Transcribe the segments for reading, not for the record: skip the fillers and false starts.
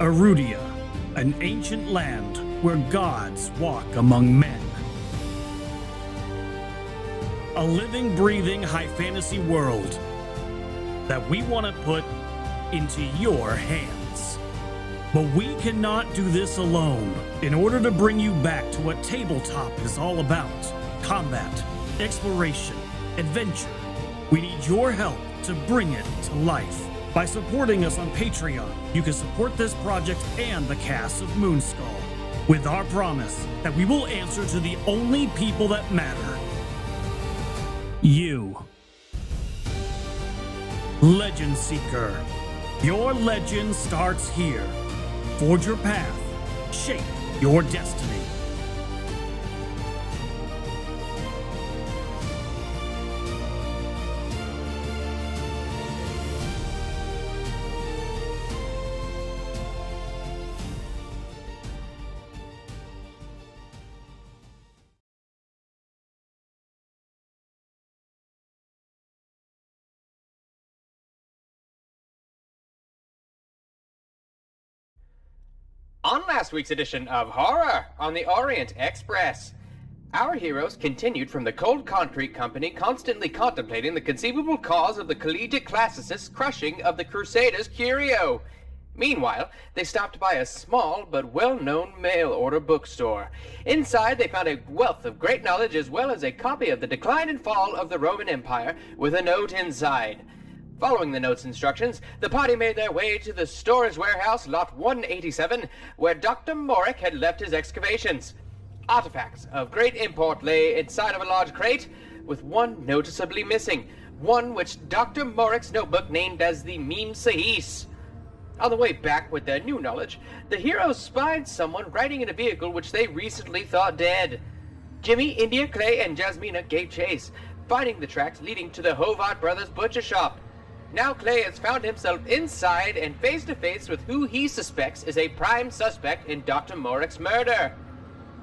Arudia, an ancient land where gods walk among men. A living, breathing high fantasy world that we want to put into your hands. But we cannot do this alone. In order to bring you back to what tabletop is all about, combat, exploration, adventure, we need your help to bring it to life. By supporting us on Patreon, you can support this project and the cast of Moonskull, with our promise that we will answer to the only people that matter. You. Legend Seeker. Your legend starts here. Forge your path. Shape your destiny. On last week's edition of Horror on the Orient Express, our heroes continued from the cold concrete company, constantly contemplating the conceivable cause of the collegiate classicists' crushing of the Crusaders' curio. Meanwhile, they stopped by a small but well-known mail-order bookstore. Inside, they found a wealth of great knowledge as well as a copy of The Decline and Fall of the Roman Empire with a note inside. Following the note's instructions, the party made their way to the storage warehouse, lot 187, where Dr. Morick had left his excavations. Artifacts of great import lay inside of a large crate, with one noticeably missing, one which Dr. Morick's notebook named as the Meme Sahis. On the way back with their new knowledge, the heroes spied someone riding in a vehicle which they recently thought dead. Jimmy, India, Clay, and Jasmina gave chase, finding the tracks leading to the Hobart Brothers butcher shop. Now Clay has found himself inside and face to face with who he suspects is a prime suspect in Dr. Morick's murder.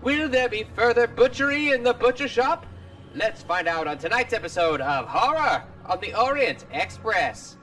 Will there be further butchery in the butcher shop? Let's find out on tonight's episode of Horror on the Orient Express.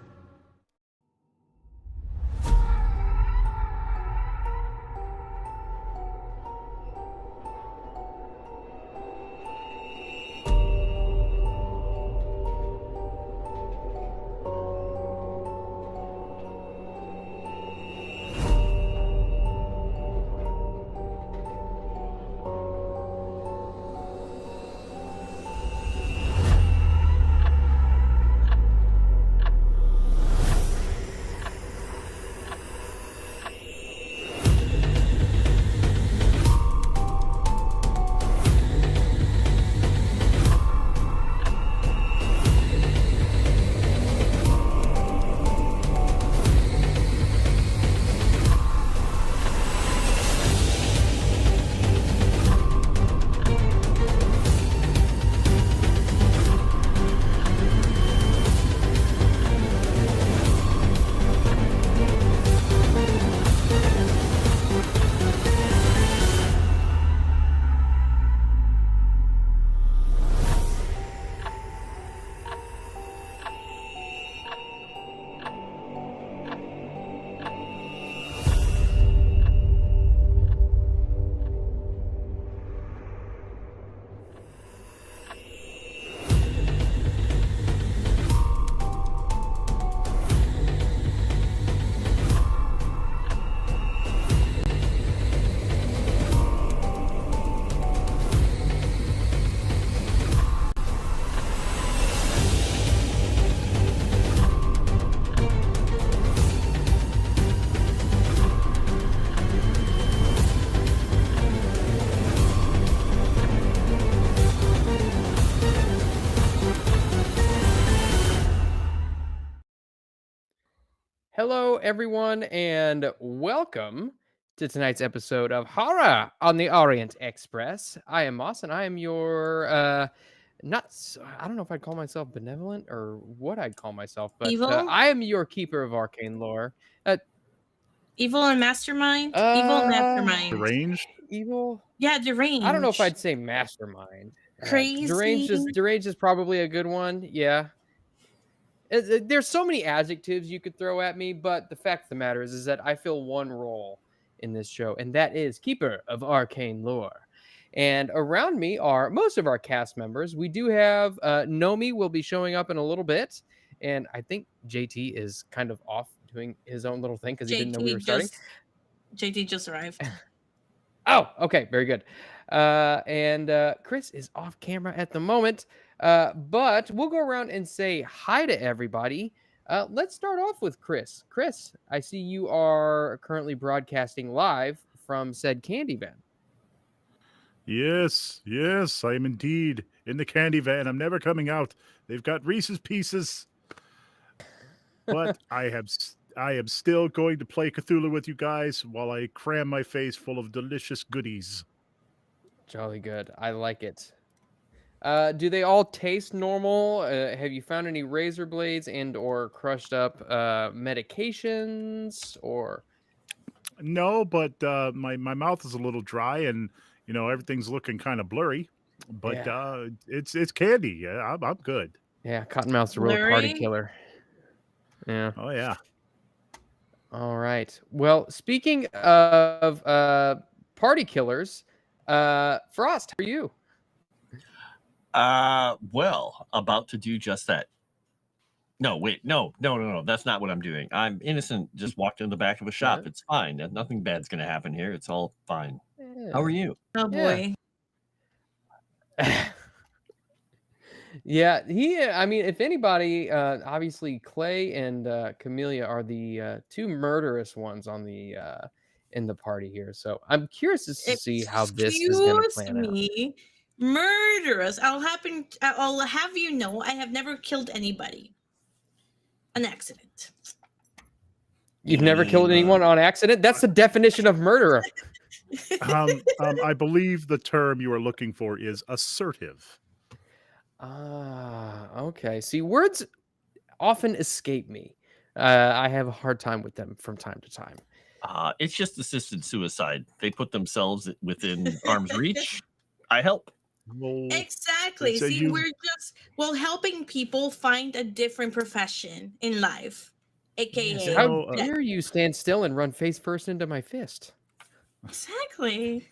Hello, everyone, and welcome to tonight's episode of Horror on the Orient Express. I am Moss, and I am your, I don't know if I'd call myself benevolent or what I'd call myself, but Evil? I am your keeper of arcane lore. Evil and mastermind? Evil and mastermind. Deranged? Evil? Yeah, deranged. I don't know if I'd say mastermind. Crazy. Deranged is probably a good one, yeah. There's so many adjectives you could throw at me, but the fact of the matter is that I fill one role in this show, and that is keeper of arcane lore. And around me are most of our cast members. We do have Nomi will be showing up in a little bit, and I think JT is kind of off doing his own little thing because he didn't know we were starting. JT just arrived. Oh, okay, very good. And Chris is off camera at the moment, but we'll go around and say hi to everybody. Let's start off with Chris. Chris, I see you are currently broadcasting live from said candy van. Yes, I am indeed in the candy van. I'm never coming out. They've got Reese's Pieces. But I am still going to play Cthulhu with you guys while I cram my face full of delicious goodies. Jolly good. I like it. Do they all taste normal? Have you found any razor blades and or crushed up medications or? No, but my mouth is a little dry and everything's looking kind of blurry. But it's candy. Yeah, I'm good. Yeah, Cottonmouth's a real party killer. Yeah. Oh yeah. All right. Well, speaking of party killers, Frost, how are you? Well, about to do just that. No, wait, no. That's not what I'm doing. I'm innocent. Just walked in the back of a shop. It's fine. Nothing bad's gonna happen here. It's all fine. Yeah. How are you? Oh boy. Yeah, I mean, if anybody, obviously Clay and Camellia are the two murderous ones on the in the party here. So I'm curious to see how this is going to plan out. Murderous. I'll have you know, I have never killed anybody. An accident. You've never killed anyone on accident? That's the definition of murderer. I believe the term you are looking for is assertive. Okay. See, words often escape me. I have a hard time with them from time to time. It's just assisted suicide. They put themselves within arm's reach. I help. Well, exactly. so See, we're just helping people find a different profession in life, aka. How dare you stand still and run face first into my fist? Exactly.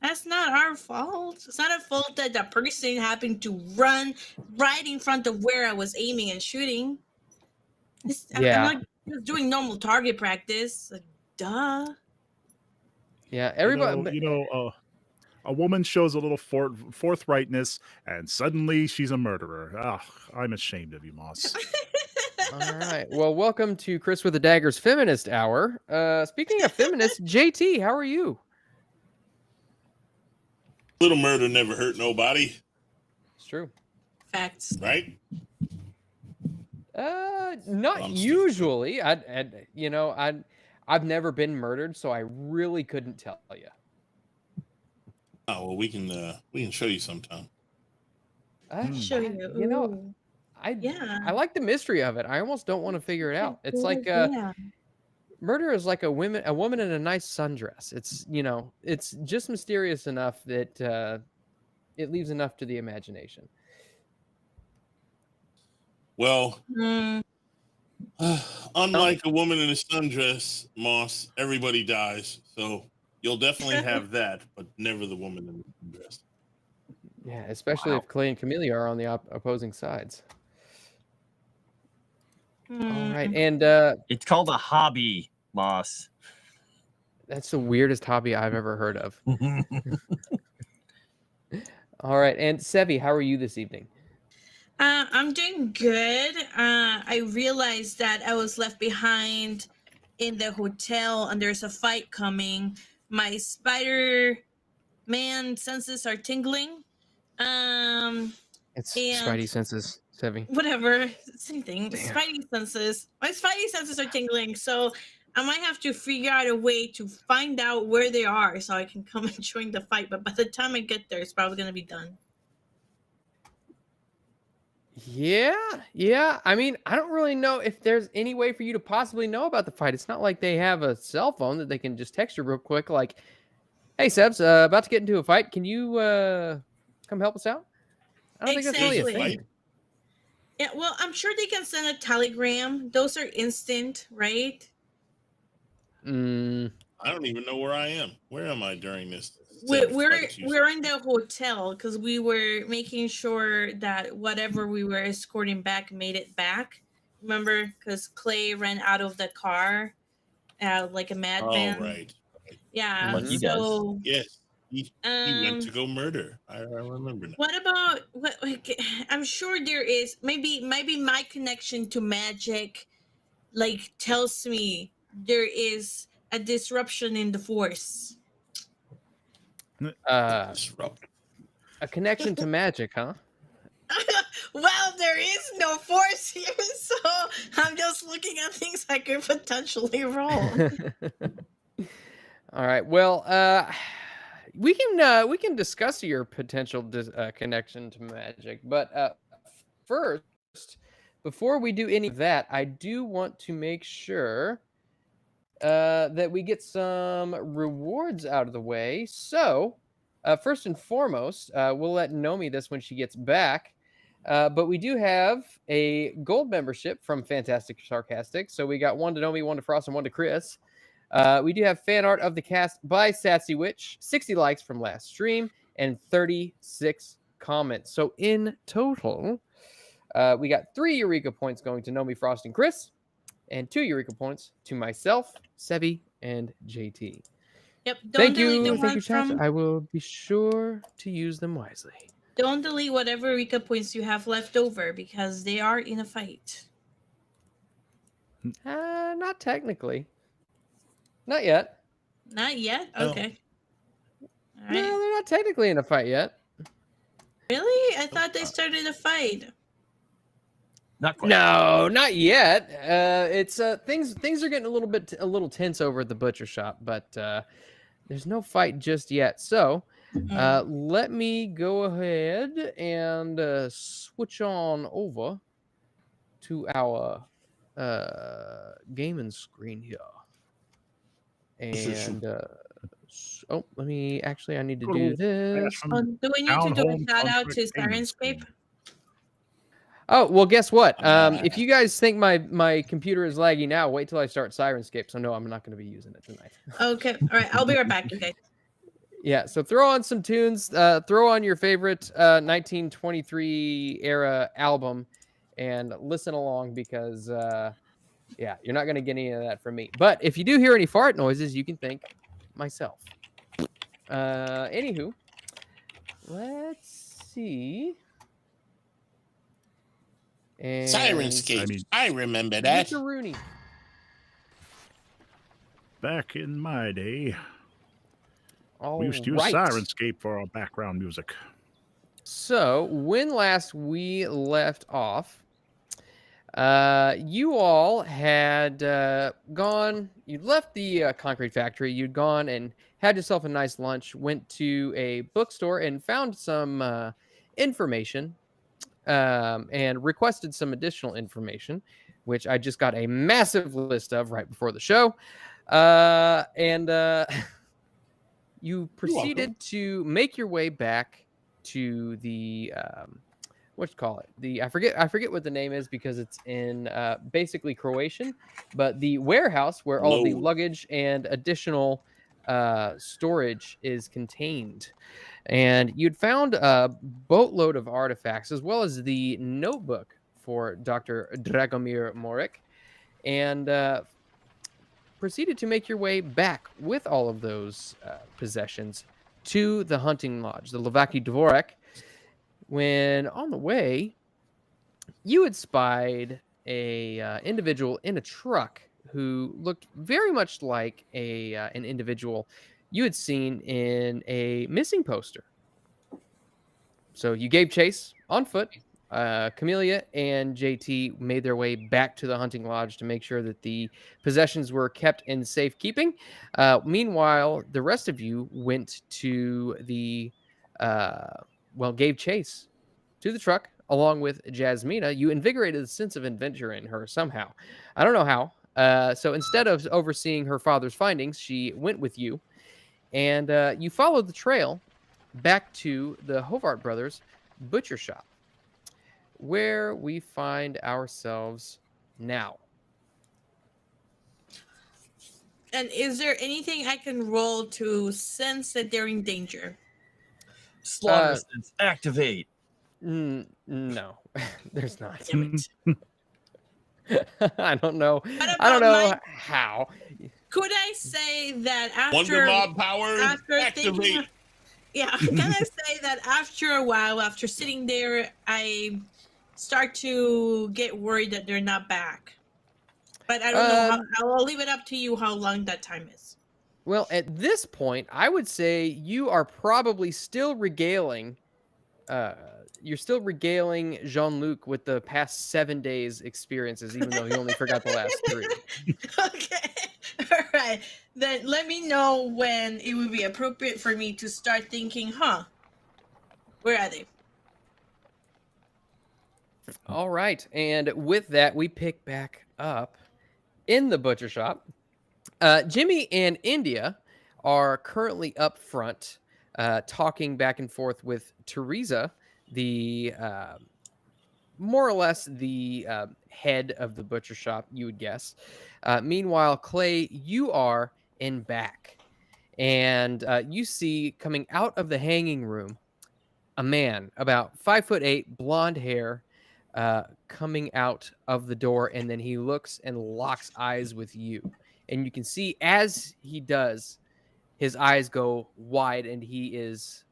That's not our fault. It's not our fault that the person happened to run right in front of where I was aiming and shooting. I'm like just doing normal target practice. Like, duh. Yeah, everybody. A woman shows a little forthrightness, and suddenly she's a murderer. I'm ashamed of you, Moss. All right. Well, welcome to Chris with the Daggers Feminist Hour. Speaking of feminists, JT, how are you? Little murder never hurt nobody. It's true. Facts. Right? Not usually. I've never been murdered, so I really couldn't tell you. Oh well, we can show you sometime. Show you. I like the mystery of it. I almost don't want to figure it out. It's like murder is like a woman in a nice sundress. It's just mysterious enough that it leaves enough to the imagination. Well, unlike a woman in a sundress, Moss, everybody dies. So you'll definitely have that, but never the woman in the sundress. Yeah, especially if Clay and Camellia are on the opposing sides. All right, and it's called a hobby, Moss. That's the weirdest hobby I've ever heard of. All right, and Sevi, how are you this evening? I'm doing good. I realized that I was left behind in the hotel, and there's a fight coming. My Spider-Man senses are tingling. It's Spidey senses, Sevi. Whatever, same thing. Spidey senses. My Spidey senses are tingling, so I might have to figure out a way to find out where they are so I can come and join the fight. But by the time I get there, it's probably gonna be done. Yeah. I mean, I don't really know if there's any way for you to possibly know about the fight. It's not like they have a cell phone that they can just text you real quick, like, "Hey, Sebs, about to get into a fight. Can you come help us out?" I don't think that's really a thing. Yeah, well, I'm sure they can send a telegram. Those are instant, right? Mm, I don't even know where I am. Where am I during this? We're setup we're, fight you we're in said? the hotel because we were making sure that whatever we were escorting back made it back. Remember, because Clay ran out of the car, like a Oh, madman. right. Yeah. Like he Mhm. does. So, Yes. He went to um, go murder. I remember now. what about what? Like, I'm sure there is maybe my connection to magic, like tells me there is a disruption in the force. Disrupt. a connection to magic, huh? Well, there is no force here, so I'm just looking at things I could potentially roll. All right. Well, we can discuss your potential connection to magic, but first, before we do any of that, I do want to make sure that we get some rewards out of the way. So, first and foremost, we'll let Nomi this when she gets back. But we do have a gold membership from Fantastic Sarcastic. So we got one to Nomi, one to Frost, and one to Chris. We do have fan art of the cast by Sassy Witch, 60 likes from last stream, and 36 comments. So in total, we got 3 Eureka points going to Nomi, Frost, and Chris, and 2 Eureka points to myself, Sevi, and JT. Yep. Thank delete the you, one chat. from. I will be sure to use them wisely. Don't delete whatever Rika points you have left over because they are in a fight. Not technically. Not yet. Not yet. No. Okay. All right. No, they're not technically in a fight yet. Really? I thought they started a fight. Not quite. No, not yet. It's things are getting a little tense over at the butcher shop, but there's no fight just yet. So let me go ahead and switch on over to our gaming screen here. And oh, let me I need to do this. Do we need to do a shout out to Sirenscape? Oh, well, guess what? If you guys think my computer is laggy now, wait till I start Sirenscape. So no, I'm not going to be using it tonight. Okay. All right. I'll be right back, you guys. Yeah, so throw on some tunes, throw on your favorite 1923 era album, and listen along because, yeah, you're not going to get any of that from me. But if you do hear any fart noises, you can thank myself. Anywho, let's see. And Sirenscape. I remember that. Mr. Rooney. Back in my day, All we used to use right. Sirenscape for our background music. So when last we left off, you all had gone. You'd left the concrete factory. You'd gone and had yourself a nice lunch. Went to a bookstore and found some information, and requested some additional information, which I just got a massive list of right before the show, and you proceeded to make your way back to the what you call it? I forget what the name is because it's in basically Croatian, but the warehouse where all the luggage and additional storage is contained. And you'd found a boatload of artifacts as well as the notebook for Dr. Dragomir Morik, and proceeded to make your way back with all of those possessions to the hunting lodge, the Levaki Dvorak, when on the way, you had spied a individual in a truck who looked very much like an individual you had seen in a missing poster. So you gave chase on foot. Camellia and JT made their way back to the hunting lodge to make sure that the possessions were kept in safekeeping. Meanwhile, the rest of you went to the, gave chase to the truck along with Jasmina. You invigorated the sense of adventure in her somehow. I don't know how. So instead of overseeing her father's findings, she went with you, and you followed the trail back to the Hovart brothers' butcher shop, where we find ourselves now. And is there anything I can roll to sense that they're in danger? Slaughter sense, activate. No, there's not. Damn it. I don't know. What I don't about know my- how. Could I say that Wonder after Mob powers, after activate. thinking, yeah, can I say that after a while, after sitting there, I start to get worried that they're not back. But I don't know. I'll leave it up to you how long that time is. Well, at this point, I would say you are probably still regaling. You're still regaling Jean-Luc with the past 7 days' experiences, even though he only forgot the last 3. Okay. All right. Then let me know when it would be appropriate for me to start thinking, where are they? All right, and with that, we pick back up in the butcher shop. Jimmy and India are currently up front, talking back and forth with Teresa, the more or less the head of the butcher shop, you would guess. Meanwhile, Clay, you are in back, and you see coming out of the hanging room a man about 5'8", blonde hair, coming out of the door, and then he looks and locks eyes with you. And you can see as he does, his eyes go wide and he is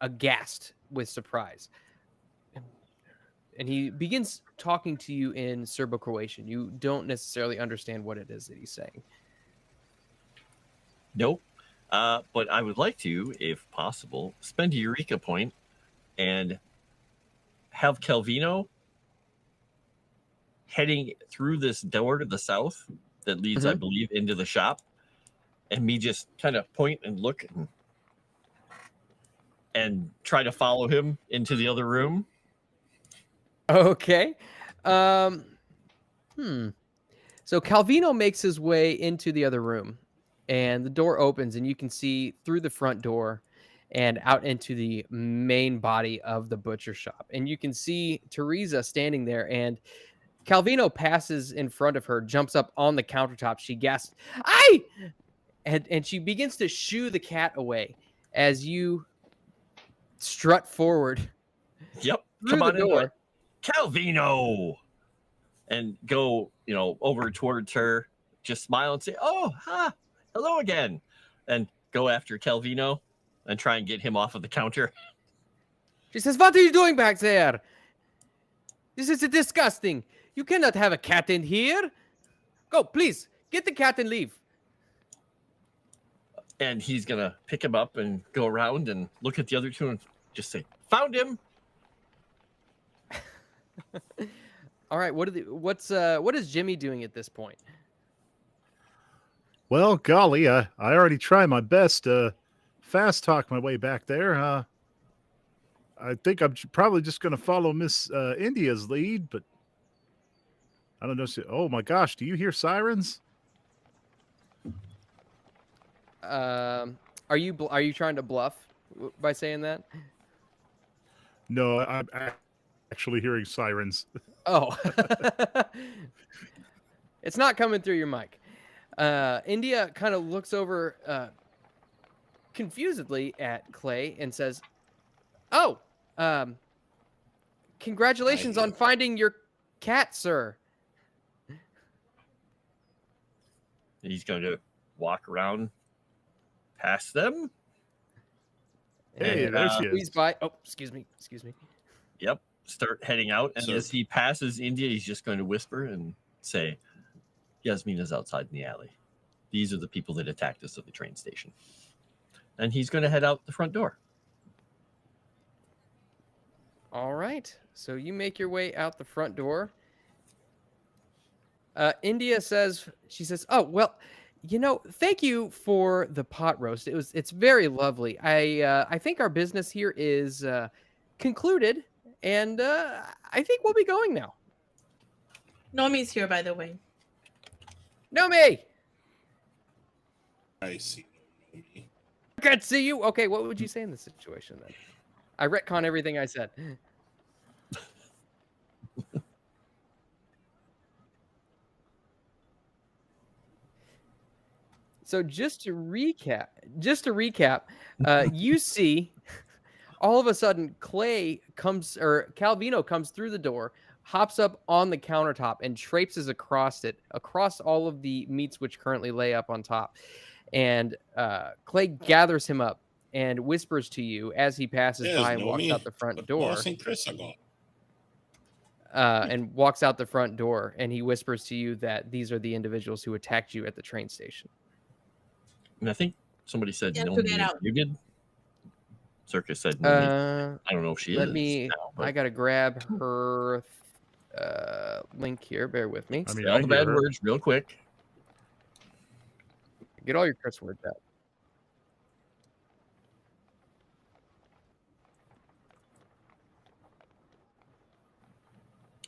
aghast with surprise. And he begins talking to you in Serbo-Croatian. You don't necessarily understand what it is that he's saying. Nope. But I would like to, if possible, spend a Eureka point and have Calvino heading through this door to the south that leads, I believe, into the shop, and me just kind of point and look and try to follow him into the other room. Okay. So Calvino makes his way into the other room, and the door opens, and you can see through the front door and out into the main body of the butcher shop. And you can see Teresa standing there, and Calvino passes in front of her, jumps up on the countertop. She gasps, "Aye!" And she begins to shoo the cat away as you strut forward. Yep. Through Come the on into door. it. Calvino! And go, over towards her, just smile and say, "Oh, hello again." And go after Calvino and try and get him off of the counter. She says, "What are you doing back there? This is disgusting. You cannot have a cat in here. Go, please, get the cat and leave." And he's going to pick him up and go around and look at the other two and just say, "Found him." All right, what is Jimmy doing at this point? Well, golly, I already tried my best to fast talk my way back there. I think I'm probably just going to follow Miss India's lead, but I don't know. Oh my gosh, do you hear sirens? Are you trying to bluff by saying that? No, I'm actually hearing sirens. Oh, it's not coming through your mic. India kind of looks over confusedly at Clay and says, "Oh, congratulations on finding your cat, sir." He's going to walk around past them. Hey, and, there she is. Squeeze by. Oh, excuse me. Yep. Start heading out. And So- as he passes India, he's just going to whisper and say, "Yasmina's outside in the alley. These are the people that attacked us at the train station." And he's going to head out the front door. All right. So you make your way out the front door. India says, "Oh, well, thank you for the pot roast. It's very lovely. I think our business here is concluded, and I think we'll be going now." Nomi's here, by the way. Nomi, I see. I can't see you. Okay, what would you say in this situation then? I retcon everything I said. So just to recap, you see, all of a sudden, Calvino comes through the door, hops up on the countertop, and traipses across all of the meats which currently lay up on top. And Clay gathers him up and whispers to you as he passes by and walks out the front door. Moss and Chris are gone. And walks out the front door, and he whispers to you that these are the individuals who attacked you at the train station. And I think somebody said Yeah, no figure it name out. muted. Circus said no name. I don't know if she Let is. me. now, but I gotta grab her link here. Bear with me. I mean, say all I the hear bad her. words real quick. Get all your curse words out.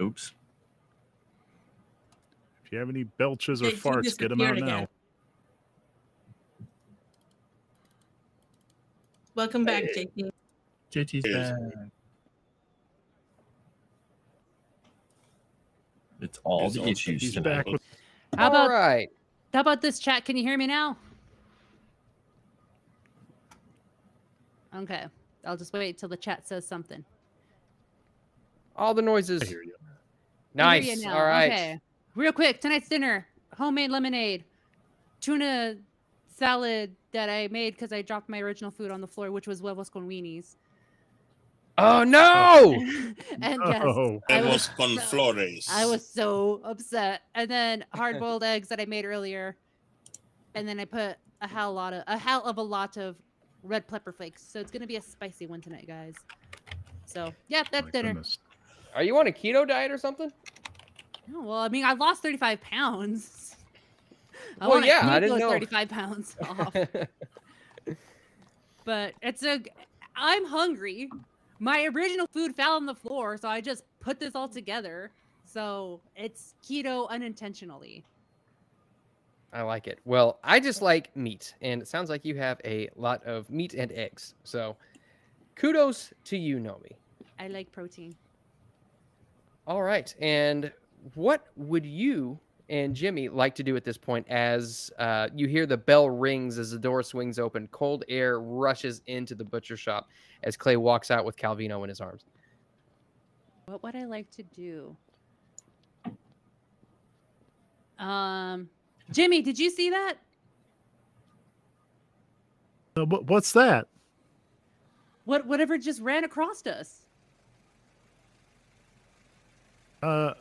Oops. If you have any belches or Hey, she farts, get them out disappeared now. again. Welcome back, JT. JT's Cheers. back. It's all He's the all- issues He's tonight. back with How All about right. this chat? Can you hear me now? Okay. I'll just wait till the chat says something. All the noises. I hear you. I hear Nice. you now. All right. Okay. Real quick, tonight's dinner: homemade lemonade, tuna salad that I made because I dropped my original food on the floor, which was huevos con weenies. Oh no! And yes, Oh, I Huevos was con so- flores. I was so upset. And then hard-boiled eggs that I made earlier, and then I put a hell of a lot of red pepper flakes. So it's gonna be a spicy one tonight, guys. So yeah, that's my dinner. goodness. Are you on a keto diet or something? Oh, well, I mean, I lost 35 pounds. I Well, wanna yeah, I keep didn't those know. 35 pounds off. But I'm hungry. My original food fell on the floor, so I just put this all together. So it's keto unintentionally. I like it. Well, I just like meat, and it sounds like you have a lot of meat and eggs. So kudos to you, Nomi. I like protein. All right. And what would you and Jimmy like to do at this point as you hear the bell rings as the door swings open? Cold air rushes into the butcher shop as Clay walks out with Calvino in his arms. What would I like to do? Jimmy, did you see that? What's that? Whatever just ran across us? Or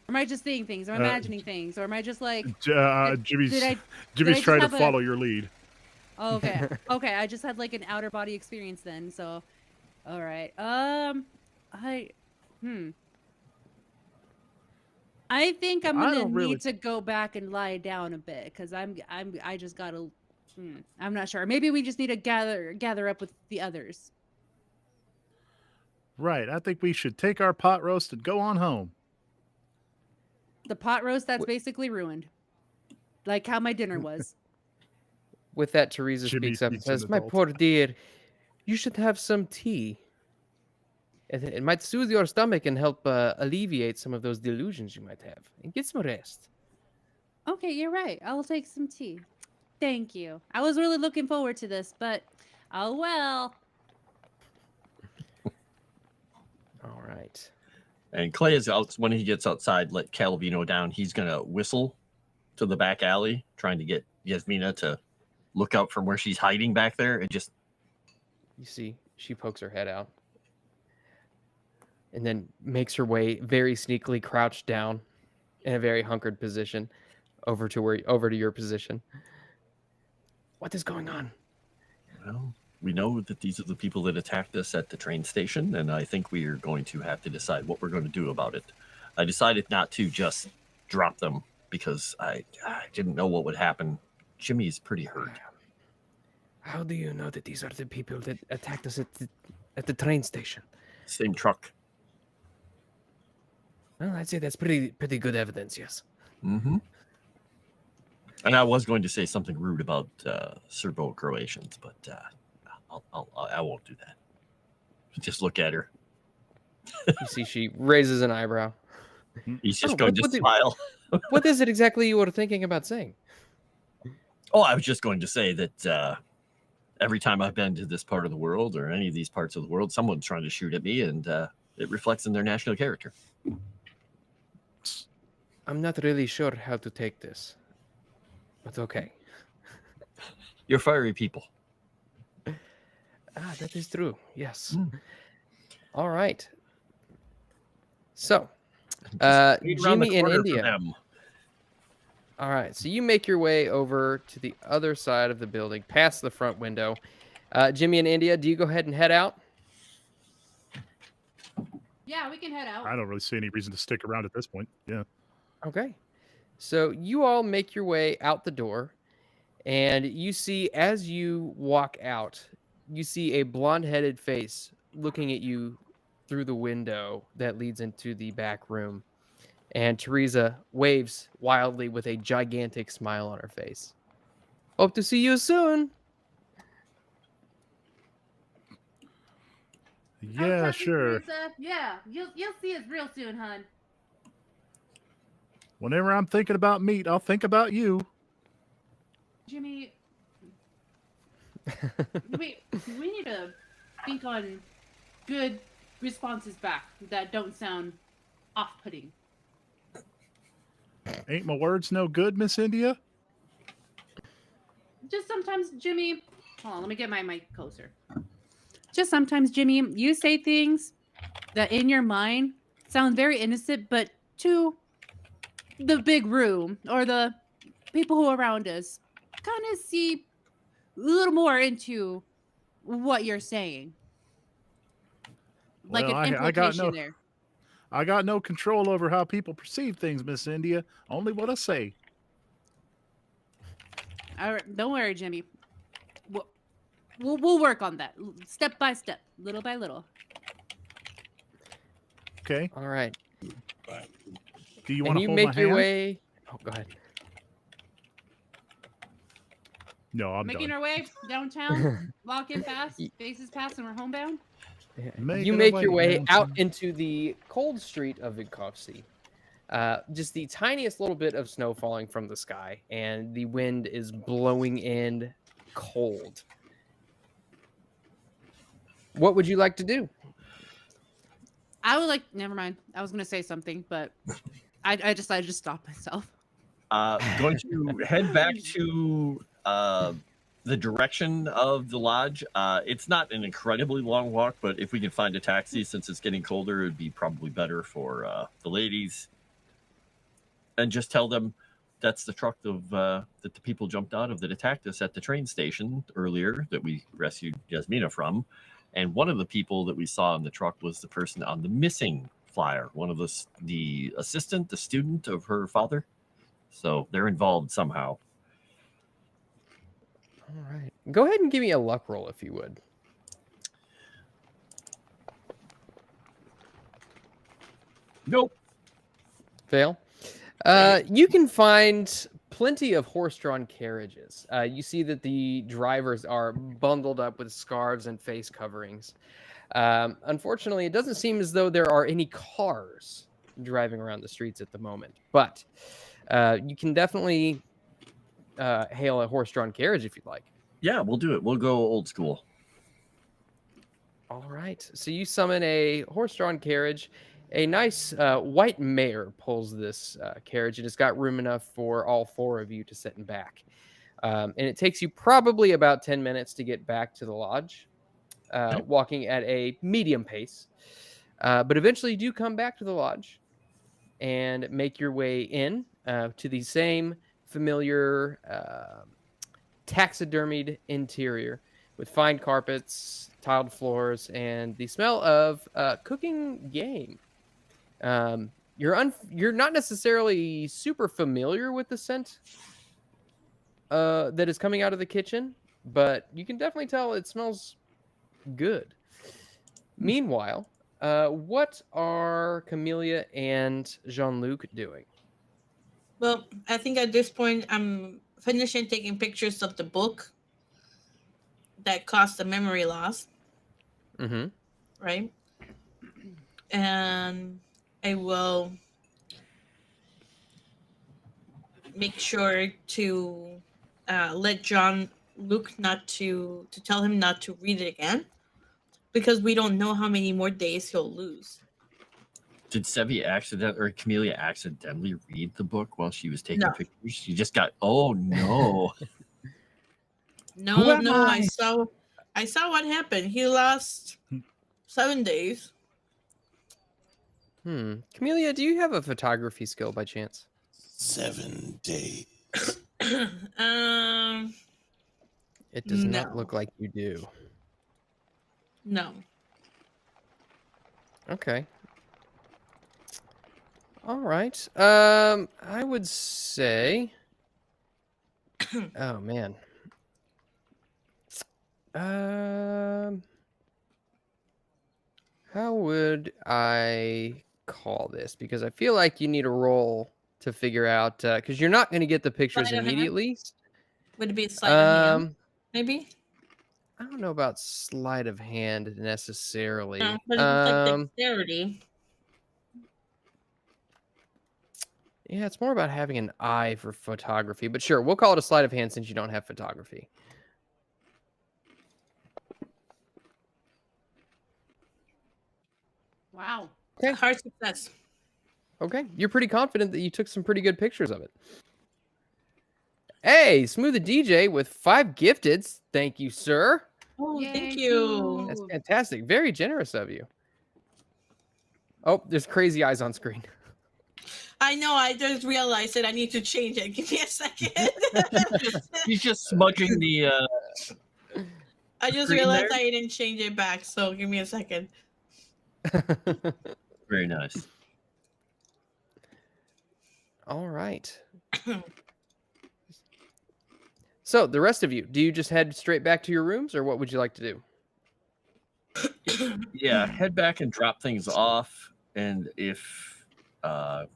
am I just seeing things? Or imagining things? Or am I just like, Jimmy's did I Jimmy's just trying to have a- follow your lead. oh, okay, okay, I just had like an outer body experience then. So, all right. I think I'm I gonna don't need really- to go back and lie down a bit because I just gotta. I'm not sure. Maybe we just need to gather up with the others. Right. I think we should take our pot roast and go on home. The pot roast that's basically ruined, like how my dinner was. With that, Teresa Jimmy speaks up and speaks in says, "My adult. poor dear, you should have some tea. It might soothe your stomach and help alleviate some of those delusions you might have. And get some rest." Okay, you're right. I'll take some tea. Thank you. I was really looking forward to this, but oh well. All right. And Clay is out when he gets outside, let Calvino down. He's gonna whistle to the back alley, trying to get Yasmina to look out from where she's hiding back there, and just You see, she pokes her head out and then makes her way very sneakily, crouched down in a very hunkered position over to your position. What is going on? well, we know that these are the people that attacked us at the train station, and I think we are going to have to decide what we're going to do about it. I decided not to just drop them because I didn't know what would happen. Jimmy is pretty hurt. How do you know that these are the people that attacked us at the train station? Same truck. Well, I'd say that's pretty good evidence, yes. Mm-hmm. And I was going to say something rude about Serbo-Croatians, but I won't do that. Just look at her. You see, she raises an eyebrow. He's just Oh, going what to the- smile. What is it exactly you were thinking about saying? Oh, I was just going to say that every time I've been to this part of the world or any of these parts of the world, someone's trying to shoot at me, and it reflects in their national character. I'm not really sure how to take this, but okay. You're fiery people. That is true. Yes. All right. So, Wait around the Jimmy in corner for India. them. All right. So you make your way over to the other side of the building, past the front window. Jimmy in India, do you go ahead and head out? Yeah, we can head out. I don't really see any reason to stick around at this point. Yeah. Okay. So you all make your way out the door, and you see, as you walk out, you see a blonde-headed face looking at you through the window that leads into the back room. And Teresa waves wildly with a gigantic smile on her face. Hope to see you soon. Yeah, Cousin sure. Teresa. Yeah, you'll see us real soon, hun. Whenever I'm thinking about meat, I'll think about you. Jimmy, we need to think on good responses back that don't sound off-putting. Ain't my words no good, Miss India? Just sometimes, Jimmy. Hold on, let me get my mic closer. Just sometimes, Jimmy, you say things that in your mind sound very innocent, but to the big room or the people who are around us kind of see a little more into what you're saying. Like Well, an implication there. I got no control over how people perceive things, Miss India. Only what I say. All right, don't worry, Jimmy. We'll work on that step by step, little by little. Okay. All right. Do you And want to you hold make my your hand? way. Oh, go ahead. No, I'm Making done. our way downtown, walking fast, faces past, and we're homebound. Making You our make way your way out downtown. into the cold street of Vinkovci. Just the tiniest little bit of snow falling from the sky, and the wind is blowing in cold. What would you like to do? I would like. Never mind. I was gonna say something, but I decided to stop myself. Going to head back to the direction of the lodge. It's not an incredibly long walk, but if we can find a taxi, since it's getting colder, it would be probably better for the ladies. And just tell them that's the truck of that the people jumped out of that attacked us at the train station earlier that we rescued Yasmina from. And one of the people that we saw in the truck was the person on the missing flyer, one of the assistant, the student of her father. So they're involved somehow. All right. Go ahead and give me a luck roll if you would. Nope. Fail. You can find plenty of horse-drawn carriages. You see that the drivers are bundled up with scarves and face coverings. Unfortunately, it doesn't seem as though there are any cars driving around the streets at the moment. But you can definitely hail a horse-drawn carriage if you'd like. Yeah, we'll do it. We'll go old school. All right. So you summon a horse-drawn carriage. A nice white mare pulls this carriage, and it's got room enough for all four of you to sit in back. And it takes you probably about 10 minutes to get back to the lodge, walking at a medium pace. But eventually you do come back to the lodge and make your way in to the same familiar taxidermied interior with fine carpets, tiled floors, and the smell of cooking game. You're not necessarily super familiar with the scent that is coming out of the kitchen, but you can definitely tell it smells good. Meanwhile, what are Camellia and Jean-Luc doing? Well, I think at this point I'm finishing taking pictures of the book that caused the memory loss, Mm-hmm. right? And I will make sure to let John Luke not to tell him not to read it again, because we don't know how many more days he'll lose. Did Camellia accidentally read the book while she was taking No. pictures? She just got, oh no. Who No, am no, I? I saw what happened. He lost 7 days. Camellia, do you have a photography skill by chance? 7 days. It does not No. look like you do. No. Okay. All right. I would say. Oh man. How would I call this? Because I feel like you need a roll to figure out. Because you're not going to get the pictures Sleight of hand? immediately. Would it be a sleight of hand? Maybe. I don't know about sleight of hand necessarily. But it's like dexterity. Yeah, it's more about having an eye for photography. But sure, we'll call it a sleight of hand since you don't have photography. Wow. Okay. Hard success. Okay, you're pretty confident that you took some pretty good pictures of it. Hey, Smooth the DJ with 5 gifteds. Thank you, sir. Oh, Yay, thank you. That's fantastic. Very generous of you. Oh, there's crazy eyes on screen. I know. I just realized that I need to change it. Give me a second. He's just smudging the. I just Screen realized there? I didn't change it back. So give me a second. Very nice. All right. So the rest of you, do you just head straight back to your rooms, or what would you like to do? Yeah, head back and drop things off. And if, well,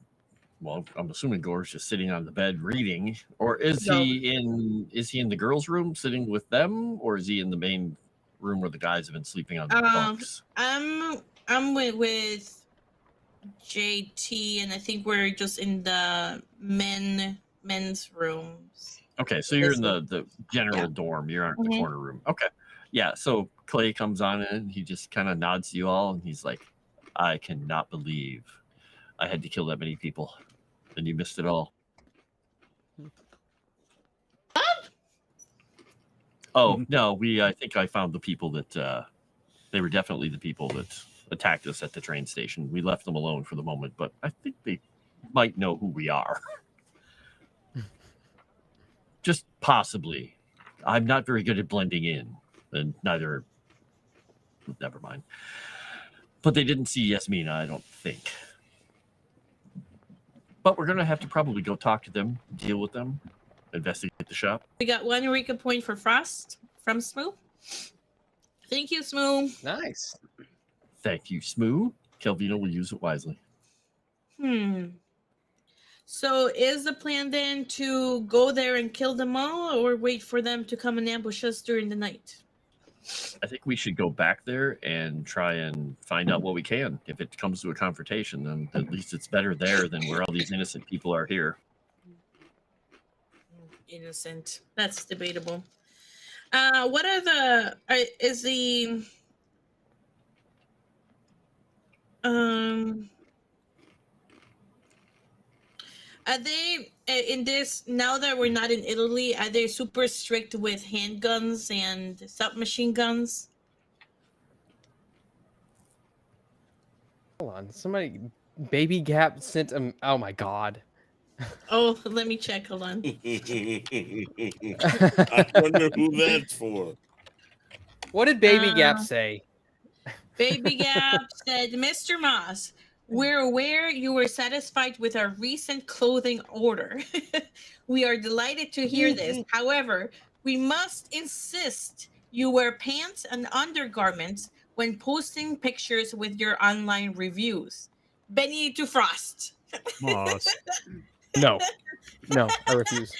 I'm assuming Gore's just sitting on the bed reading, or is he in the girls' room sitting with them, or is he in the main room where the guys have been sleeping on the bunks? I'm with JT, and I think we're just in the men's rooms. Okay, so you're in the general dorm. You're in the corner room. Okay. Yeah, so Clay comes on in. He just kind of nods to you all, and he's like, I cannot believe I had to kill that many people, and you missed it all. Oh, no, I think I found the people that, they were definitely the people that attacked us at the train station. We left them alone for the moment, but I think they might know who we are. Just possibly. I'm not very good at blending in, and never mind. But they didn't see Yasmina, I don't think. But we're going to have to probably go talk to them, deal with them, investigate the shop. We got 1 Eureka point for Frost from Smooth. Thank you, Smooth. Nice. Thank you, Smoo. Kelvina will use it wisely. So is the plan then to go there and kill them all, or wait for them to come and ambush us during the night? I think we should go back there and try and find out what we can. If it comes to a confrontation, then at least it's better there than where all these innocent people are here. Innocent. That's debatable. What are the... is the... Are they in this, now that we're not in Italy, are they super strict with handguns and submachine guns? Hold on. Somebody, Baby Gap sent a, oh my God. Oh, let me check. Hold on. I wonder who that's for. What did Baby Gap say? Baby Gap said, Mr. Moss, we're aware you were satisfied with our recent clothing order. We are delighted to hear this. However, we must insist you wear pants and undergarments when posting pictures with your online reviews. Benny to Frost. Moss. No. No, I refuse.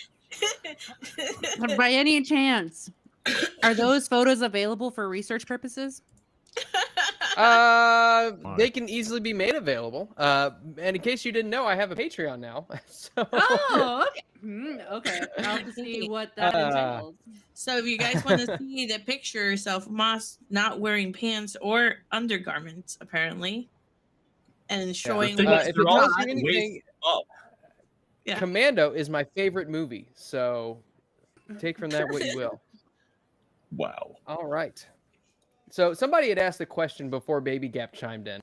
By any chance, are those photos available for research purposes? They can easily be made available. And in case you didn't know, I have a Patreon now. So Oh, okay. Okay. I'll have to see what that entails. So if you guys want to see the pictures of Moss not wearing pants or undergarments, apparently, and showing thing what is, if they're it all tells you waist anything, up. Yeah. Commando is my favorite movie. So take from that what you will. Wow. All right. So somebody had asked the question before Baby Gap chimed in.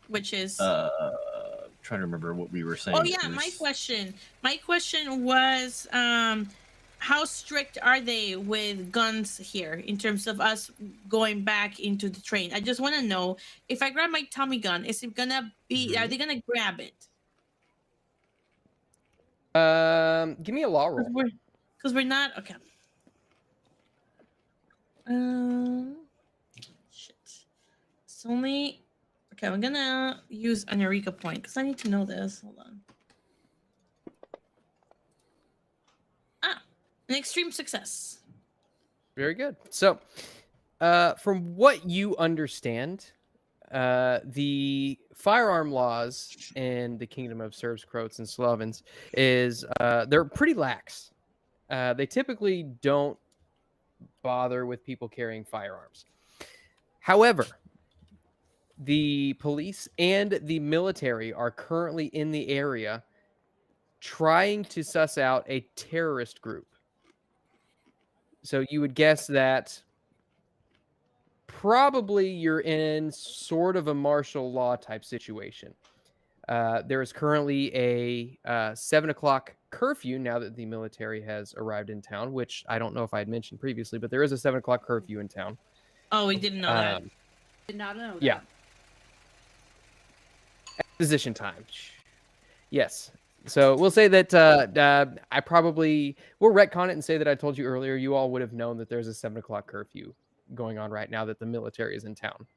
which is Trying to remember what we were saying. oh yeah, my question was how strict are they with guns here in terms of us going back into the train? I just want to know, if I grab my Tommy gun, is it gonna be are they gonna grab it? Give me a law roll. Because we're not okay. Shit. It's only okay. I'm gonna use an Eureka point because I need to know this. Hold on. An extreme success. Very good. So, from what you understand, the firearm laws in the Kingdom of Serbs, Croats, and Slovens is they're pretty lax. They typically don't bother with people carrying firearms. However, the police and the military are currently in the area trying to suss out a terrorist group. So you would guess that probably you're in sort of a martial law type situation. There is currently a 7 o'clock curfew now that the military has arrived in town, which I don't know if I had mentioned previously, but there is a 7 o'clock curfew in town. Oh, we didn't know that. Did not know that. Yeah. Exposition time. Yes. So we'll say that I probably we'll retcon it and say that I told you earlier. You all would have known that there's a 7 o'clock curfew going on right now that the military is in town.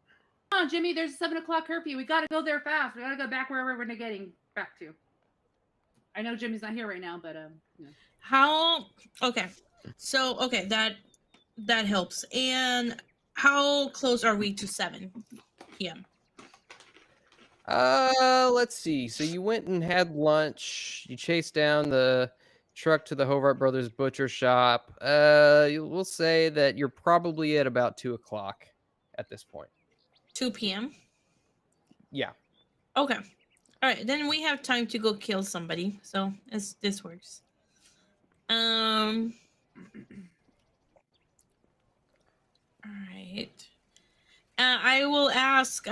Come on, Jimmy, there's a 7 o'clock curfew. We gotta go there fast. We gotta go back wherever we're getting back to. I know Jimmy's not here right now, but yeah. How okay. So okay, that helps. And how close are we to 7 p.m.? Let's see. So you went and had lunch. You chased down the truck to the Hovart Brothers butcher shop. We'll say that you're probably at about 2 o'clock at this point. 2 p.m. Yeah. Okay. All right, then we have time to go kill somebody. So this works. All right. I will ask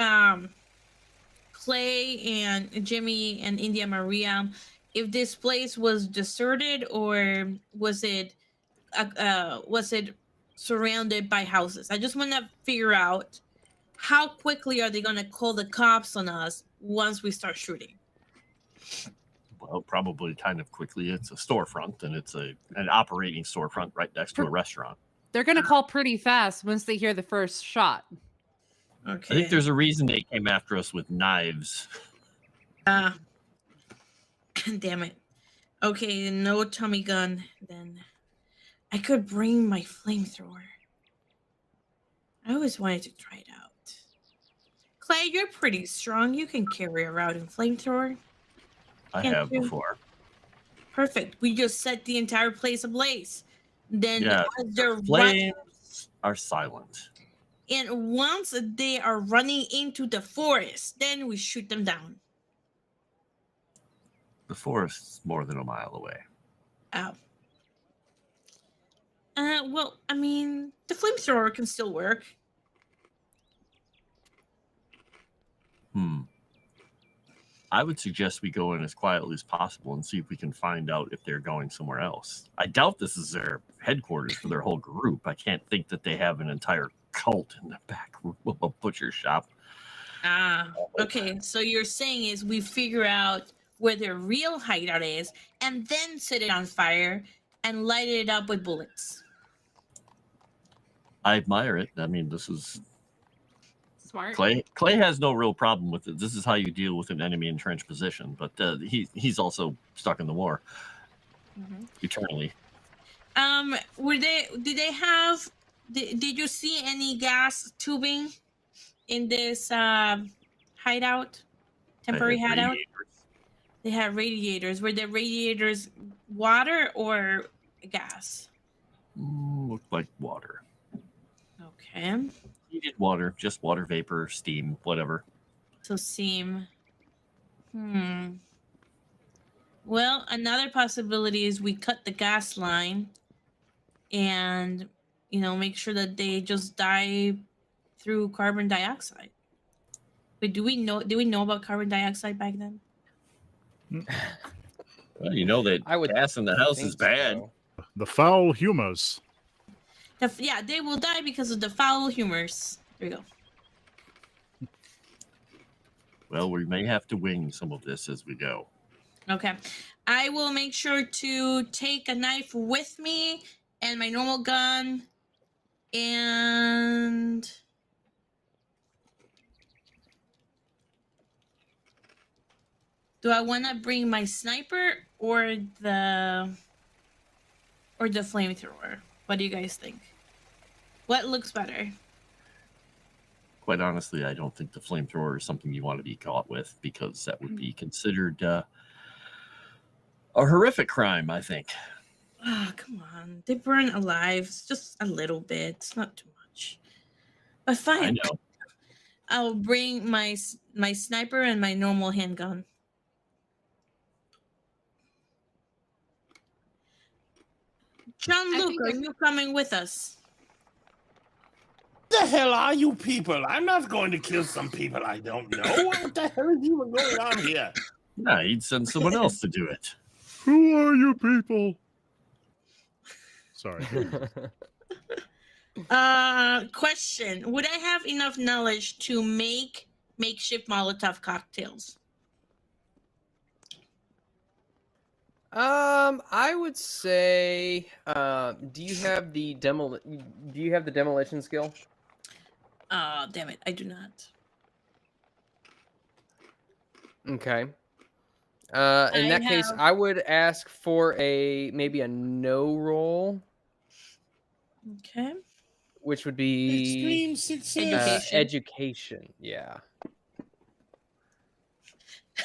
Clay and Jimmy and India Maria if this place was deserted or was it surrounded by houses. I just want to figure out how quickly are they going to call the cops on us once we start shooting. Well, probably kind of quickly. It's a storefront, and it's an operating storefront right next to a restaurant. They're gonna call pretty fast once they hear the first shot. Okay. I think there's a reason they came after us with knives. Damn it. Okay, no Tommy gun. Then I could bring my flamethrower. I always wanted to try it out. Clay, you're pretty strong. You can carry a routing flamethrower. I Can't have you? before. Perfect. We just set the entire place ablaze. Then Yeah, as they're flames running, are silent. and once they are running into the forest, then we shoot them down. The forest's more than a mile away. Oh. Well, I mean, the flamethrower can still work. I would suggest we go in as quietly as possible and see if we can find out if they're going somewhere else. I doubt this is their headquarters for their whole group. I can't think that they have an entire cult in the back room of a butcher shop. Okay. So you're saying is we figure out where their real hideout is and then set it on fire and light it up with bullets. I admire it. I mean, this is Smart. Clay has no real problem with it. This is how you deal with an enemy entrenched position. But he's also stuck in the war eternally. Did they have Did you see any gas tubing in this hideout? Temporary hideout? They had radiators. Were the radiators water or gas? Looked like water. Okay. Heated water, just water vapor, steam, whatever. So steam. Well, another possibility is we cut the gas line and, make sure that they just die through carbon dioxide. But do we know about carbon dioxide back then? Well, you know that gas in the house is bad. So. The foul humors. Yeah, they will die because of the foul humors. There you go. Well, we may have to wing some of this as we go. Okay. I will make sure to take a knife with me and my normal gun. And do I want to bring my sniper or the flamethrower? What do you guys think? What looks better? Quite honestly, I don't think the flamethrower is something you want to be caught with, because that would be considered a horrific crime, I think. Oh, come on. They burn alive. It's just a little bit. It's not too much. But fine. I know. I'll bring my sniper and my normal handgun. John Luke, are you coming with us? What the hell are you people? I'm not going to kill some people I don't know. What the hell is even going on here? Nah, he'd send someone else to do it. Who are you people? Sorry. Question. Would I have enough knowledge to make makeshift Molotov cocktails? I would say, do you have the demolition skill? Damn it, I do not. Okay. In that case, I would ask for maybe a no roll. Okay. Which would be Extreme success. education. Yeah.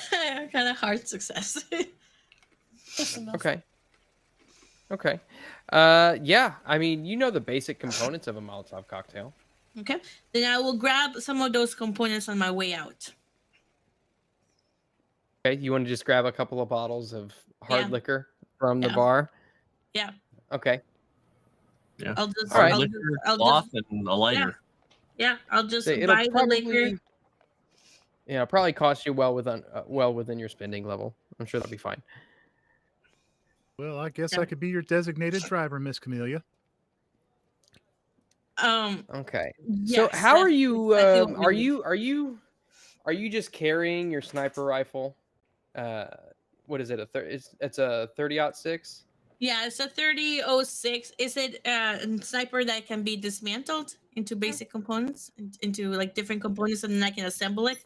Kind of hard success. Okay. Yeah. I mean, you know the basic components of a Molotov cocktail. Okay. Then I will grab some of those components on my way out. Okay. You want to just grab a couple of bottles of hard liquor from the Yeah. bar? Yeah. Okay. Yeah. I'll just, All right. Cloth and a lighter. Yeah. I'll just So buy the liquor. Yeah, it'll probably cost you well within your spending level. I'm sure that'll be fine. Well, I guess I could be your designated driver, Miss Camellia. Okay. Yes, So how are that's you? exactly what we need. Are you just carrying your sniper rifle? What is it? It's a 30-06. Yeah, it's a 30-06. Is it a sniper that can be dismantled into basic components, into like different components, and then I can assemble it?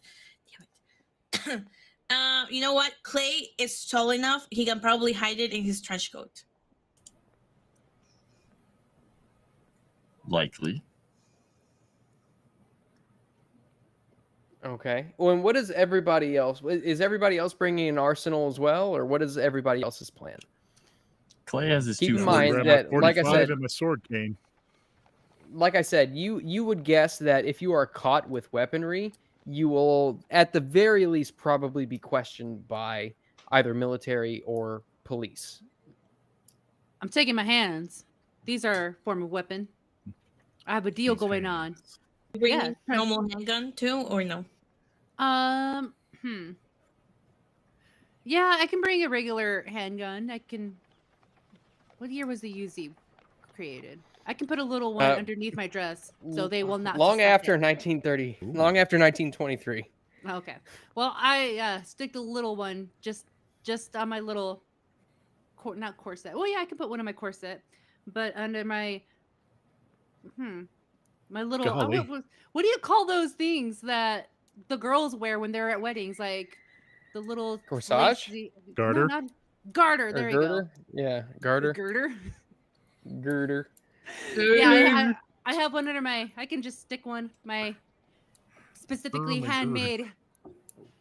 Damn it. You know what? Clay is tall enough. He can probably hide it in his trench coat. Likely. Okay. Well, and what is everybody else? Is everybody else bringing an arsenal as well, or what is everybody else's plan? Clay has his Keep two in forty- mind that, like I said, and my sword cane. like I said, you would guess that if you are caught with weaponry, you will, at the very least, probably be questioned by either military or police. I'm taking my hands. These are a form of weapon. I have a deal These going hands. on. Bring Yeah. normal handgun too, or no? Yeah, I can bring a regular handgun. I can. What year was the UZ created? I can put a little one underneath my dress, so they will not. Long suspect after it. 1930. Long after 1923. Okay. Well, I stick the little one just on my little, not corset. Well, yeah, I can put one on my corset, but under my, my little. Golly. What do you call those things that the girls wear when they're at weddings? Like the little Corsage? Garter? No, not garter. There you go. Yeah, garter. Girder. Girder. Yeah, I have one under my. I can just stick one. My specifically my God. handmade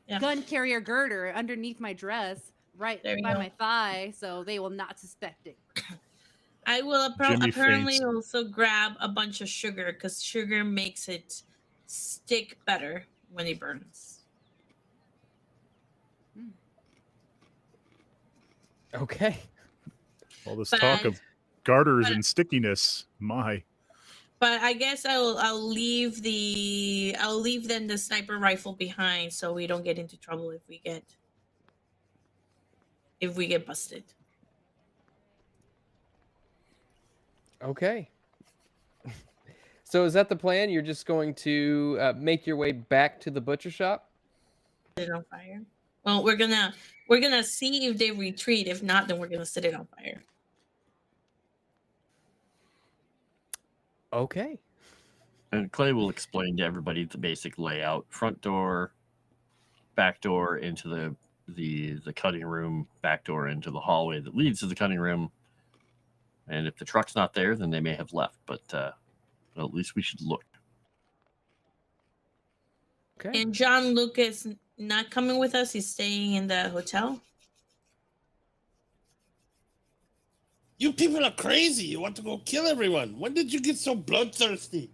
Yeah. gun carrier girder underneath my dress, right There you by go. my thigh, so they will not suspect it. I will Jimmy apparently faints. also grab a bunch of sugar because sugar makes it stick better when it burns. Okay. All this But- talk of garters but- and stickiness. My. But I guess I'll leave then the sniper rifle behind so we don't get into trouble if we get busted. Okay. So is that the plan? You're just going to make your way back to the butcher shop? Set it on fire. Well, we're gonna see if they retreat. If not, then we're gonna set it on fire. Okay. And Clay will explain to everybody the basic layout: front door, back door into the cutting room, back door into the hallway that leads to the cutting room. And if the truck's not there, then they may have left. But well, at least we should look. Okay. And John Lucas not coming with us. He's staying in the hotel. You people are crazy. You want to go kill everyone. When did you get so bloodthirsty?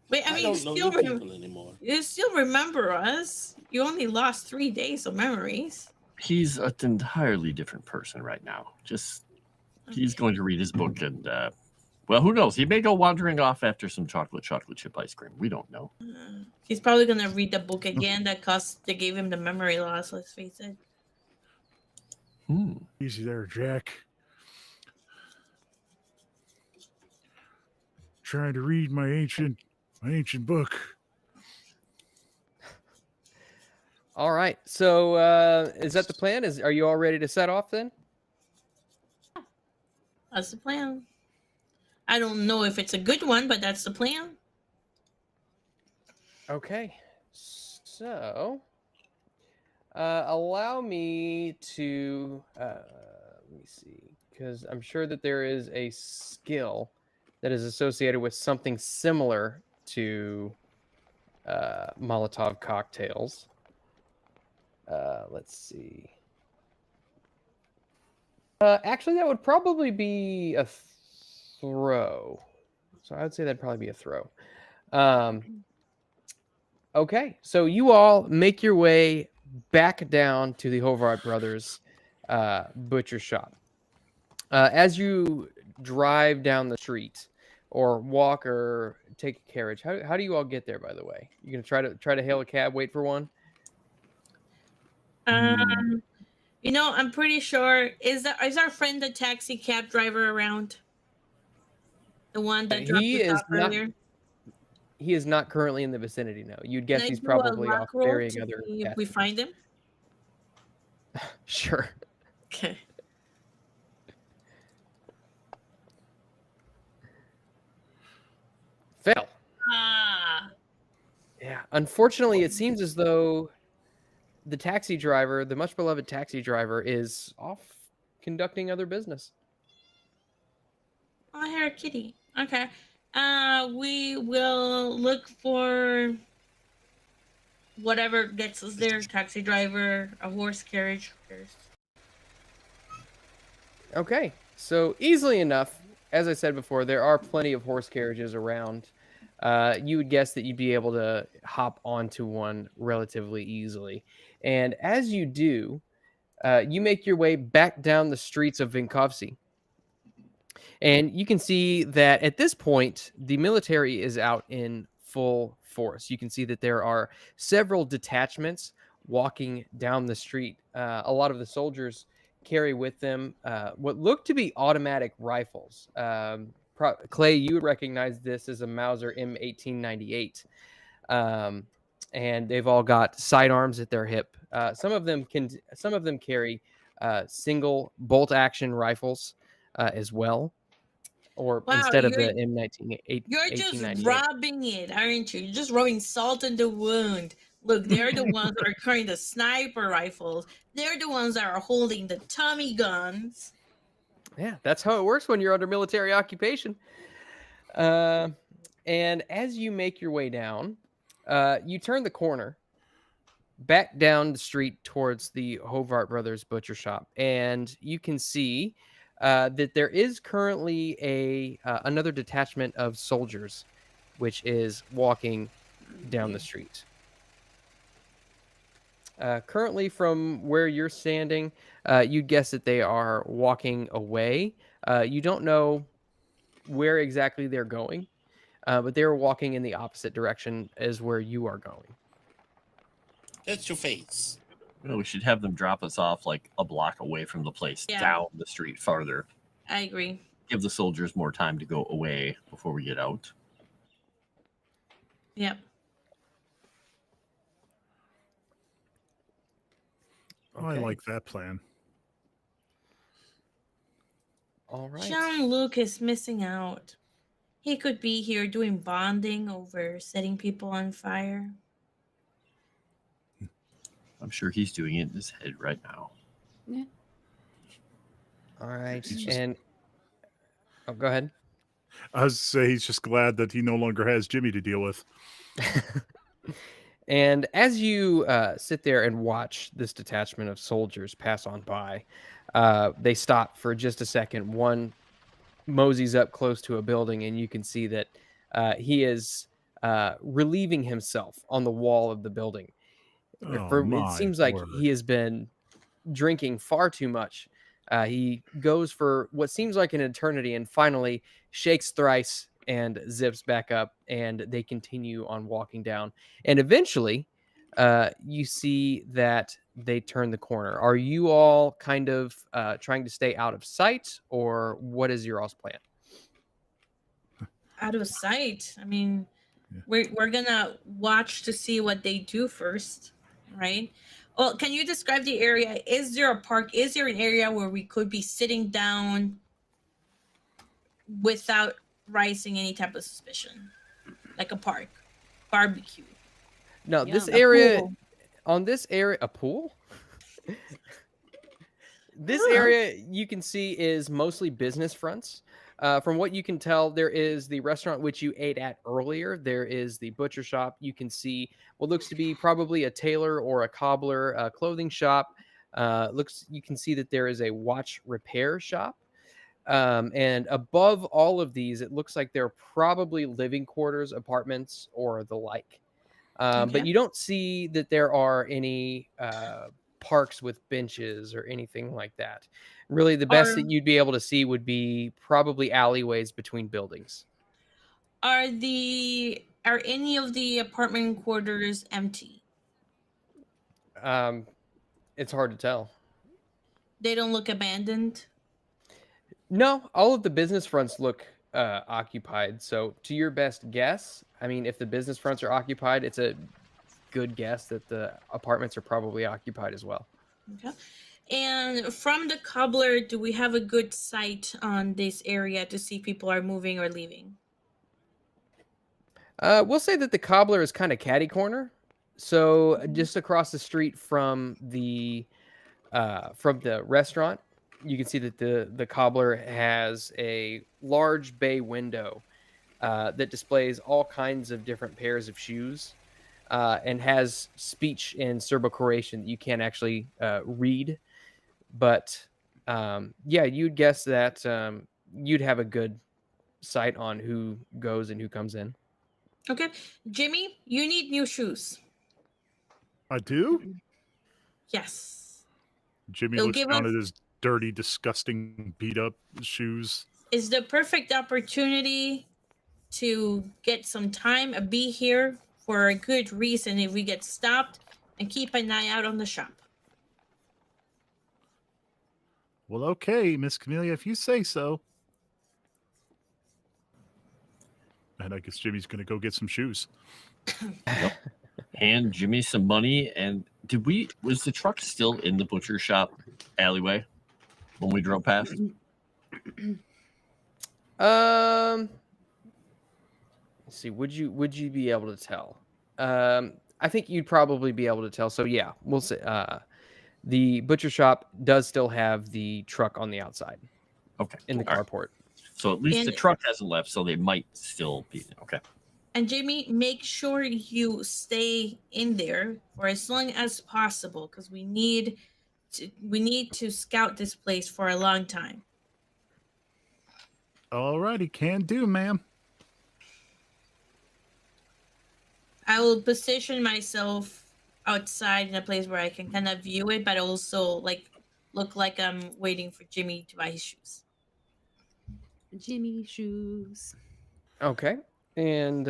Wait, I I mean, don't know you people anymore. you still remember us. You only lost 3 days of memories. He's an entirely different person right now. Just he's going to read his book and well, who knows? He may go wandering off after some chocolate chip ice cream. We don't know. He's probably gonna read the book again that gave him the memory loss. Let's face it. Easy there, Jack. Trying to read my ancient book. All right. So is that the plan? Are you all ready to set off then? That's the plan. I don't know if it's a good one, but that's the plan. Okay. So allow me to let me see, because I'm sure that there is a skill that is associated with something similar to Molotov cocktails. Let's see. Actually, that would probably be a throw. So I would say that'd probably be a throw. Okay, so you all make your way back down to the Hovard Brothers butcher shop. As you drive down the street, or walk, or take a carriage, how do you all get there? By the way, you gonna try to hail a cab, wait for one? You know, I'm pretty sure is our friend the taxi cab driver around? The one that dropped He us is off earlier. He is not currently in the vicinity. No, you'd guess Can I he's do a probably luck off roll burying to other. see if we passengers. find him. Sure. Okay. Fail. Ah. Yeah. Unfortunately, it seems as though the taxi driver, the much beloved taxi driver, is off conducting other business. Oh, I hear a kitty. Okay. We will look for whatever gets us there. Taxi driver, a horse carriage. Who cares? Okay. So easily enough, as I said before, there are plenty of horse carriages around. You would guess that you'd be able to hop onto one relatively easily. And as you do, you make your way back down the streets of Vinkovci. And you can see that at this point, the military is out in full force. You can see that there are several detachments walking down the street. A lot of the soldiers carry with them what look to be automatic rifles. Clay, you would recognize this as a Mauser M1898. And they've all got sidearms at their hip. Some of them carry single bolt action rifles as well. Or Wow, instead of the M1898. You're just rubbing it, aren't you? You're just rubbing salt in the wound. Look, they're the ones that are carrying the sniper rifles. They're the ones that are holding the Tommy guns. Yeah, that's how it works when you're under military occupation. And as you make your way down, you turn the corner back down the street towards the Hovart Brothers butcher shop, and you can see that there is currently another detachment of soldiers, which is walking down the street. Currently, from where you're standing, you'd guess that they are walking away. You don't know where exactly they're going, but they're walking in the opposite direction as where you are going. That's your face. Well, we should have them drop us off like a block away from the place, Yeah. down the street farther. I agree. Give the soldiers more time to go away before we get out. Yep. Oh, I like that plan. All right. Jean-Luc is missing out. He could be here doing bonding over setting people on fire. I'm sure he's doing it in his head right now. All right. He's just- And go ahead. I was to say he's just glad that he no longer has Jimmy to deal with. And as you sit there and watch this detachment of soldiers pass on by, they stop for just a second. One moseys up close to a building, and you can see that he is relieving himself on the wall of the building. Oh, It my seems like word. he has been drinking far too much. He goes for what seems like an eternity and finally shakes thrice and zips back up, and they continue on walking down. And eventually, you see that they turn the corner. Are you all kind of trying to stay out of sight, or what is your all's plan? Out of sight. I mean, Yeah. we're gonna watch to see what they do first, right? Well, can you describe the area? Is there a park? Is there an area where we could be sitting down without raising any type of suspicion? Like a park, barbecue. No, Yeah, this a area, pool. on this area, a pool? This Yeah. area you can see is mostly business fronts. From what you can tell, there is the restaurant which you ate at earlier. There is the butcher shop. You can see what looks to be probably a tailor or a cobbler clothing shop. You can see that there is a watch repair shop. And above all of these, it looks like they're probably living quarters, apartments, or the like. But Okay. you don't see that there are any parks with benches or anything like that. Really, the best Are that you'd be able to see would be probably alleyways between buildings. are any of the apartment quarters empty? It's hard to tell. They don't look abandoned. No, all of the business fronts look occupied. So, to your best guess, I mean, if the business fronts are occupied, it's a good guess that the apartments are probably occupied as well. Okay. And from the cobbler, do we have a good sight on this area to see people are moving or leaving? We'll say that the cobbler is kind of catty corner. So just across the street from the restaurant, you can see that the cobbler has a large bay window that displays all kinds of different pairs of shoes and has speech in Serbo-Croatian that you can't actually read. But yeah, you'd guess that you'd have a good sight on who goes and who comes in. Okay. Jimmy, you need new shoes. I do? Yes. Jimmy They'll looks give down us- at his dirty, disgusting, beat up shoes. It's the perfect opportunity to get some time, be here for a good reason if we get stopped, and keep an eye out on the shop. Well, okay, Miss Camellia, if you say so. And I guess Jimmy's going to go get some shoes. Hand Jimmy some money. And was the truck still in the butcher shop alleyway when we drove past? Let's see. Would you be able to tell? I think you'd probably be able to tell. So yeah, we'll say the butcher shop does still have the truck on the outside Okay. in the All right. carport. So at least the And- truck hasn't left, so they might still be okay. And Jimmy, make sure you stay in there for as long as possible, because we need to scout this place for a long time. Alrighty, can do, ma'am. I will position myself outside in a place where I can kind of view it, but also like look like I'm waiting for Jimmy to buy his shoes. Jimmy shoes. Okay. And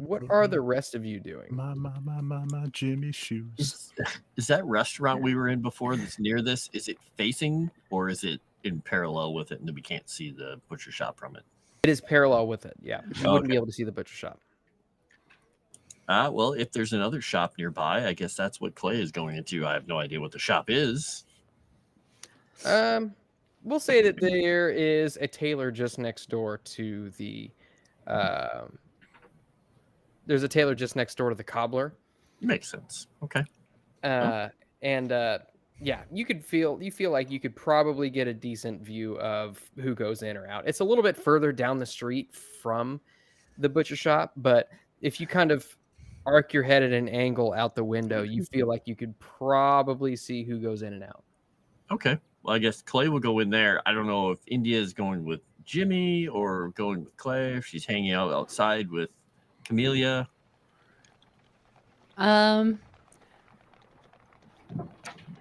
what are the rest of you doing? My Jimmy shoes. Is that restaurant we were in before that's near this? Is it facing or is it in parallel with it, and we can't see the butcher shop from it? It is parallel with it. Yeah, you wouldn't be Okay. able to see the butcher shop. Well, if there's another shop nearby, I guess that's what Clay is going into. I have no idea what the shop is. We'll say that there is a tailor just next door to the. There's a tailor just next door to the cobbler. Makes sense. Okay. And yeah, you feel like you could probably get a decent view of who goes in or out. It's a little bit further down the street from the butcher shop, but if you kind of arc your head at an angle out the window, you feel like you could probably see who goes in and out. Okay. Well, I guess Clay will go in there. I don't know if India is going with Jimmy or going with Clay, if she's hanging out outside with Camellia.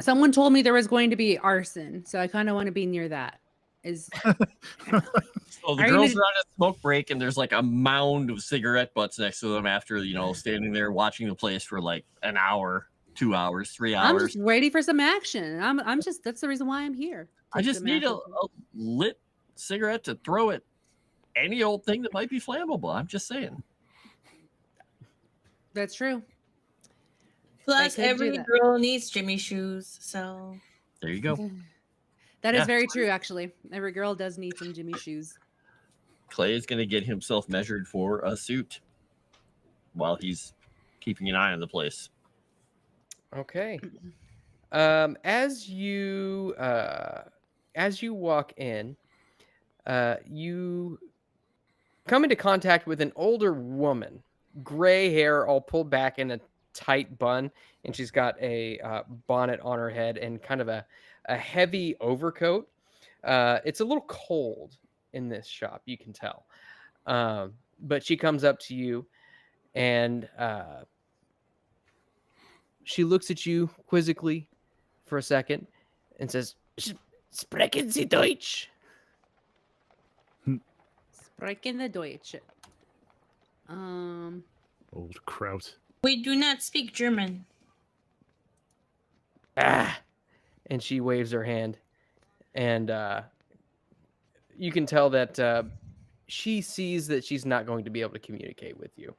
Someone told me there was going to be arson, so I kind of want to be near that. Is So the Are you girls gonna- are on a smoke break, and there's like a mound of cigarette butts next to them after, standing there watching the place for like an hour, 2 hours, 3 I'm hours. just ready for some action. I'm just that's the reason why I'm here. I Take just some need a action. lit cigarette to throw at any old thing that might be flammable. I'm just saying. That's true. Plus, could do every that. girl needs Jimmy shoes, so There you go. That is Yeah. very true, actually. Every girl does need some Jimmy shoes. Clay is going to get himself measured for a suit while he's keeping an eye on the place. Okay. As you walk in, you come into contact with an older woman, gray hair all pulled back in a tight bun, and she's got a bonnet on her head and kind of a heavy overcoat. It's a little cold in this shop, you can tell. But she comes up to you and she looks at you quizzically for a second and says, "Sprechen Sie Deutsch?" Sprechen the Deutsch. Old kraut. we do not speak German. Ah. And she waves her hand, and you can tell that she sees that she's not going to be able to communicate with you.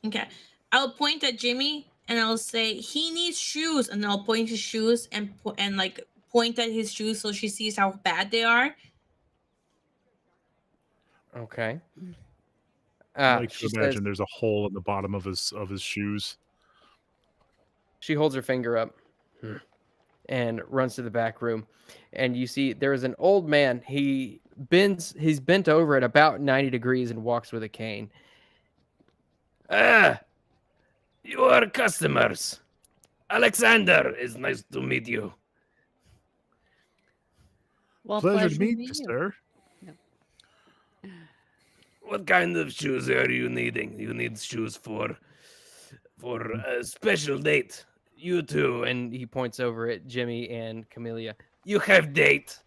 Okay, I'll point at Jimmy and I'll say he needs shoes, and I'll point his shoes and like point at his shoes so she sees how bad they are. Okay. I like She to imagine says, there's a hole in the bottom of his shoes. she holds her finger up and runs to the back room, and you see there is an old man. He's bent over at about 90 degrees and walks with a cane. You are customers. Alexander, it's nice to meet you. Well, Pleasure to meet meet you, sir. What kind of shoes are you needing? You need shoes for a special date. You two, and he points over at Jimmy and Camellia. You have date.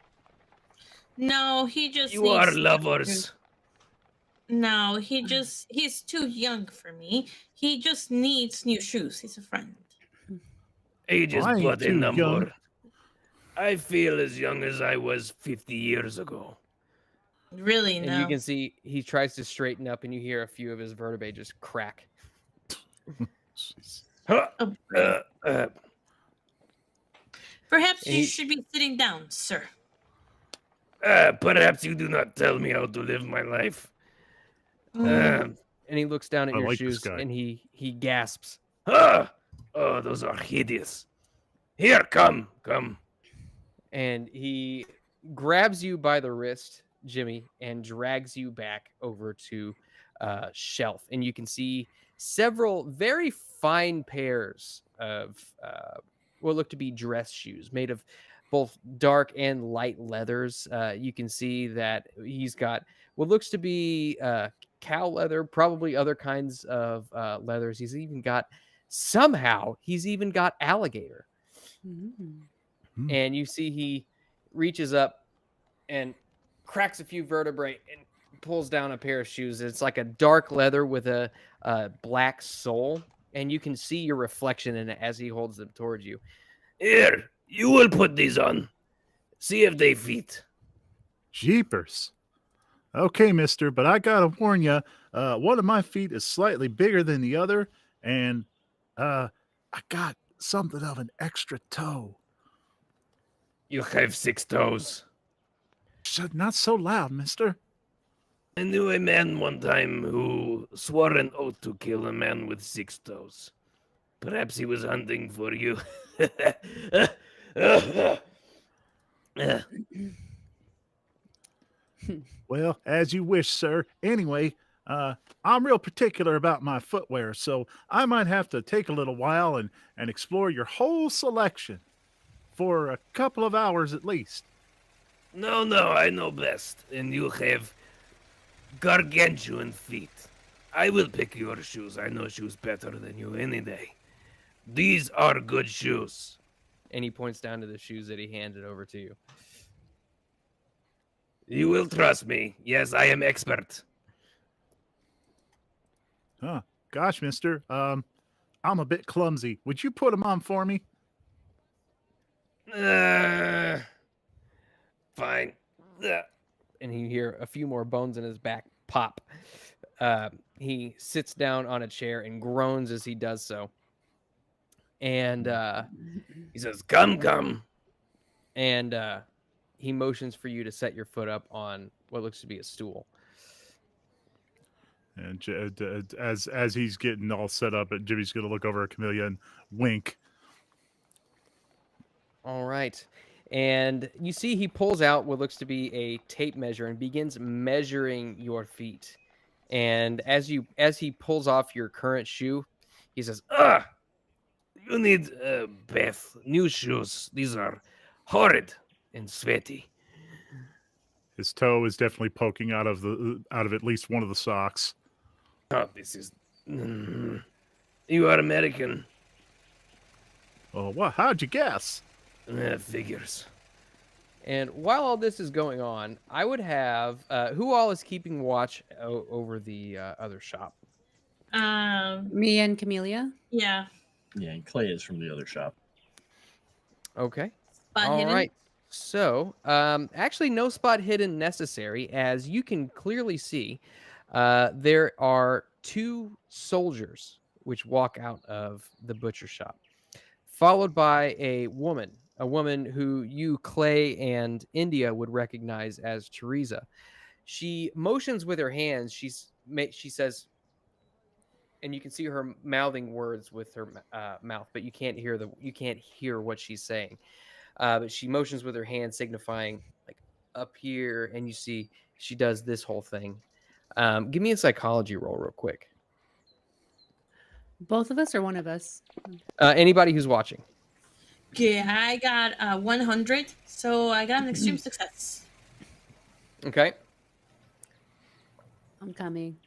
No, he just You needs are new lovers. shoes. No, he's too young for me. He just needs new shoes. He's a friend. Age is I ain't but a too number. young. I feel as young as I was 50 years ago. Really, And no. you can see he tries to straighten up, and you hear a few of his vertebrae just crack. Jeez. Huh, Oh, perhaps you he- should be sitting down, sir. perhaps you do not tell me how to live my life. And he looks down at I your like this shoes guy. and he gasps. Ah! Oh, those are hideous. Here, come. And he grabs you by the wrist Jimmy, and drags you back over to shelf, and you can see several very fine pairs of what look to be dress shoes made of both dark and light leathers. You can see that he's got what looks to be cow leather, probably other kinds of leathers. He's even got alligator. Mm. And you see he reaches up and cracks a few vertebrae and pulls down a pair of shoes. It's like a dark leather with a black sole, and you can see your reflection in it as he holds them towards you. Here, you will put these on. See if they fit. Jeepers. Okay, mister, but I gotta warn you, one of my feet is slightly bigger than the other, and I got something of an extra toe. You have 6 toes. Not so loud, mister. I knew a man one time who swore an oath to kill a man with 6 toes. Perhaps he was hunting for you. Well, as you wish, sir. Anyway, I'm real particular about my footwear, so I might have to take a little while and explore your whole selection for a couple of hours at least. No, I know best. And you have gargantuan feet. I will pick your shoes. I know shoes better than you any day. These are good shoes. And he points down to the shoes that he handed over to you. You will trust me. Yes, I am expert. Huh. Gosh, mister, I'm a bit clumsy. Would you put them on for me? Fine. And you hear a few more bones in his back pop. He sits down on a chair and groans as he does so. And He says, come. And he motions for you to set your foot up on what looks to be a stool. And as he's getting all set up, Jimmy's going to look over at Camellia and wink. All right. And you see he pulls out what looks to be a tape measure and begins measuring your feet. And as he pulls off your current shoe, he says, You need Beth, new shoes. These are horrid and sweaty. His toe is definitely poking out of at least one of the socks. Oh, this is... You are American. Oh, what? How'd you guess? Figures. and while all this is going on, I would have who all is keeping watch over the other shop? Me and Camellia. Yeah. Yeah, and Clay is from the other shop. Okay. Spot All hidden. right. So, actually, no spot hidden necessary, as you can clearly see. There are two soldiers which walk out of the butcher shop, followed by a woman who you, Clay, and India would recognize as Teresa. She motions with her hands. She says, and you can see her mouthing words with her mouth, but you can't hear what she's saying. But she motions with her hand, signifying like up here, and you see she does this whole thing. Give me a psychology roll real quick. Both of us or one of us? Anybody who's watching. Okay, I got 100, so I got an extreme success. Okay. I'm coming.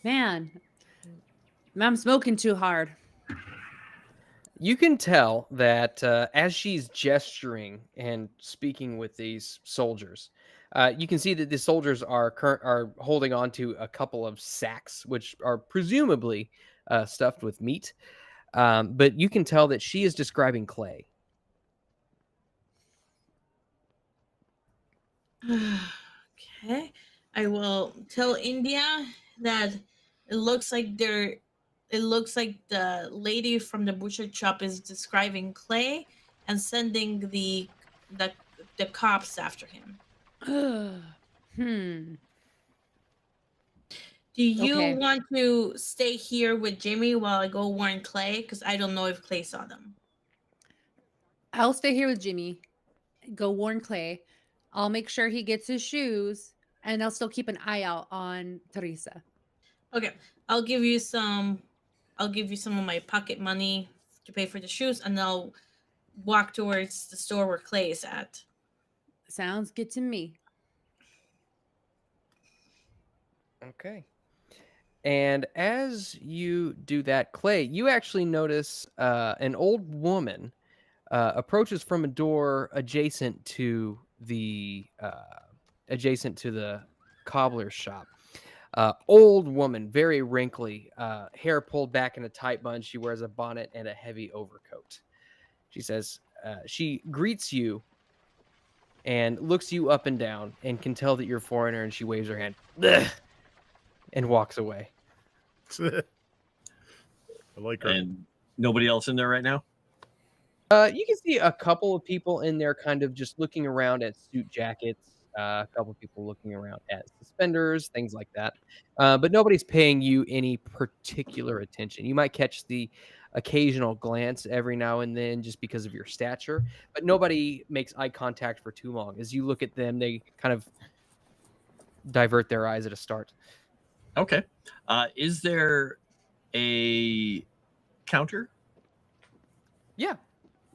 Man, I'm smoking too hard. You can tell that as she's gesturing and speaking with these soldiers, you can see that the soldiers are holding on to a couple of sacks, which are presumably stuffed with meat. But you can tell that she is describing Clay. Okay, I will tell India that it looks like the lady from the butcher shop is describing Clay and sending the cops after him. Do you Okay. want to stay here with Jimmy while I go warn Clay? Because I don't know if Clay saw them. I'll stay here with Jimmy. go warn Clay. I'll make sure he gets his shoes, and I'll still keep an eye out on Teresa. Okay, I'll give you some. I'll give you some of my pocket money to pay for the shoes, and I'll walk towards the store where Clay is at. Sounds good to me. Okay. And as you do that, Clay, you actually notice an old woman approaches from a door adjacent to the cobbler's shop. Old woman, very wrinkly, hair pulled back in a tight bun. She wears a bonnet and a heavy overcoat. She says, she greets you and looks you up and down and can tell that you're a foreigner, and she waves her hand. Blech! And walks away. I like her. And nobody else in there right now? You can see a couple of people in there kind of just looking around at suit jackets, a couple of people looking around at suspenders, things like that. But nobody's paying you any particular attention. You might catch the occasional glance every now and then just because of your stature, but nobody makes eye contact for too long. As you look at them, they kind of divert their eyes at a start. Okay. Is there a counter? Yeah.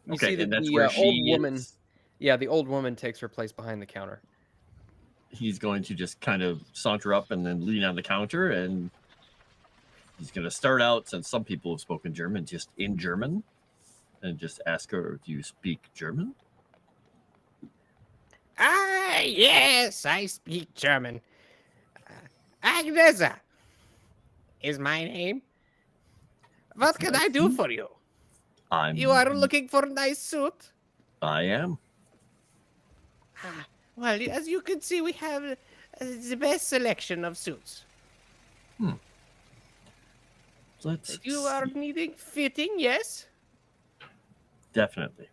You Okay, see that and that's the where old she woman. is. Yeah, the old woman takes her place behind the counter. He's going to just kind of saunter up and then lean on the counter, and he's going to start out, since some people have spoken German, just in German, and just ask her, do you speak German? Ah, yes, I speak German. Agnesa is my name. What can I do for you? You are looking for a nice suit? I am. Well, as you can see, we have the best selection of suits. Let's You are needing fitting, yes? definitely.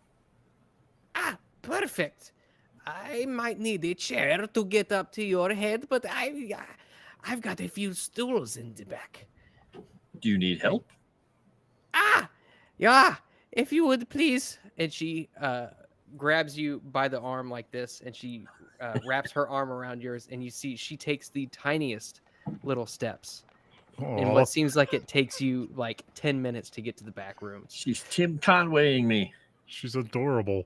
Ah, perfect. I might need a chair to get up to your head, but I've got a few stools in the back. Do you need help? Ah, yeah. If you would please. And she grabs you by the arm like this, and she wraps her arm around yours, and you see she takes the tiniest little steps in what seems like it takes you like 10 minutes to get to the back rooms. She's Tim Conwaying me. She's adorable.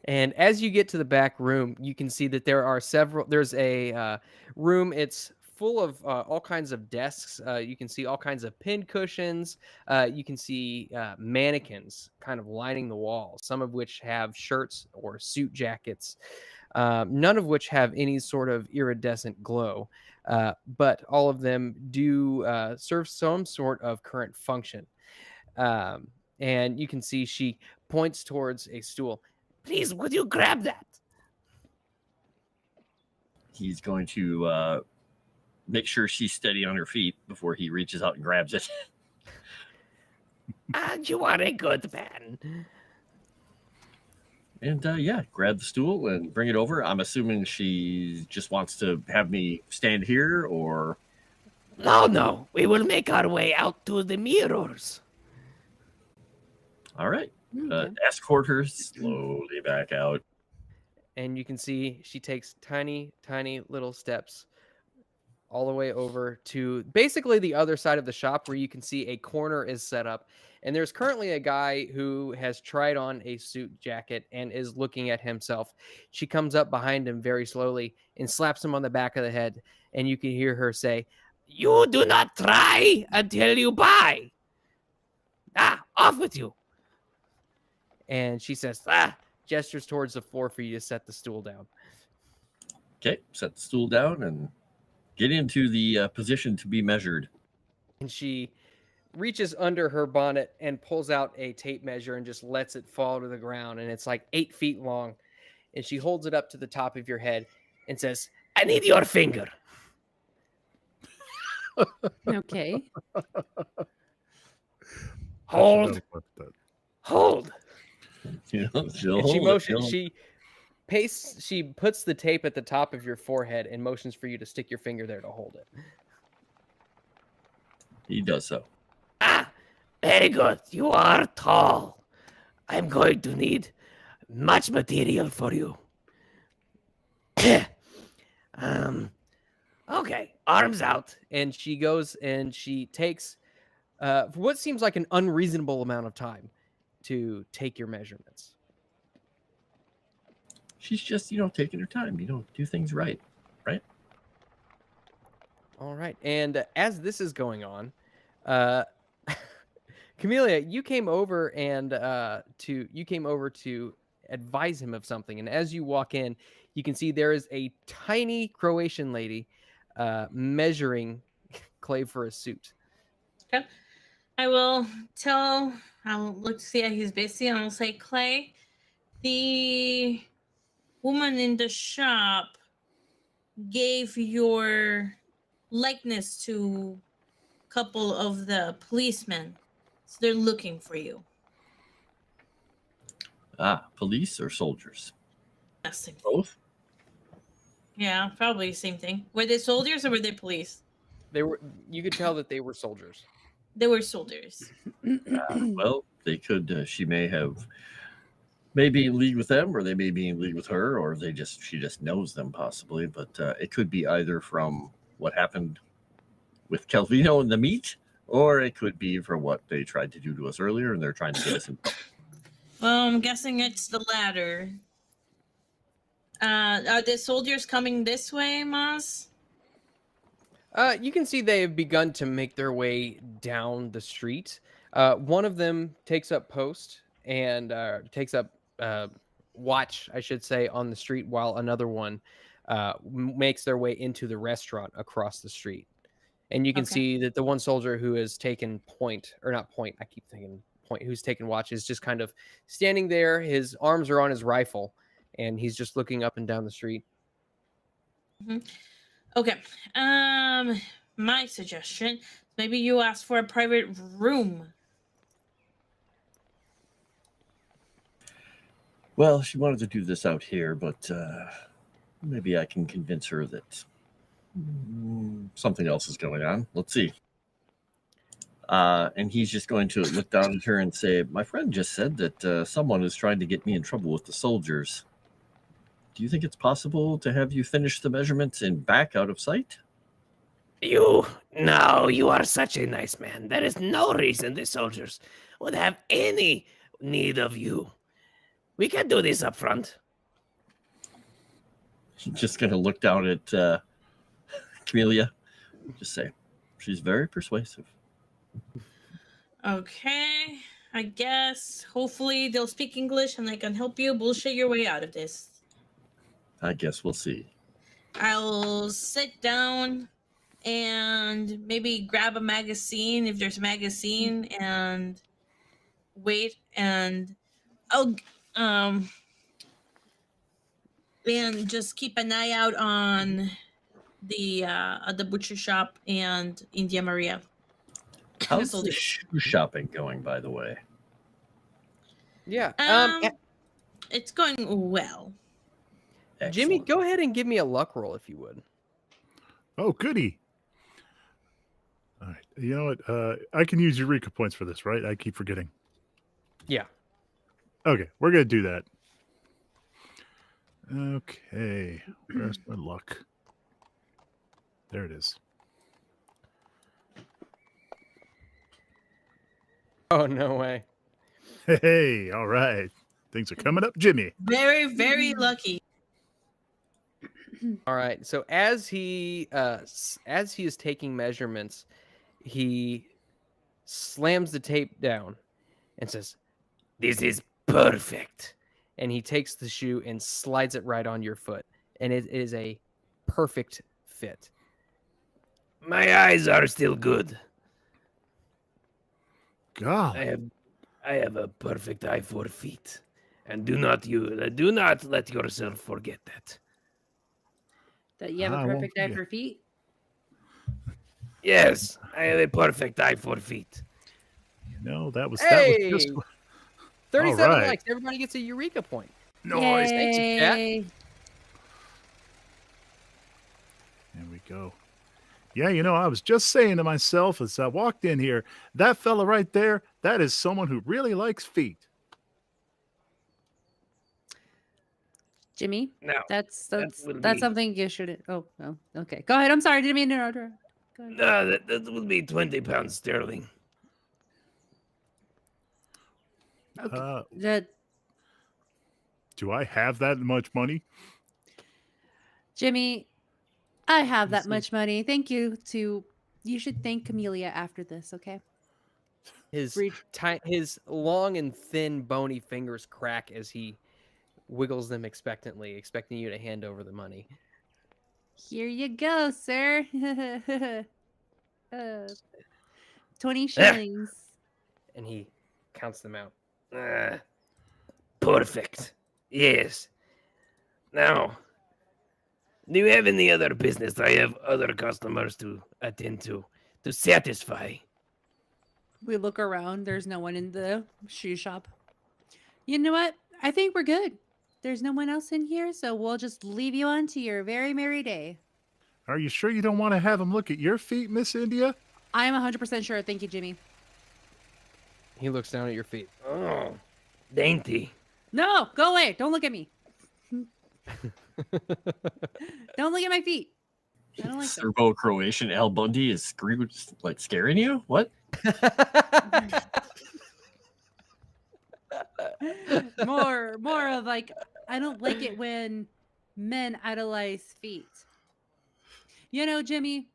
And as you get to the back room, you can see that there's a room. It's full of all kinds of desks. You can see all kinds of pin cushions. You can see mannequins kind of lining the walls, some of which have shirts or suit jackets, none of which have any sort of iridescent glow. But all of them do serve some sort of current function. And you can see she points towards a stool. Please, would you grab that? He's going to make sure she's steady on her feet before he reaches out and grabs it. You are a good man. And yeah, grab the stool and bring it over. I'm assuming she just wants to have me stand here, or... No. We will make our way out to the mirrors. All right. Escort her slowly back out. And you can see she takes tiny, tiny little steps all the way over to basically the other side of the shop, where you can see a corner is set up. And there's currently a guy who has tried on a suit jacket and is looking at himself. She comes up behind him very slowly and slaps him on the back of the head. And you can hear her say, You do not try until you buy. Off with you. and she says, gestures towards the floor for you to set the stool down. Okay, set the stool down and get into the position to be measured. And she reaches under her bonnet and pulls out a tape measure and just lets it fall to the ground. And it's like 8 feet long. And she holds it up to the top of your head and says, I need your finger. Okay. Hold. Hold. You know, she puts the tape at the top of your forehead and motions for you to stick your finger there to hold it. He does so. Very good. You are tall. I'm going to need much material for you. Okay, arms out. And she goes and she takes for what seems like an unreasonable amount of time to take your measurements. She's just, taking her time, do things right. All right. And as this is going on, Camellia, you came over and to advise him of something. And as you walk in, you can see there is a tiny Croatian lady measuring Clay for a suit. Okay. I'll look to see how he's busy, and I'll say, Clay, the woman in the shop gave your likeness to a couple of the policemen. So they're looking for you. Police or soldiers? Same thing. Both? Yeah, probably same thing. Were they soldiers or were they police? You could tell that they were soldiers. They were soldiers. Well, they could. She may be in league with them, or they may be in league with her, or she just knows them possibly. But it could be either from what happened with Calvino and the meat, or it could be for what they tried to do to us earlier, and they're trying to get us in. Well, I'm guessing it's the latter. Are the soldiers coming this way, Maz? You can see they have begun to make their way down the street. One of them takes up post and takes up watch, I should say, on the street, while another one makes their way into the restaurant across the street. And you can see that the one soldier who has taken who's taken watch is just kind of standing there. His arms are on his rifle, and he's just looking up and down the street. Mm-hmm. Okay. My suggestion, maybe you ask for a private room. Well, she wanted to do this out here, but maybe I can convince her that something else is going on. Let's see. And he's just going to look down at her and say, my friend just said that someone is trying to get me in trouble with the soldiers. Do you think it's possible to have you finish the measurements and back out of sight? You are such a nice man. There is no reason the soldiers would have any need of you. We can do this up front. Just going to look down at Camellia. Just say, she's very persuasive. Okay. I guess hopefully they'll speak English and they can help you bullshit your way out of this. I guess we'll see. I'll sit down and maybe grab a magazine if there's a magazine and wait, and I'll and just keep an eye out on the butcher shop and India Maria. How's the shoe shopping going, by the way? Yeah. It's going well. Excellent. Jimmy, go ahead and give me a luck roll if you would. Oh, goody. All right. You know what? I can use Eureka points for this, right? I keep forgetting. Yeah. Okay, we're going to do that. Okay. Where's my luck? There it is. Oh, no way. Hey, all right. Things are coming up, Jimmy. Very, very lucky. All right. So as he is taking measurements, he slams the tape down and says, This is perfect. and he takes the shoe and slides it right on your foot, and it is a perfect fit. My eyes are still good. God. I have a perfect eye for feet. And do not let yourself forget that. That you have I a won't perfect eye forget. for feet? Yes, I have a perfect eye for feet. No, that was Hey! just 37 All right. likes. Everybody gets a Eureka point. noise. Thanks, chat. Yay. There we go. Yeah, you know, I was just saying to myself as I walked in here, that fella right there, that is someone who really likes feet. Jimmy, Now, that's will that's be- something you should. Oh, oh, okay. Go ahead. I'm sorry. Didn't mean to interrupt her. Go ahead. no, that will be 20 pounds sterling. Uh, That do I have that much money? Jimmy, I have You that see- much money. Thank you to. You should thank Camellia after this. Okay. His Reach- his long and thin, bony fingers crack as he wiggles them expectantly, expecting you to hand over the money. Here you go, sir. 20 shillings. And he counts them out. Perfect. Yes. Now, do you have any other business? I have other customers to attend to satisfy. We look around. There's no one in the shoe shop. You know what? I think we're good. There's no one else in here, so we'll just leave you on to your very merry day. Are you sure you don't want to have him look at your feet, Miss India? I'm 100% sure. Thank you, Jimmy. He looks down at your feet. Oh, dainty. No, go away. Don't look at me. Don't look at my feet. I don't like them. Serbo-Croatian Al Bundy is scaring you? What? More of like, I don't like it when men idolize feet. You know, Jimmy,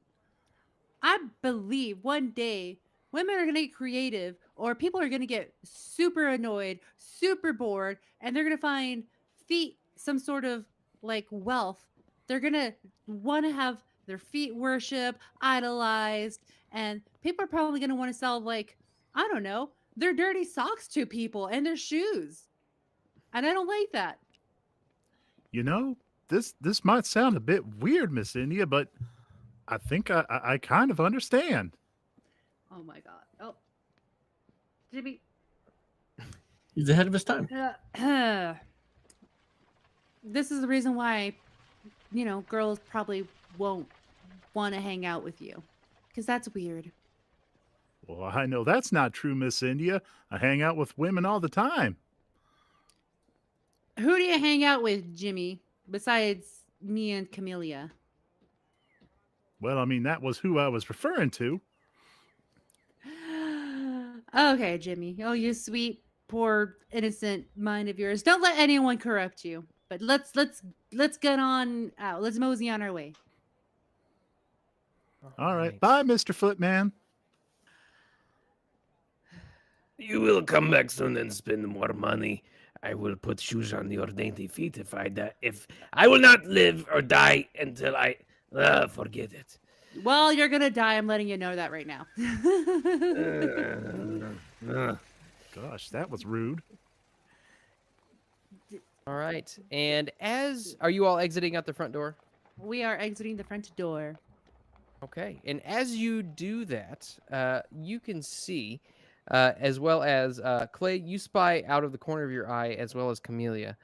I believe one day women are going to get creative, or people are going to get super annoyed, super bored, and they're going to find feet some sort of like wealth. They're going to want to have their feet worship, idolized, and people are probably going to want to sell, like, I don't know, their dirty socks to people and their shoes. And I don't like that. You know, this might sound a bit weird, Miss India, but I think I kind of understand. Oh my God. Oh, Jimmy. He's ahead of his time. This is the reason why, you know, girls probably won't want to hang out with you, because that's weird. Well, I know that's not true, Miss India. I hang out with women all the time. Who do you hang out with, Jimmy, besides me and Camellia? Well, I mean, that was who I was referring to. Okay, Jimmy. Oh, you sweet, poor, innocent mind of yours. Don't let anyone corrupt you. But let's get on out. Let's mosey on our way. All right. Bye, Mr. Footman. You will come back soon and spend more money. I will put shoes on your dainty feet if I die. If I will not live or die until I forget it. Well, you're gonna die. I'm letting you know that right now. Gosh, that was rude. All right. And are you all exiting out the front door? We are exiting the front door. Okay. And as you do that, you can see, as well as Clay, you spy out of the corner of your eye, as well as Camellia.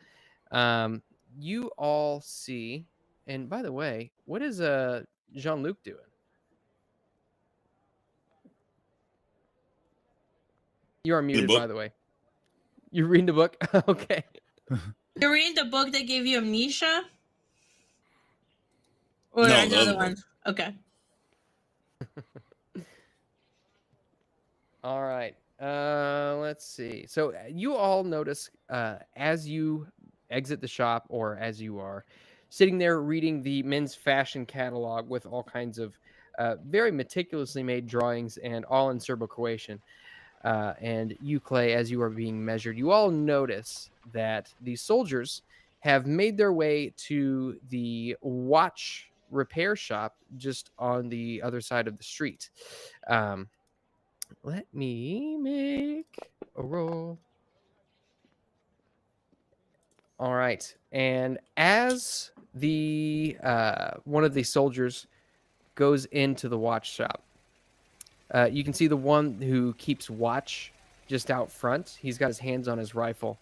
You all see, and by the way, what is Jean-Luc doing? You are muted, by the way. You're reading the book? Okay. You're reading the book that gave you amnesia? Or No, the another other one? Okay. All right. Let's see. So you all notice as you exit the shop, or as you are sitting there reading the men's fashion catalog with all kinds of very meticulously made drawings, and all in Serbo-Croatian. And you, Clay, as you are being measured, you all notice that the soldiers have made their way to the watch repair shop just on the other side of the street. Let me make a roll. All right. And as the one of the soldiers goes into the watch shop, you can see the one who keeps watch just out front. He's got his hands on his rifle.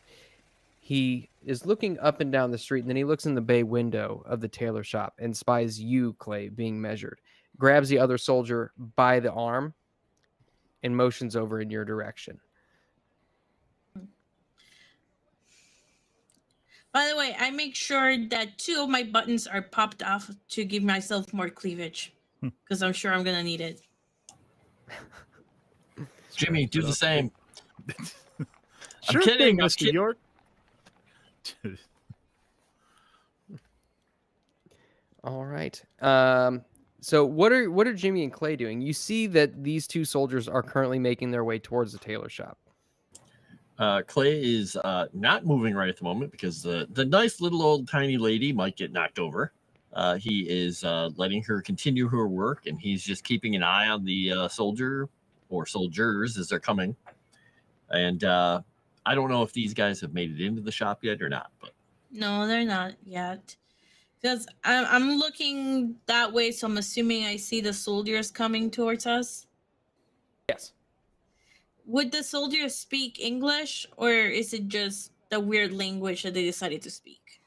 He is looking up and down the street, and then he looks in the bay window of the tailor shop and spies you, Clay, being measured. Grabs the other soldier by the arm and motions over in your direction. By the way, I make sure that 2 of my buttons are popped off to give myself more cleavage, because I'm sure I'm gonna need it. Jimmy, do the same. Sure kidding, thing, I'm Mr. kidding. York. All right. So what are Jimmy and Clay doing? You see that these 2 soldiers are currently making their way towards the tailor shop. Clay is not moving right at the moment because the nice little old tiny lady might get knocked over. He is letting her continue her work, and he's just keeping an eye on the soldier or soldiers as they're coming. And I don't know if these guys have made it into the shop yet or not, but No, they're not yet. Because I'm looking that way, so I'm assuming I see the soldiers coming towards us. Yes. Would the soldiers speak English, or is it just the weird language that they decided to speak?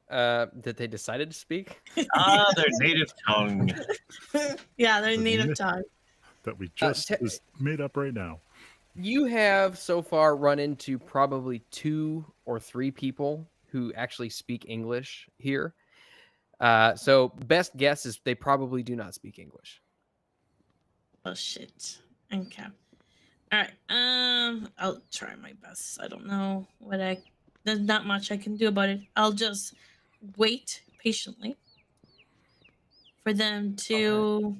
That they decided to speak? their native tongue. Yeah, their native tongue. That we just made up right now. You have so far run into probably 2 or 3 people who actually speak English here. So best guess is they probably do not speak English. Oh shit. Okay. All right. I'll try my best. I don't know there's not much I can do about it. I'll just wait patiently for them to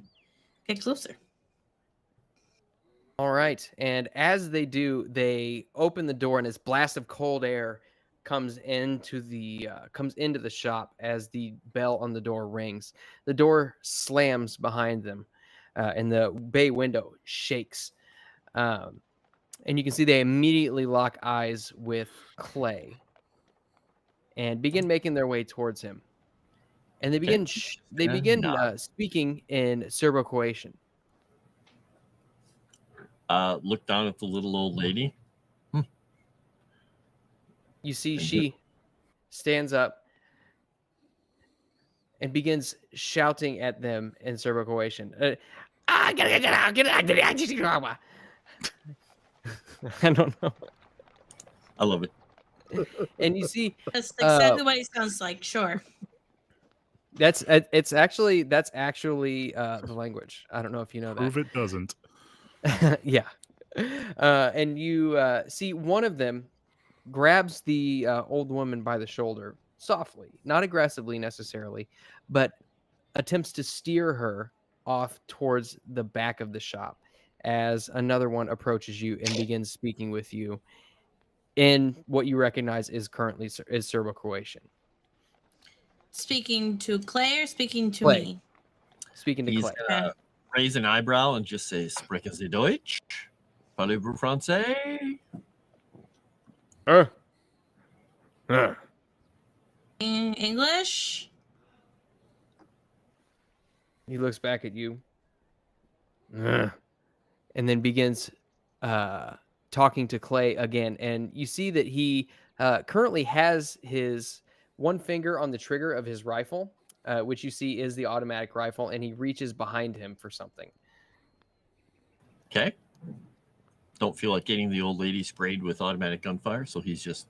get closer. All right. And as they do, they open the door, and this blast of cold air comes into the shop as the bell on the door rings. The door slams behind them, and the bay window shakes. And you can see they immediately lock eyes with Clay and begin making their way towards him. And they begin speaking in Serbo-Croatian. Look down at the little old lady. You see she stands up and begins shouting at them in Serbo-Croatian. I don't know. I love it. And you see That's exactly what it sounds like. Sure. that's actually the language. I don't know if you know that. Prove it doesn't. Yeah. And you see one of them grabs the old woman by the shoulder softly, not aggressively necessarily, but attempts to steer her off towards the back of the shop as another one approaches you and begins speaking with you in what you recognize is currently is Serbo-Croatian. Speaking to Clay or speaking to Clay. me? Speaking to He's Clay. gonna raise an eyebrow and just say, "Sprechen Sie Deutsch? Parlez-vous français?" In English? He looks back at you and then begins talking to Clay again. And you see that he currently has his one finger on the trigger of his rifle, which you see is the automatic rifle, and he reaches behind him for something. Okay. Don't feel like getting the old lady sprayed with automatic gunfire, so he's just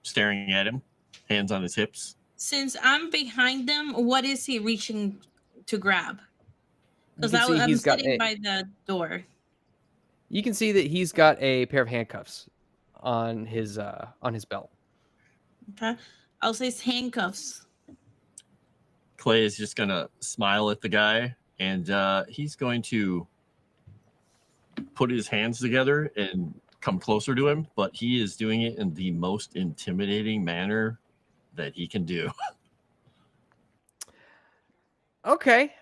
staring at him, hands on his hips. Since I'm behind them, what is he reaching to grab? Because I'm sitting by the door. You can see that he's got a pair of handcuffs on his belt. Okay. I'll say handcuffs. Clay is just gonna smile at the guy, and he's going to put his hands together and come closer to him, but he is doing it in the most intimidating manner that he can do. Okay.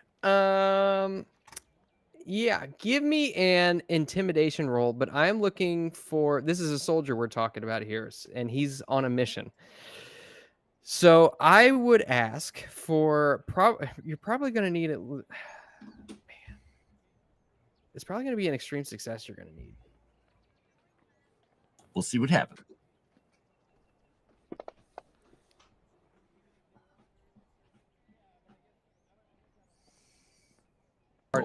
Yeah, give me an intimidation roll, but I'm looking for, this is a soldier we're talking about here, and he's on a mission. So I would ask for, you're probably going to need it. Man, it's probably going to be an extreme success you're going to need. We'll see what happens.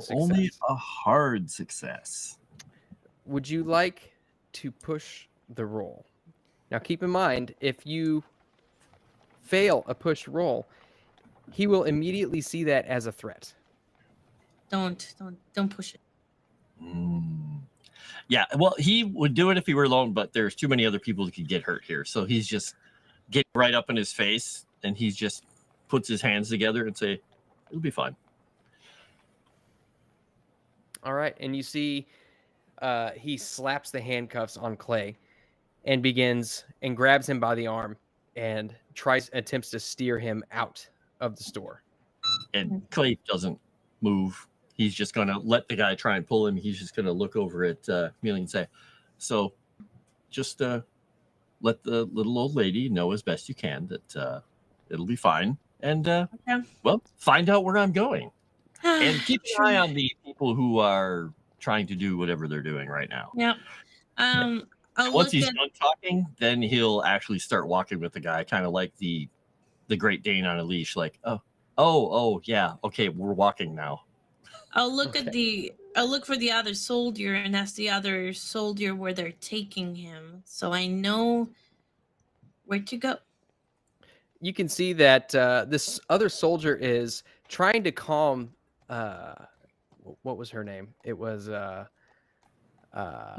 Only a hard success. Would you like to push the roll? Now, keep in mind, if you fail a push roll, he will immediately see that as a threat. Don't push it. Yeah, well, he would do it if he were alone, but there's too many other people that could get hurt here. So he's just getting right up in his face, and he just puts his hands together and say, "It'll be fine." All right, and you see he slaps the handcuffs on Clay and begins and grabs him by the arm and attempts to steer him out of the store. And Clay doesn't move. He's just going to let the guy try and pull him. He's just going to look over at Mealy and say, "So just let the little old lady know as best you can that it'll be fine. And, well, find out where I'm going. And keep an eye on the people who are trying to do whatever they're doing right now." Yep. Once he's done talking, then he'll actually start walking with the guy, kind of like the Great Dane on a leash, like, oh, yeah, okay, we're walking now. I'll look for the other soldier and ask the other soldier where they're taking him, so I know where to go. You can see that this other soldier is trying to calm. What was her name? It was. You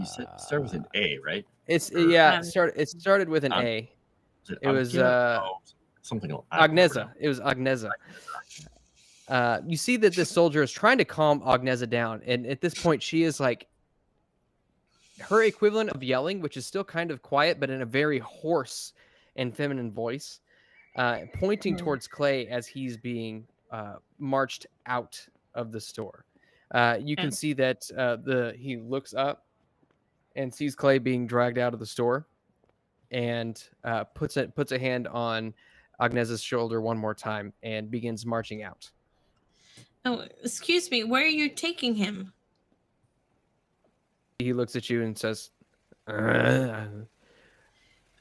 said start with an A, right? It started with an A. It was something else. Agnesa. It was Agnesa. You see that this soldier is trying to calm Agnesa down, and at this point, she is like her equivalent of yelling, which is still kind of quiet, but in a very hoarse and feminine voice, pointing towards Clay as he's being marched out of the store. You can see that he looks up and sees Clay being dragged out of the store, and puts a hand on Agnesa's shoulder one more time and begins marching out. Oh, excuse me, where are you taking him? He looks at you and says,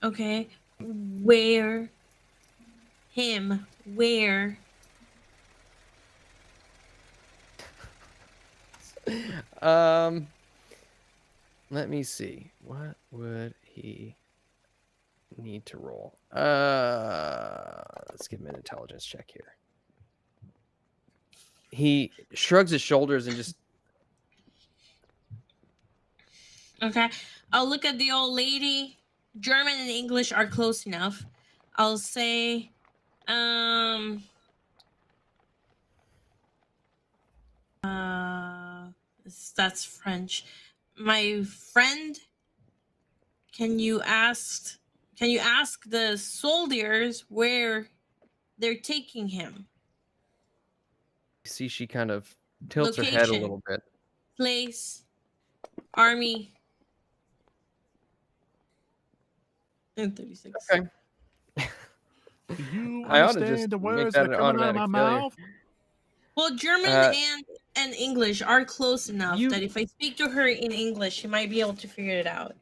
Okay, where? Him, where? Let me see. What would he need to roll? Let's give him an intelligence check here. He shrugs his shoulders and just... Okay, I'll look at the old lady. German and English are close enough. I'll say, that's French. My friend, can you ask the soldiers where they're taking him? See, she kind of tilts her head a little bit. Place, army. 36. Okay. Do you I ought to understand just the make words that that an come out of automatic my failure. mouth? Well, German and English are close enough that if I speak to her in English, she might be able to figure it out.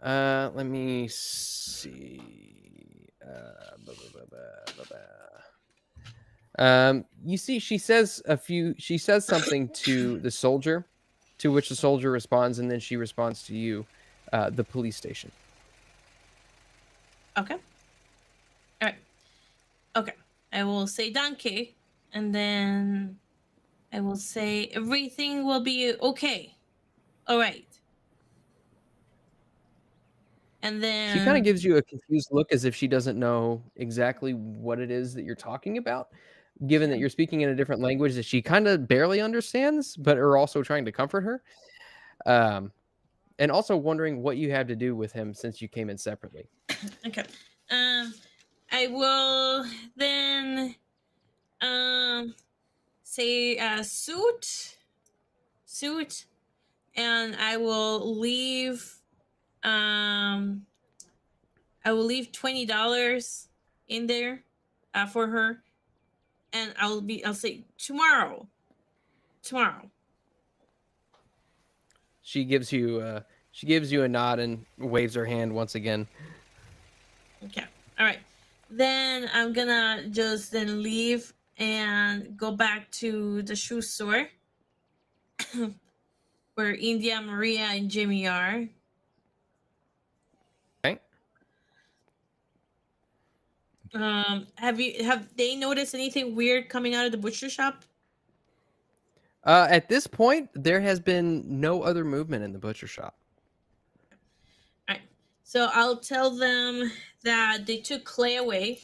Let me see. You see, she says something to the soldier, to which the soldier responds, and then she responds to you, the police station. Okay. All right. Okay. I will say danke, and then I will say everything will be okay. All right. And then She kind of gives you a confused look as if she doesn't know exactly what it is that you're talking about, given that you're speaking in a different language that she kind of barely understands, but are also trying to comfort her. And also wondering what you have to do with him since you came in separately. Okay. I will then say suit, and I will leave $20 in there for her, and I'll say tomorrow. She gives you a nod and waves her hand once again. Okay. All right. Then I'm gonna just then leave and go back to the shoe store where India, Maria, and Jimmy are. Have they noticed anything weird coming out of the butcher shop? At this point, there has been no other movement in the butcher shop. All right. So I'll tell them that they took Clay away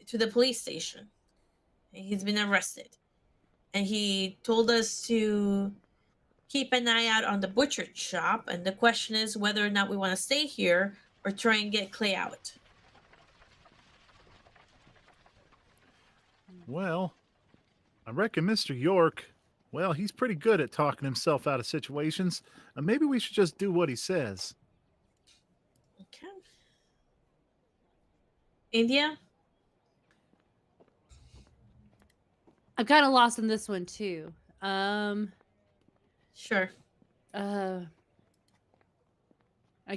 to the police station. He's been arrested. And he told us to keep an eye out on the butcher shop. And the question is whether or not we want to stay here or try and get Clay out. Well, I reckon Mr. York, well, he's pretty good at talking himself out of situations. Maybe we should just do what he says. Okay. India? I'm kind of lost in this one too. Sure. I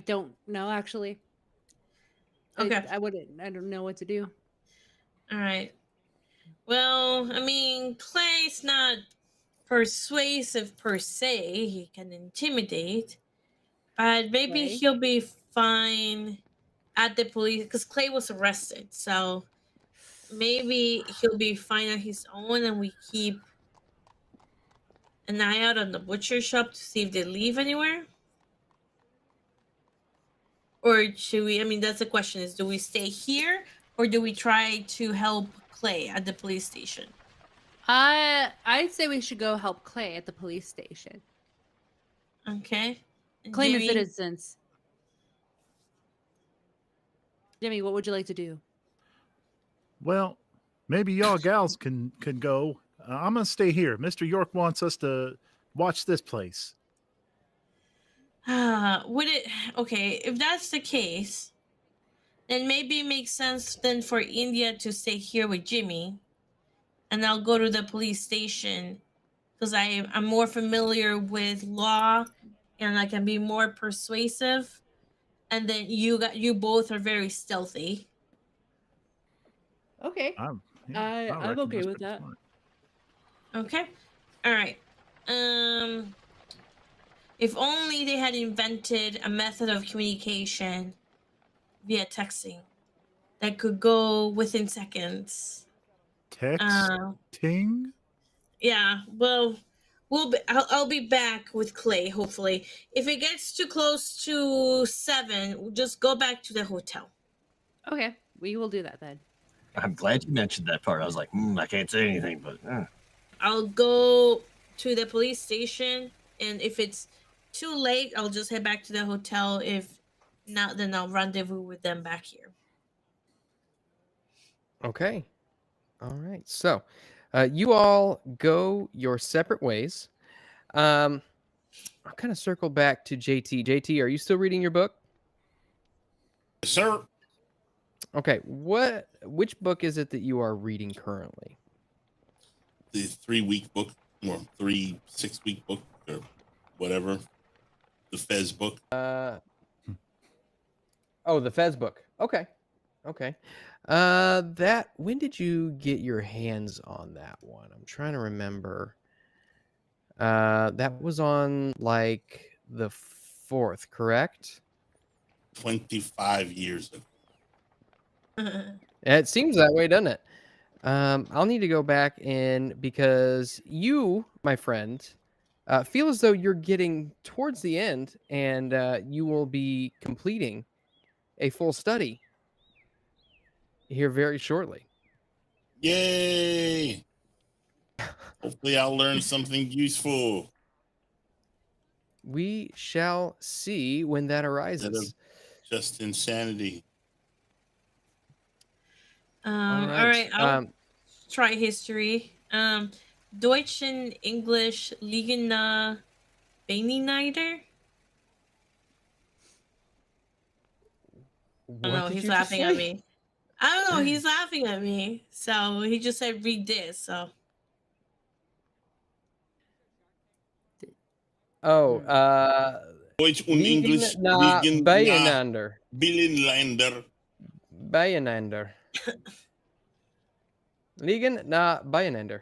don't know actually. Okay. I don't know what to do. All right. Well, I mean, Clay's not persuasive per se. He can intimidate, but maybe Clay? he'll be fine at the police because Clay was arrested. So maybe he'll be fine on his own, and we keep an eye out on the butcher shop to see if they leave anywhere. Or should we? I mean, that's the question: is do we stay here or do we try to help Clay at the police station? I'd say we should go help Clay at the police station. Okay. And Claim his Jimmy? innocence. Jimmy, what would you like to do? Well, maybe y'all gals can go. I'm gonna stay here. Mr. York wants us to watch this place. Would it? Okay, if that's the case, then maybe it makes sense then for India to stay here with Jimmy, and I'll go to the police station because I'm more familiar with law, and I can be more persuasive. And then you both are very stealthy. Okay. I'm I'm okay with that. Okay. All right. If only they had invented a method of communication via texting that could go within seconds. Texting? Yeah. Well, I'll be back with Clay. Hopefully, if it gets too close to 7, we'll just go back to the hotel. Okay, we will do that then. I'm glad you mentioned that part. I was like, I can't say anything, but I'll go to the police station, and if it's too late, I'll just head back to the hotel. If not, then I'll rendezvous with them back here. Okay. All right. So, you all go your separate ways. I'll kind of circle back to JT. JT, are you still reading your book? Yes, sir. Okay. Which book is it that you are reading currently? The 3-week book or 3 6-week book or whatever. The Fez book. The Fez book. Okay. When did you get your hands on that one? I'm trying to remember. That was on like the 4th, correct? 25 years ago. It seems that way, doesn't it? I'll need to go back in because you, my friend, feel as though you're getting towards the end and you will be completing a full study here very shortly. Yay! Hopefully I'll learn something useful. We shall see when that arises. Just insanity. All right. I'll try history. Deutsch and English liegen beieinander. I don't know. He's laughing at me. I don't know. He's laughing at me. So he just said, read this. So. Deutsch und Englisch liegen beieinander. Beieinander. Liegen beieinander.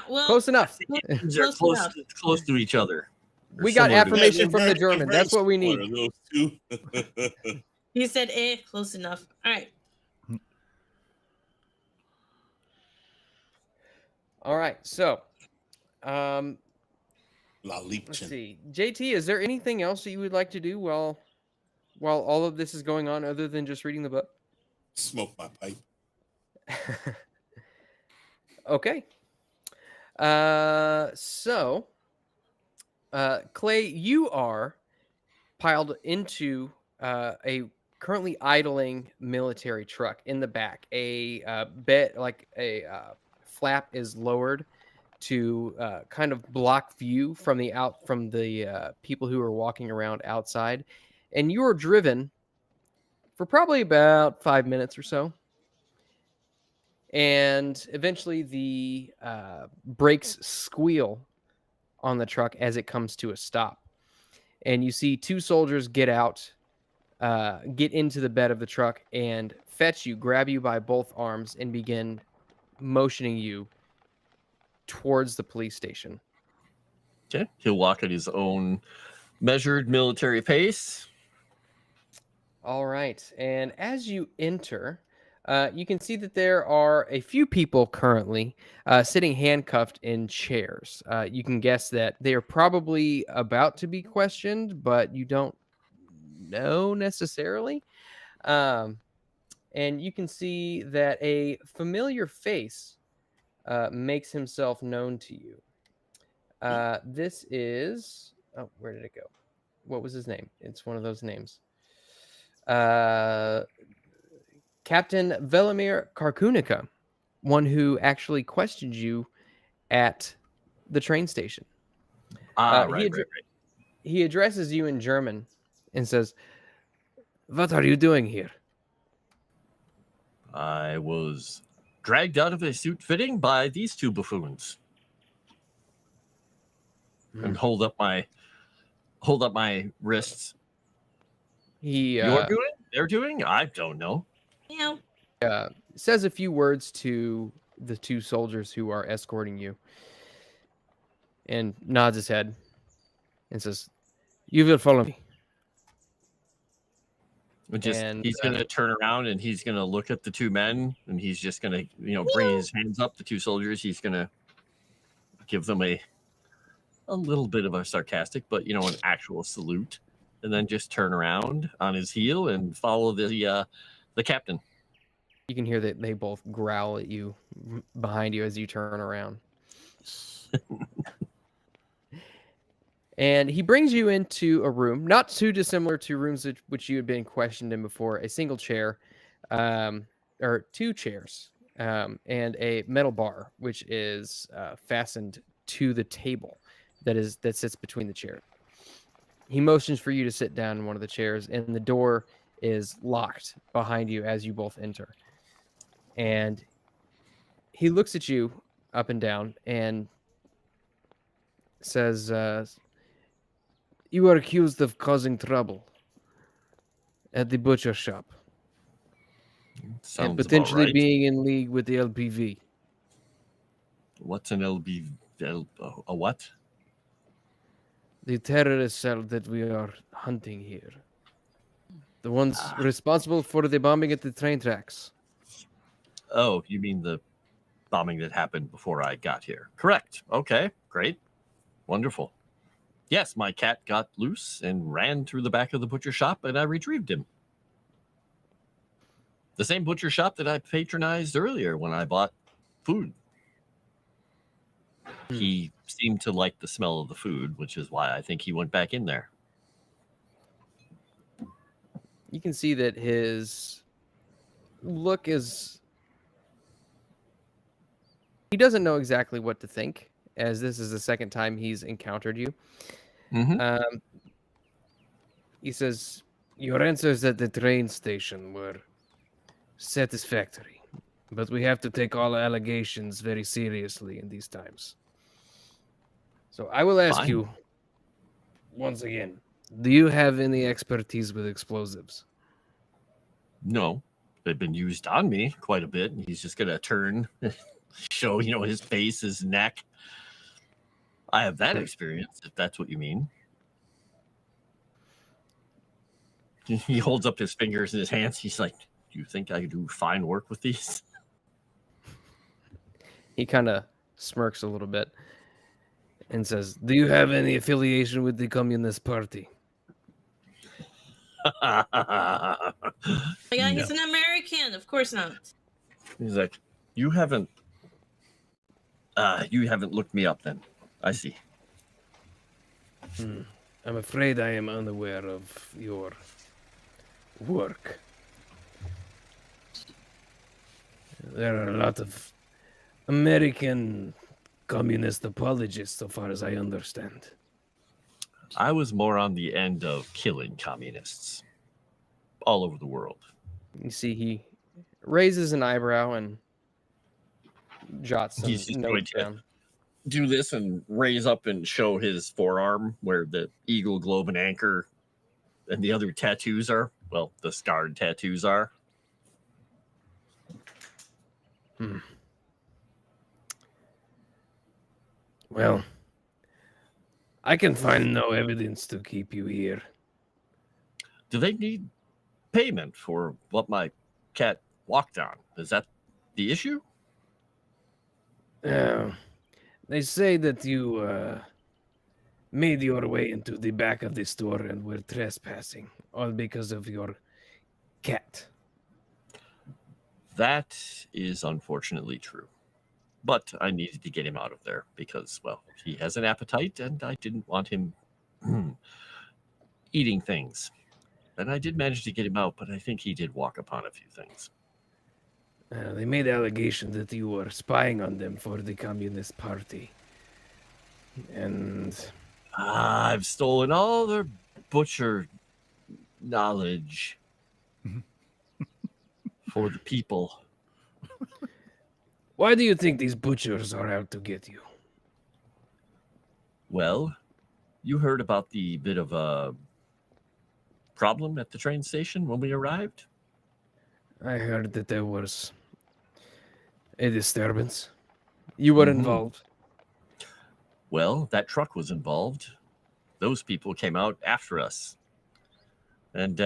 Well, close enough. they're close to each other. We got similar to- affirmation Yeah, from they're the very- German. they're That's what we similar, need. those two. He said, close enough. All right. All right. So, La let's Liebchen. see. JT, is there anything else that you would like to do while all of this is going on other than just reading the book? Smoke my pipe. Okay. So, Clay, you are piled into a currently idling military truck in the back. A bed, like a flap, is lowered to kind of block view from the people who are walking around outside, and you are driven for probably about 5 minutes or so. And eventually the brakes squeal on the truck as it comes to a stop. And you see two soldiers get out, get into the bed of the truck and fetch you, grab you by both arms, and begin motioning you towards the police station. Okay. He'll walk at his own measured military pace. All right. And as you enter, you can see that there are a few people currently sitting handcuffed in chairs. You can guess that they are probably about to be questioned, but you don't know necessarily. And you can see that a familiar face makes himself known to you. This is... Oh, where did it go? What was his name? It's one of those names. Captain Velimir Karkunica, one who actually questioned you at the train station. Right. He addresses you in German and says, "What are you doing here?" I was dragged out of a suit fitting by these two buffoons. And hold up my wrists. You're doing? They're doing? I don't know. Yeah. Says a few words to the two soldiers who are escorting you and nods his head and says, "You will follow me." He's going to turn around and he's going to look at the two men and he's just going to, bring his hands up, the two soldiers. He's going to give them a little bit of a sarcastic, but, an actual salute, and then just turn around on his heel and follow the captain. You can hear that they both growl at you behind you as you turn around. And he brings you into a room, not too dissimilar to rooms which you had been questioned in before. A single chair, or two chairs, and a metal bar, which is fastened to the table that sits between the chairs. He motions for you to sit down in one of the chairs, and the door is locked behind you as you both enter. And he looks at you up and down and says, "You are accused of causing trouble at the butcher shop Sounds and potentially about right. being in league with the LPV." What's an LB? A what? The terrorist cell that we are hunting here. The ones responsible for the bombing at the train tracks. Oh, you mean the bombing that happened before I got here? Correct. Okay, great. Wonderful. Yes, my cat got loose and ran through the back of the butcher shop, and I retrieved him. The same butcher shop that I patronized earlier when I bought food. He seemed to like the smell of the food, which is why I think he went back in there. You can see that his look is... He doesn't know exactly what to think, as this is the second time he's encountered you. Mm-hmm. He says, "Your answers at the train station were satisfactory, but we have to take all allegations very seriously in these times. So I will ask you once again, do you have any expertise with explosives?" No, they've been used on me quite a bit. And he's just going to turn, show, his face, his neck. I have that experience, if that's what you mean. He holds up his fingers in his hands. He's like, "Do you think I could do fine work with these?" He kind of smirks a little bit and says, "Do you have any affiliation with the Communist Party?" Oh, yeah, No. he's an American. Of course not. He's like, you haven't looked me up then. I see. I'm afraid I am unaware of your work. There are a lot of American communist apologists, so far as I understand. I was more on the end of killing communists all over the world. You see, he raises an eyebrow and jots some He's just going notes to down. do this and raise up and show his forearm where the eagle, globe, and anchor and the other tattoos are. Well, the scarred tattoos are. Well, I can find no evidence to keep you here. Do they need payment for what my cat walked on? Is that the issue? They say that you made your way into the back of the store and were trespassing, all because of your cat. That is unfortunately true. But I needed to get him out of there because, well, he has an appetite and I didn't want him eating things. And I did manage to get him out, but I think he did walk upon a few things. They made allegation that you were spying on them for the Communist Party. And I've stolen all their butcher knowledge for the people. why do you think these butchers are out to get you? Well, you heard about the bit of a problem at the train station when we arrived? I heard that there was a disturbance. You were involved. Well, that truck was involved. Those people came out after us. And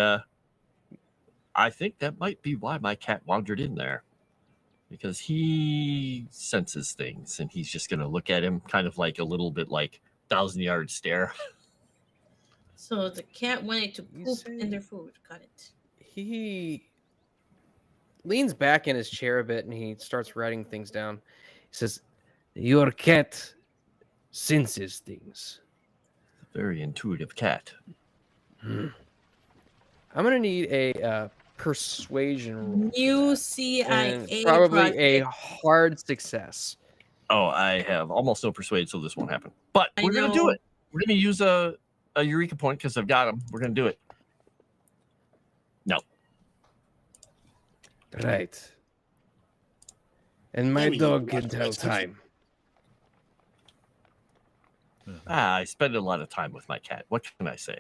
I think that might be why my cat wandered in there. Because he senses things and he's just going to look at him kind of like a little bit like 1,000-yard stare. So the cat wanted to poop in their food. Got it. He leans back in his chair a bit and he starts writing things down. He says, "Your cat senses things." Very intuitive cat. I'm going to need a persuasion roll. New And CIA probably a project. hard success. Oh, I have almost no persuade, so this won't happen. But I we're going to do know. it. We're going to use a Eureka point because I've got them. We're going to do it. No. Right. And my Maybe you dog watch can tell Western- time. I spend a lot of time with my cat. What can I say?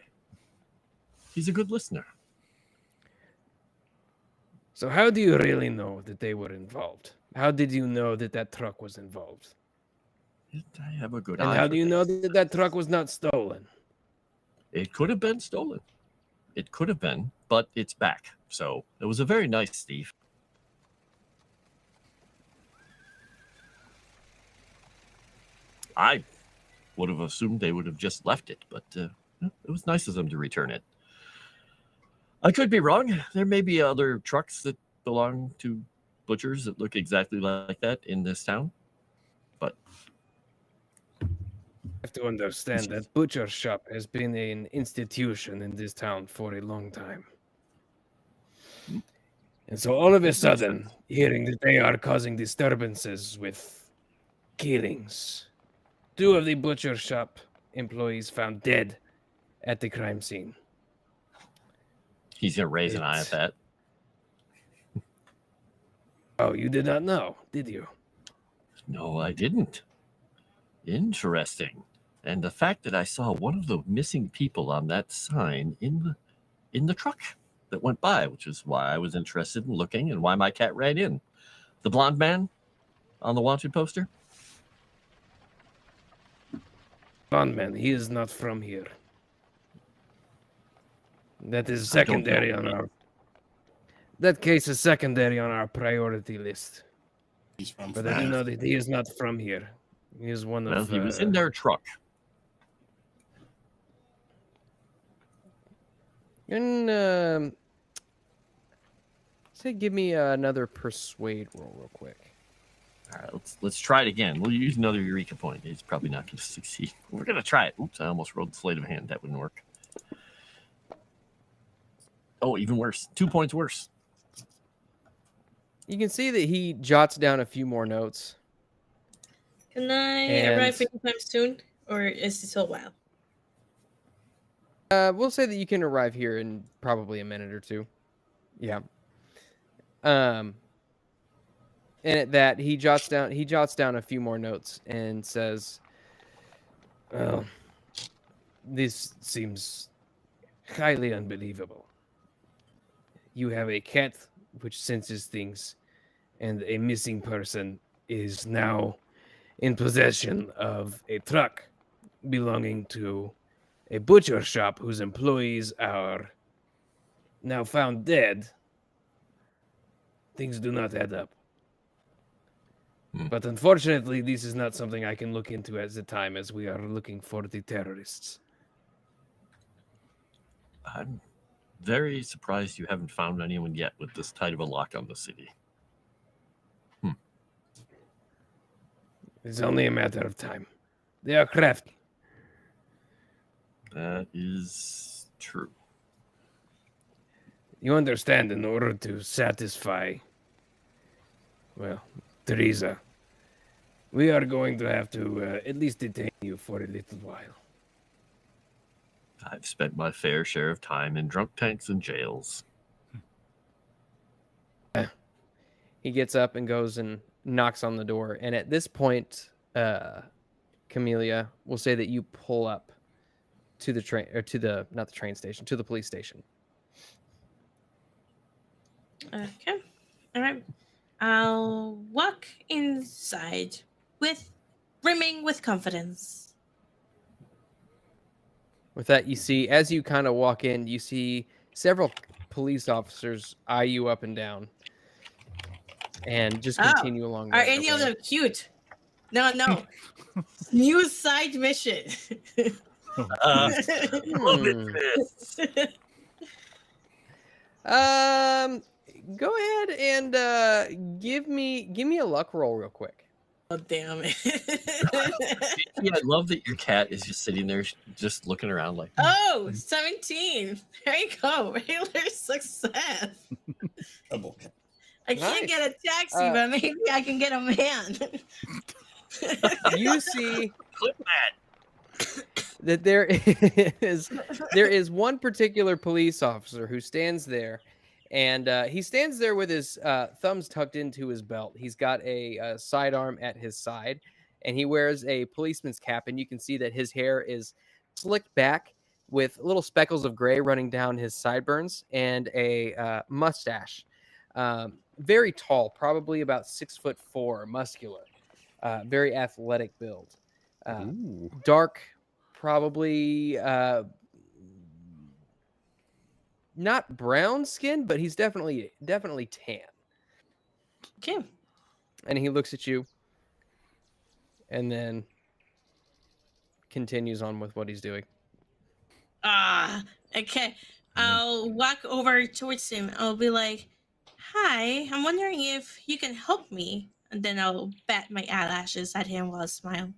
He's a good listener. So how do you really know that they were involved? How did you know that that truck was involved? I have a good And eye how for do you know things. that that truck was not stolen? It could have been stolen. It could have been, but it's back. So it was a very nice thief. I would have assumed they would have just left it, but it was nice of them to return it. I could be wrong. There may be other trucks that belong to butchers that look exactly like that in this town. But You have to understand that butcher shop has been an institution in this town for a long time. And so all of a sudden, hearing that they are causing disturbances with killings, 2 of the butcher shop employees found dead at the crime scene. he's going to raise an eye at that. Oh, you did not know, did you? No, I didn't. Interesting. And the fact that I saw one of the missing people on that sign in the truck that went by, which is why I was interested in looking and why my cat ran in. The blonde man on the wanted poster? Bondman, he is not from here. That is I don't know. secondary on our. That case is secondary on our priority list. He's from But I do France. know that he is not from here. He is one Well, of. he was in their truck. And say, give me another persuade roll, real quick. All right, let's try it again. We'll use another Eureka point. It's probably not going to succeed. We're going to try it. Oops, I almost rolled sleight of hand. That wouldn't work. Oh, even worse. 2 points worse. You can see that he jots down a few more notes. Can I And- arrive anytime soon, or is it still a while? We'll say that you can arrive here in probably a minute or two. Yeah. And at that, he jots down a few more notes and says, "Well, this seems highly unbelievable. You have a cat which senses things, and a missing person is now in possession of a truck belonging to a butcher shop whose employees are now found dead. Things do not add up. But unfortunately, this is not something I can look into at the time, as we are looking for the terrorists." I'm very surprised you haven't found anyone yet with this tight of a lock on the city. It's only a matter of time. They are crafty. That is true. You understand, in order to satisfy, well, Teresa, we are going to have to at least detain you for a little while. I've spent my fair share of time in drunk tanks and jails. He gets up and goes and knocks on the door. And at this point, Camellia, will say that you pull up to the train, or to the, not the train station, to the police station. Okay. All right. I'll walk inside brimming with confidence. With that, you see, as you kind of walk in, you see several police officers eye you up and down and just continue along. Are their any of way. them cute? No. New side mission. Go ahead and give me a luck roll real quick. Oh, damn it. Yeah, I love that your cat is just sitting there, just looking around like. Oh, 17. There you go. Regular success. Double. I can't Nice. get a taxi, but maybe I can get a man. You see Clip that. that there is one particular police officer who stands there, and he stands there with his thumbs tucked into his belt. He's got a sidearm at his side, and he wears a policeman's cap, and you can see that his hair is slicked back with little speckles of gray running down his sideburns, and a mustache. Very tall, probably about 6'4", muscular, very athletic build. Dark, probably not brown skin, but he's definitely tan. Okay. And he looks at you and then continues on with what he's doing. Okay. I'll walk over towards him. I'll be like, "Hi, I'm wondering if you can help me." And then I'll bat my eyelashes at him while I smile.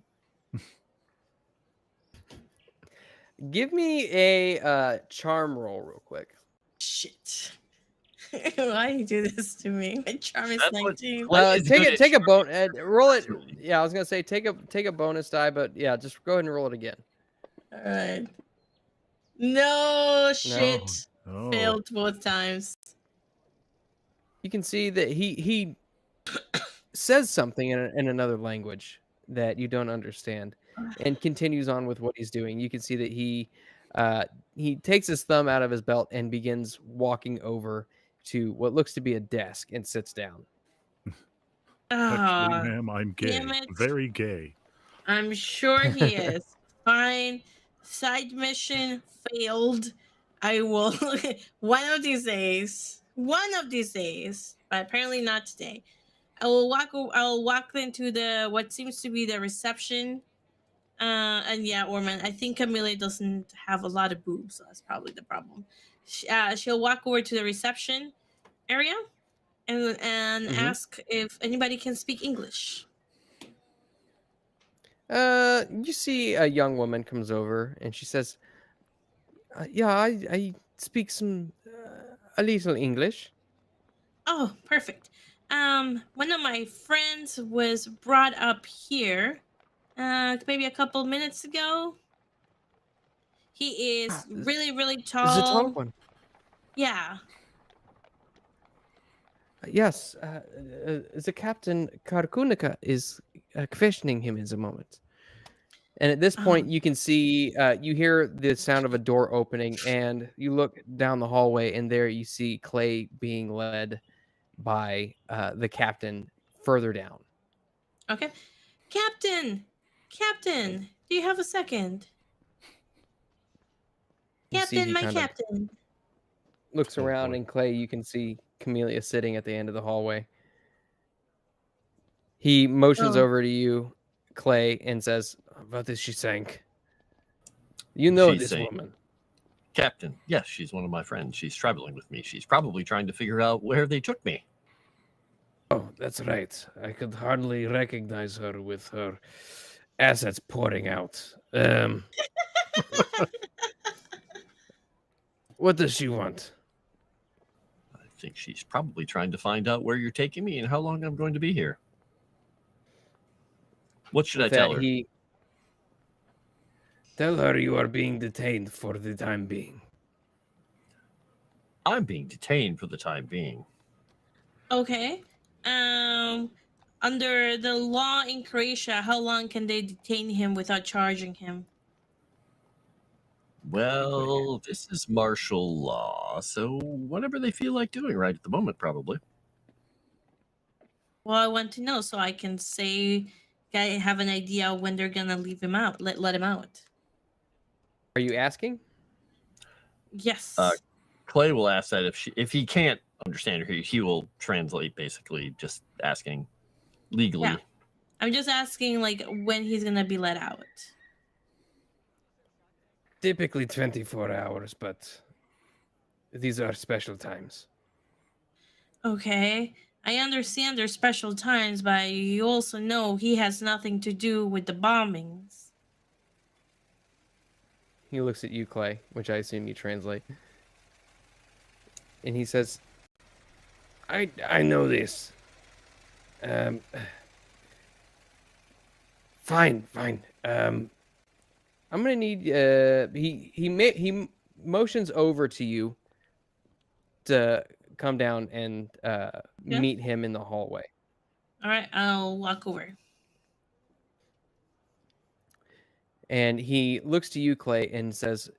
Give me a charm roll real quick. Shit. Why you do this to me? My charm is That's what 19. Clay is good Take a at bonus. Roll it. Naturally. Yeah, I was gonna say take a bonus die, but yeah, just go ahead and roll it again. All right. No shit. Oh. Failed both times. You can see that he says something in another language that you don't understand, and continues on with what he's doing. You can see that he takes his thumb out of his belt and begins walking over to what looks to be a desk and sits down. Actually, ma'am, I'm gay. damn it. Very gay. I'm sure he is. Fine. Side mission failed. I will one of these days, but apparently not today. I'll walk into the what seems to be the reception. And yeah, Orman, I think Camille doesn't have a lot of boobs, so that's probably the problem. She'll walk over to the reception area and ask if anybody can speak English. You see a young woman comes over and she says, "Yeah, I speak a little English." Oh, perfect. One of my friends was brought up here, maybe a couple minutes ago. He is really, really This is a tall tall. one. Yeah. Yes, the Captain Karkunika is questioning him in the moment. And at this point, you can see, you hear the sound of a door opening, and you look down the hallway, and there you see Clay being led by the captain further down. Okay. Captain, do you have a second? You see Captain, he my kind of captain. looks Oh, around, boy. and Clay, you can see Camellia sitting at the end of the hallway. He motions Oh. over to you, Clay, and says, "What is she saying? You know She's this saying, woman." Captain, yes, she's one of my friends. She's traveling with me. She's probably trying to figure out where they took me. Oh, that's right. I could hardly recognize her with her assets pouring out. What does she want? I think she's probably trying to find out where you're taking me and how long I'm going to be here. What should I tell her? Tell her you are being detained for the time being. I'm being detained for the time being. Okay. Under the law in Croatia, how long can they detain him without charging him? Well, this is martial law, so whatever they feel like doing right at the moment, probably. Well, I want to know so I can have an idea when they're gonna leave him out, let him out. Are you asking? Yes. Clay will ask that if he can't understand her, he will translate, basically just asking legally. Yeah. I'm just asking like when he's gonna be let out. Typically 24 hours, but these are special times. Okay. I understand there's special times, but you also know he has nothing to do with the bombings. He looks at you, Clay, which I assume you translate. And he says, I know this. Fine. I'm gonna need he motions over to you to come down and meet him in the hallway. All right, I'll walk over. And he looks to you, Clay, and says,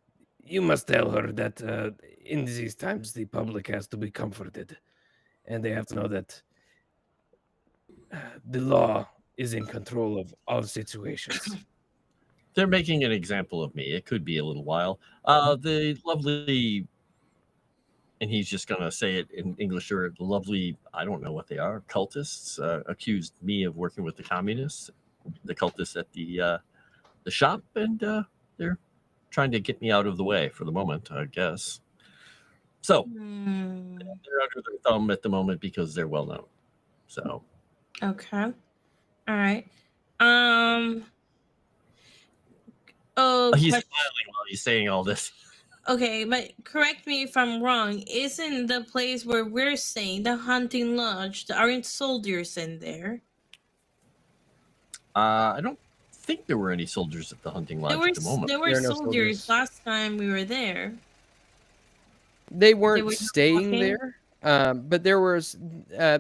"You must tell her that in these times the public has to be comforted, and they have to know that the law is in control of all situations." They're making an example of me. It could be a little while. The lovely, and he's just going to say it in English, or the lovely, I don't know what they are, cultists, accused me of working with the communists, the cultists at the shop, and they're trying to get me out of the way for the moment, I guess. So they're under their thumb at the moment because they're well known. So okay, all right. Oh, he's smiling while he's saying all this. Okay, but correct me if I'm wrong. Isn't the place where we're staying, the hunting lodge, there aren't soldiers in there? I don't think there were any soldiers at the hunting lodge at the moment. There were There are no soldiers soldiers. last time we were there. They weren't were just staying walking? there, but there was.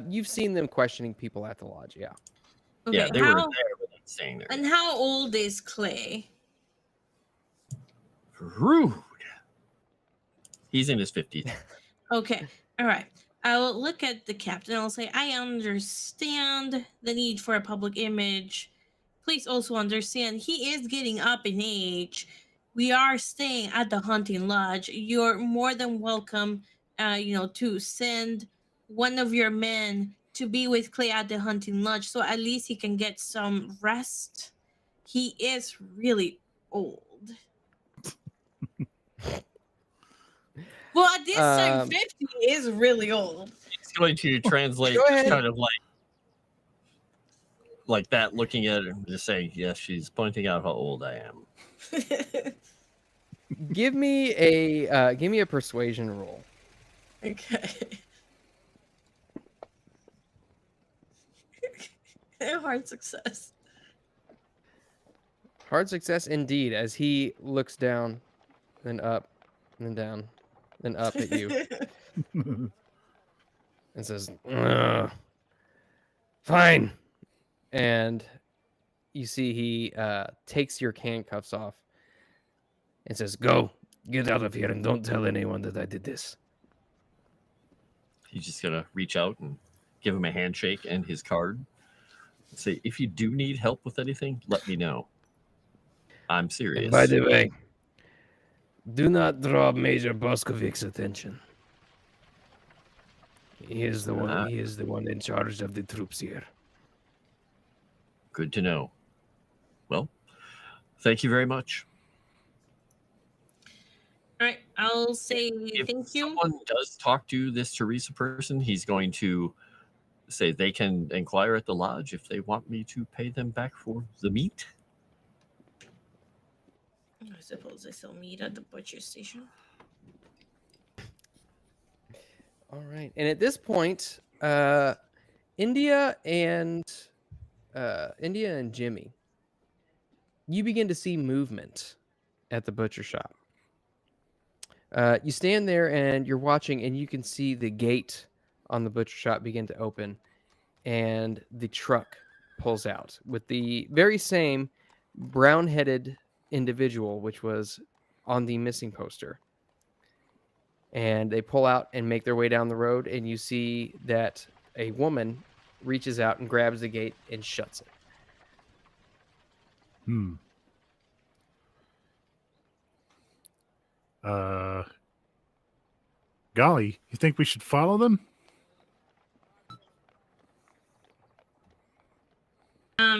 You've seen them questioning people at the lodge, yeah. Okay, Yeah, they were there, but not staying there. And how old is Clay? Rude. He's in his 50s. Okay, all right. I'll look at the captain. I'll say, I understand the need for a public image. Please also understand he is getting up in age. we are staying at the hunting lodge. You're more than welcome, to send one of your men to be with Clay at the hunting lodge, so at least he can get some rest. He is really old. Well, at this time, 50 is really old. He's going to translate Go ahead. kind of like that, looking at it and just saying, yes, she's pointing out how old I am. Give me a persuasion roll. Okay. Hard success. Hard success indeed, as he looks down, then up, then down, then up at you, and says, "Ugh. Fine." And you see he takes your handcuffs off and says, "Go, get out of here, and don't tell anyone that I did this." He's just gonna reach out and give him a handshake and his card. And say, if you do need help with anything, let me know. I'm serious. And by the way, do not draw Major Boscovich's attention. He is the one. He is the one in charge of the troops here. Good to know. Well, thank you very much. All right, I'll say If thank you. someone does talk to this Teresa person, he's going to say they can inquire at the lodge if they want me to pay them back for the meat. I suppose they sell meat at the butcher station. All right, and at this point, India and Jimmy, you begin to see movement at the butcher shop. You stand there and you're watching, and you can see the gate on the butcher shop begin to open, and the truck pulls out with the very same brown-headed individual which was on the missing poster. And they pull out and make their way down the road, and you see that a woman reaches out and grabs the gate and shuts it. Golly, you think we should follow them?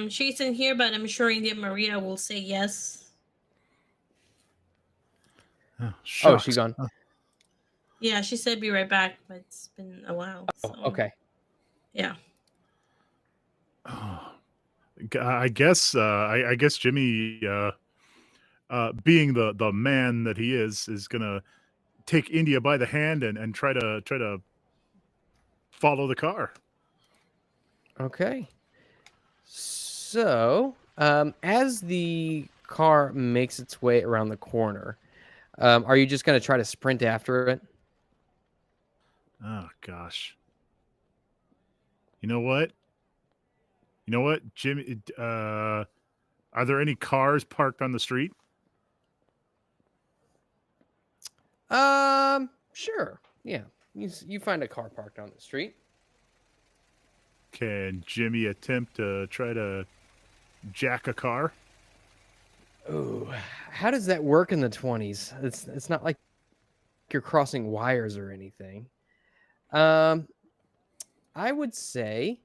She's in here, but I'm sure India Maria will say yes. Oh, Oh, she's gone. Yeah, she said be right back, but it's been a while. Oh, okay. Yeah. I guess Jimmy, being the man that he is gonna take India by the hand and try to follow the car. Okay. So, as the car makes its way around the corner, are you just going to try to sprint after it? Oh gosh. You know what, Jimmy? Are there any cars parked on the street? Sure. Yeah. You find a car parked on the street. Can Jimmy attempt to try to jack a car? Oh, how does that work in the 20s? It's not like you're crossing wires or anything. I would say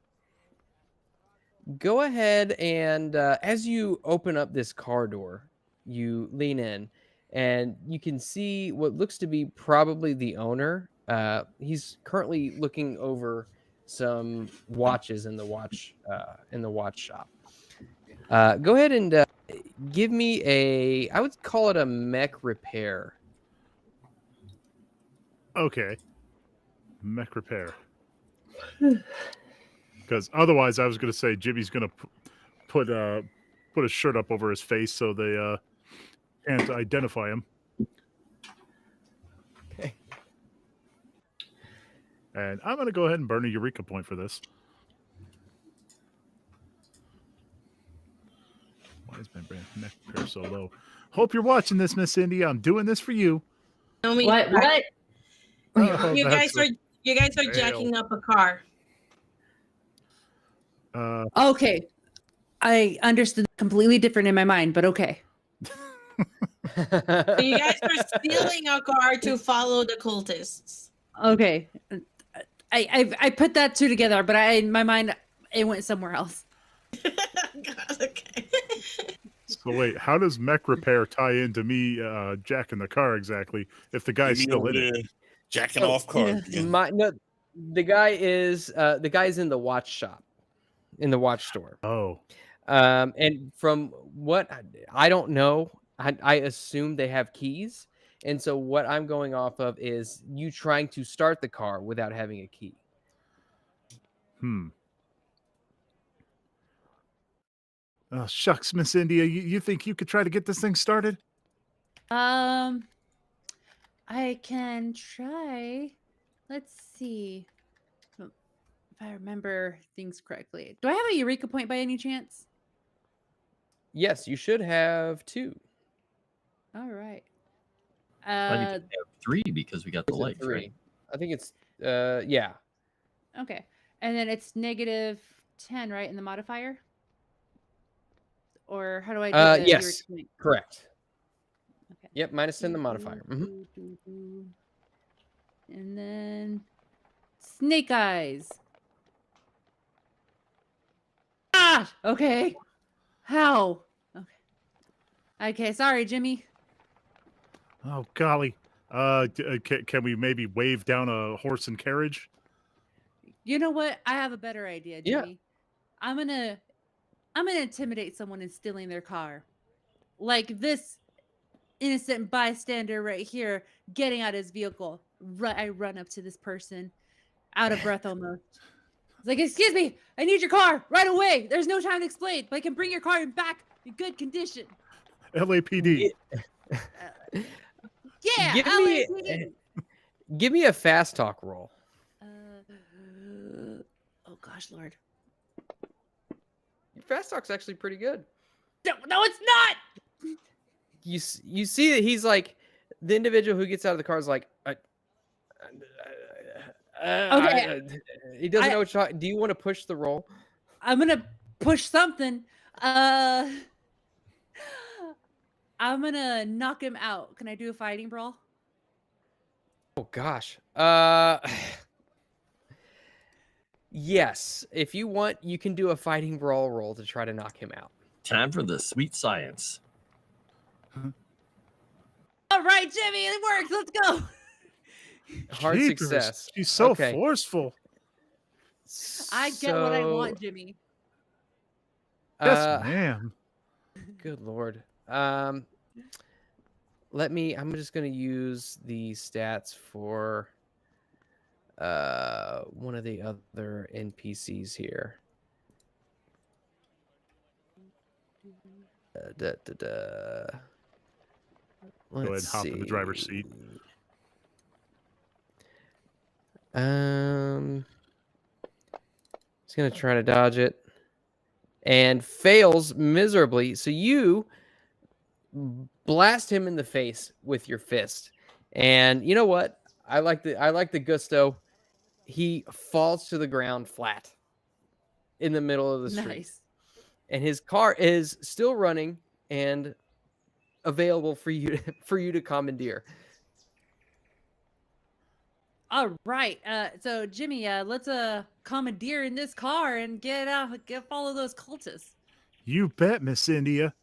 go ahead and as you open up this car door, you lean in and you can see what looks to be probably the owner. He's currently looking over some watches in the watch shop. Go ahead and give me I would call it a mech repair. Okay. Mech repair. Because otherwise I was going to say Jimmy's going to put a shirt up over his face so they can't identify him. Okay. And I'm going to go ahead and burn a Eureka point for this. Why is my brand mech repair so low? Hope you're watching this, Miss Indy. I'm doing this for you. What? Oh, You guys are fail. jacking up a car. Okay. I understood completely different in my mind, but okay. So you guys are stealing a car to follow the cultists. Okay. I put that two together, but in my mind it went somewhere else. God, okay. So wait, how does mech repair tie into me jacking the car exactly if the guy's Me still over in it? there jacking Oh, off cars again. No, the guy's in the watch shop, in the watch store. Oh, And from what I don't know, I assume they have keys. And so what I'm going off of is you trying to start the car without having a key. oh shucks, Miss India, you think you could try to get this thing started? I can try. Let's see. If I remember things correctly. Do I have a Eureka point by any chance? Yes, you should have 2. All right. I think we have 3 because we got the Is it lights, 3? right? I think it's yeah. Okay. And then it's -10, right, in the modifier? Or how do I do the Yes. Eureka point? Correct. Okay. Yep, -10 the modifier. And then snake eyes. Ah, okay. How? Okay, sorry, Jimmy. Oh golly, can we maybe wave down a horse and carriage? You know what? I have a better idea, Yeah. Jimmy. I'm gonna intimidate someone in stealing their car. Like this innocent bystander right here getting out of his vehicle. I run up to this person, out of breath almost. It's like, excuse me, I need your car right away. There's no time to explain, but I can bring your car back in good condition. LAPD. Yeah, Give me- LAPD. Give me a fast talk roll. Oh gosh, Lord. Your fast talk's actually pretty good. No, it's not. You see that he's like the individual who gets out of the car is like Okay. He doesn't know what you're talking. Do you want to push the roll? I'm gonna push something. I'm gonna knock him out. Can I do a fighting brawl? Oh gosh. Yes. If you want, you can do a fighting brawl roll to try to knock him out. Time for the sweet science. All right, Jimmy, it works. Let's go. Hard Jeepers, success. She's so Okay. forceful. I get what I So, want, Jimmy. Yes, ma'am. Good Lord. I'm just gonna use the stats for one of the other NPCs here. Go ahead and hop in the driver's seat. He's gonna try to dodge it and fails miserably. So you blast him in the face with your fist, and you know what? I like the gusto. He falls to the ground flat in the middle of the street. Nice. And his car is still running and available for you to commandeer. All right. So Jimmy, let's commandeer in this car and follow those cultists. You bet, Miss India.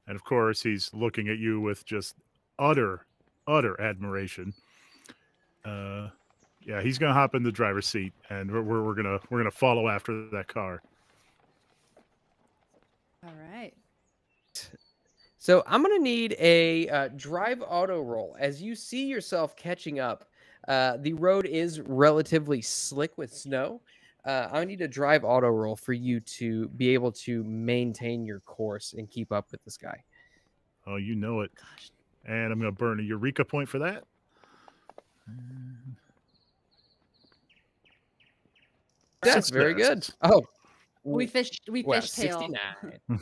And of course, he's looking at you with just utter admiration. Yeah, he's gonna hop in the driver's seat, and we're gonna follow after that car. All right. So I'm gonna need a drive auto roll as you see yourself catching up. The road is relatively slick with snow. I need a drive auto roll for you to be able to maintain your course and keep up with this guy. Oh, you know it. Gosh. And I'm gonna burn a Eureka point for that. That's very good. Success. Oh, We fished wow, tail. 69.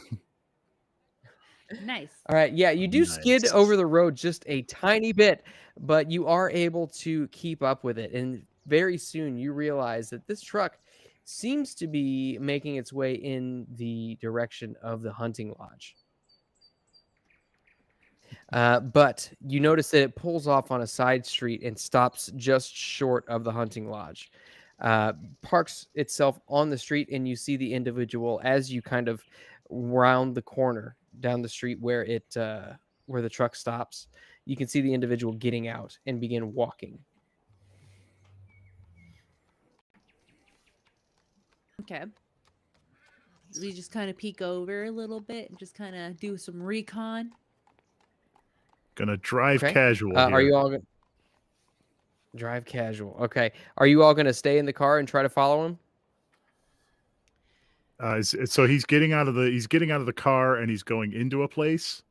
Nice. All right, yeah, you do skid Nice. over the road just a tiny bit, but you are able to keep up with it. And very soon you realize that this truck seems to be making its way in the direction of the hunting lodge. But you notice that it pulls off on a side street and stops just short of the hunting lodge. Parks itself on the street, and you see the individual as you kind of round the corner down the street where where the truck stops. You can see the individual getting out and begin walking. Okay. We just kind of peek over a little bit and just kind of do some recon. Gonna drive Okay. casual Are here. you all gonna drive casual? Okay. Are you all going to stay in the car and try to follow him? So he's getting out of the car and he's going into a place.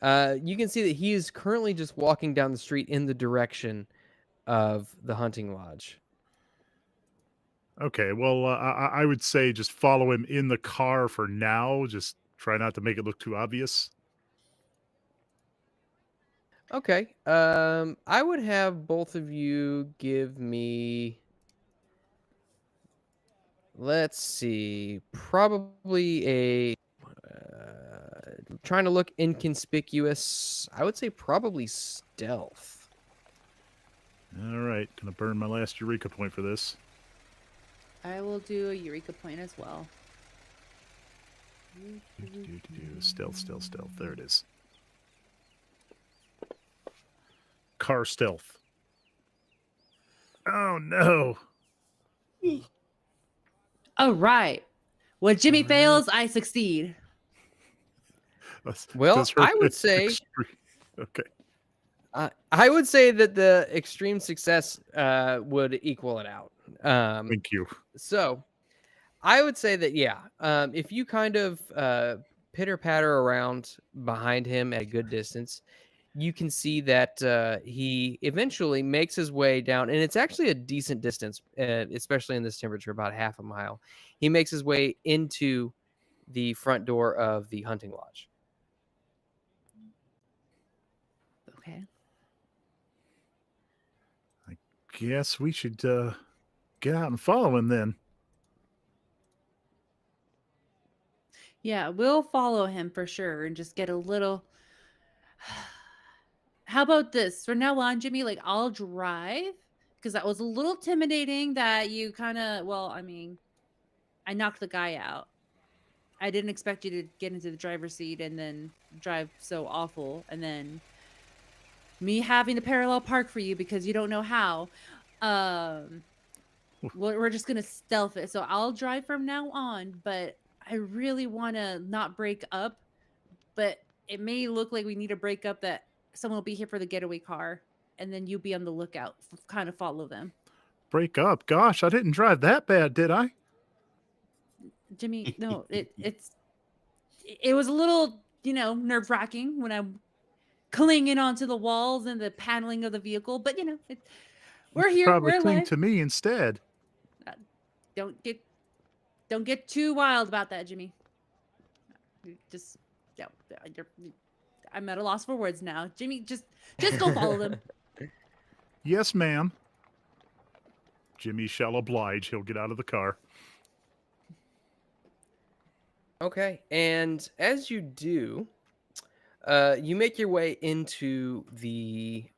You can see that he is currently just walking down the street in the direction of the hunting lodge. Okay, well, I would say just follow him in the car for now. Just try not to make it look too obvious. Okay. I would have both of you give me, let's see, probably a trying to look inconspicuous. I would say probably stealth. All right, gonna burn my last Eureka point for this. I will do a Eureka point as well. Stealth. There it is. Car stealth. Oh no. All right. When Jimmy fails, I succeed. Well, I would say okay. I would say that the extreme success would equal it out. Thank you. So I would say that, yeah, if you kind of pitter patter around behind him at a good distance, you can see that he eventually makes his way down, and it's actually a decent distance, especially in this temperature, about half a mile. He makes his way into the front door of the hunting lodge. Okay. I guess we should get out and follow him then. Yeah, we'll follow him for sure and just get a little. How about this? From now on, Jimmy, like I'll drive because that was a little intimidating that you kind of, well, I mean, I knocked the guy out. I didn't expect you to get into the driver's seat and then drive so awful. And then me having to parallel park for you because you don't know how. We're just going to stealth it. So I'll drive from now on, but I really want to not break up. But it may look like we need to break up that someone will be here for the getaway car. And then you be on the lookout, kind of follow them. Break up. Gosh, I didn't drive that bad, did I? Jimmy, no, it was a little, nerve wracking when I'm clinging onto the walls and the paneling of the vehicle, but we're here. Probably We're cling alive. to me instead. Don't get too wild about that, Jimmy. Just I'm at a loss for words now. Jimmy, just go follow them. Yes, ma'am. Jimmy shall oblige. He'll get out of the car. Okay, and as you do, you make your way into the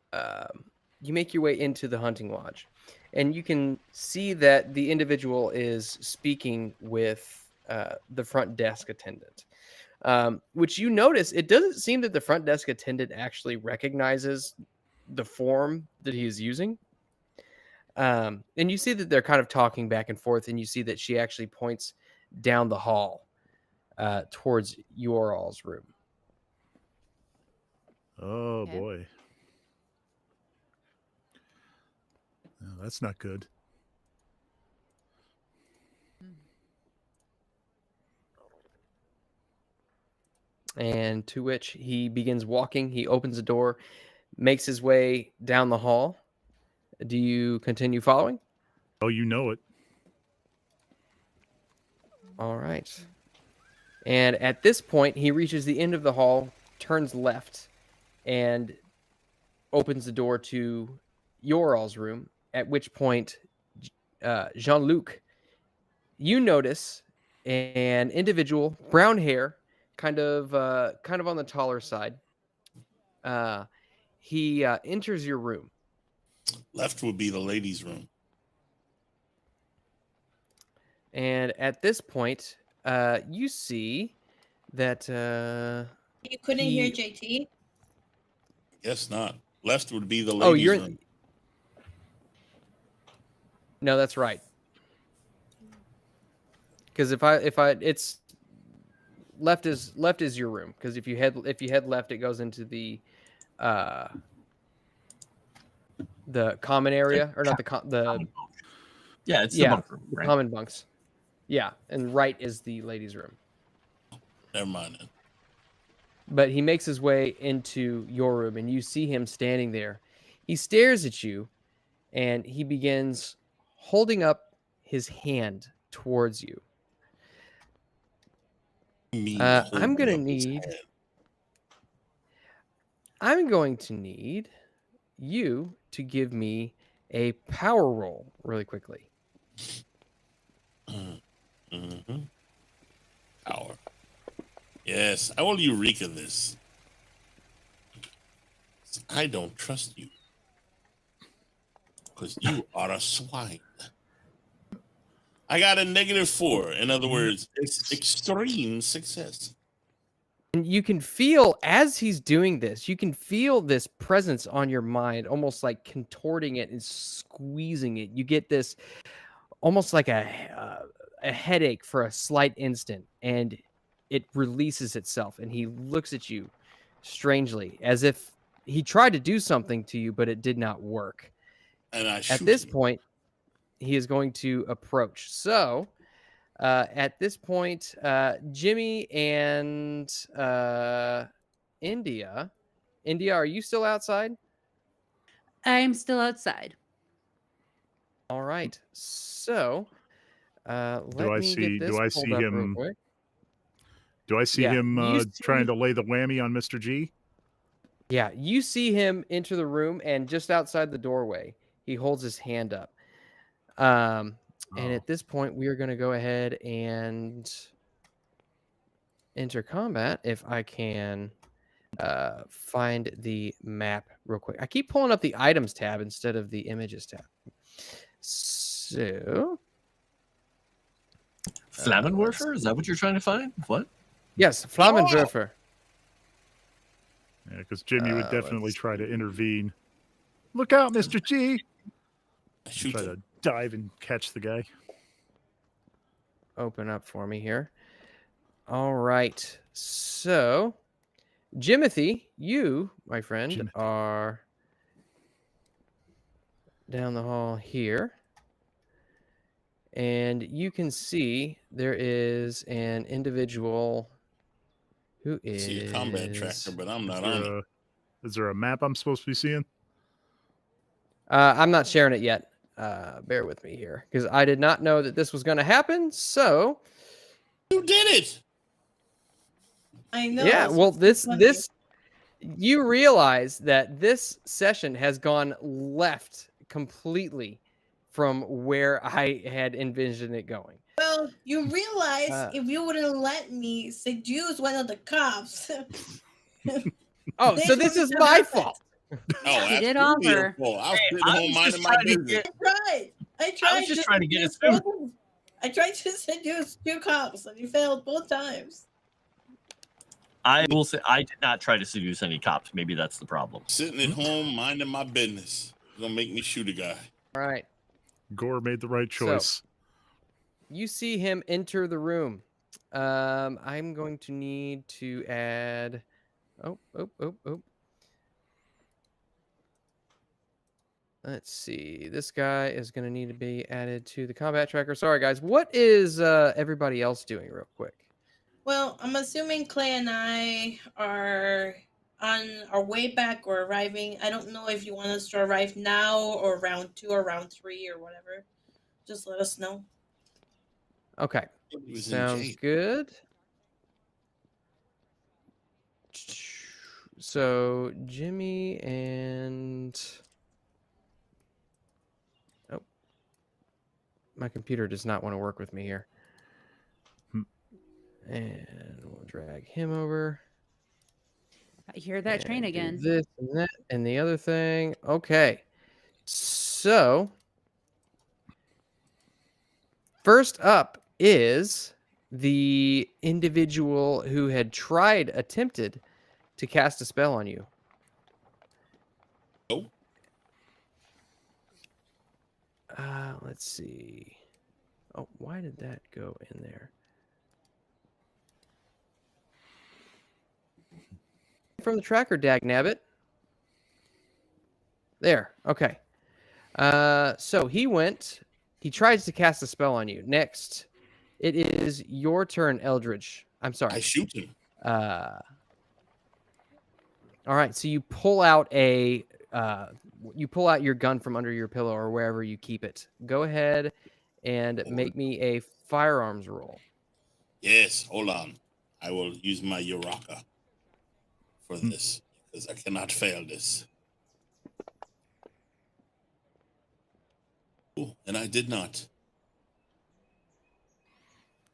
hunting lodge, and you can see that the individual is speaking with the front desk attendant, which you notice it doesn't seem that the front desk attendant actually recognizes the form that he is using. And you see that they're kind of talking back and forth, and you see that she actually points down the hall towards your all's room. Oh, Okay. boy. No, that's not good. And to which he begins walking. He opens the door, makes his way down the hall. Do you continue following? Oh, you know it. All right. And at this point, he reaches the end of the hall, turns left, and opens the door to your all's room, at which point, Jean-Luc, you notice an individual, brown hair, kind of on the taller side. He enters your room. Left would be the ladies' room. And at this point, you see that You couldn't hear JT? Guess not. Left would be the oh, ladies' you're room. no, that's right. Because if I it's left is your room. Because if you head left, it goes into the common area, or not the Yeah, it's the yeah, bunk room, the right? common bunks. Yeah, and right is the ladies' room. Never mind then. But he makes his way into your room, and you see him standing there. He stares at you, and he begins holding up his hand towards you. I'm going to need you to give me a power roll really quickly. Mm-hmm. Power. Yes, I will Eureka this. I don't trust you. Because you are a swine. I got a -4. In other words, it's extreme success. And you can feel, as he's doing this, you can feel this presence on your mind, almost like contorting it and squeezing it. You get this almost like a headache for a slight instant, and it releases itself, and he looks at you strangely, as if he tried to do something to you, but it did not work. And I At this point, he is going to approach. So, at this point, Jimmy and India, are you still outside? I'm still outside. All right. So, let Do I me see? get this Do I pulled see up real him? quick. Do I see Yeah, him you see- trying to lay the whammy on Mr. G? Yeah, you see him enter the room, and just outside the doorway, he holds his hand up. And at this point, we are going to go ahead and enter combat. If I can find the map real quick. I keep pulling up the items tab instead of the images tab. So, Flammenwerfer? Is that what you're trying to find? What? yes, Flammenwerfer. Yeah, because Jimmy would definitely let's try to intervene. Look out, Mr. G! Shoot Try them. to dive and catch the guy. Open up for me here. All right. So, Jimothy, you, my friend, Jimothy. are down the hall here. And you can see there is an individual who I is... see a combat tracker, but I'm not Is on there it. is there a map I'm supposed to be seeing? I'm not sharing it yet. Bear with me here, because I did not know that this was going to happen. So, You did it! I know. yeah, it's well, so funny. you realize that this session has gone left completely from where I had envisioned it going. Well, you realize if you wouldn't let me seduce one of the cops. Oh, so this is my fault. Oh, He did absolutely your offer. fault. I was sitting I home was minding just my trying to business. I tried just trying to get his food. I tried to seduce 2 cops and you failed both times. I will say I did not try to seduce any cops. Maybe that's the problem. Sitting at home minding my business. You're gonna make me shoot a guy. All right. Gore made the right So- choice. You see him enter the room. I'm going to need to add... Oh. Let's see. This guy is going to need to be added to the combat tracker. Sorry, guys. What is everybody else doing real quick? Well, I'm assuming Clay and I are on our way back or arriving. I don't know if you want us to arrive now or round 2 or round 3 or whatever. Just let us know. Okay. He was in Sounds jail. good. So, Jimmy and... Oh. My computer does not want to work with me here. And we'll drag him over. I hear that train and do again. This and that and the other thing. Okay. So first up is the individual who had attempted to cast a spell on you. Oh. Let's see. Oh, why did that go in there? From the tracker, Dagnabbit. There. Okay. So he tries to cast a spell on you. Next, it is your turn, Eldritch. I'm sorry. I shoot him. All right. So you pull out your gun from under your pillow or wherever you keep it. Go ahead and make me a firearms roll. Yes, hold on. I will use my Uraka for this because I cannot fail this. Oh, and I did not.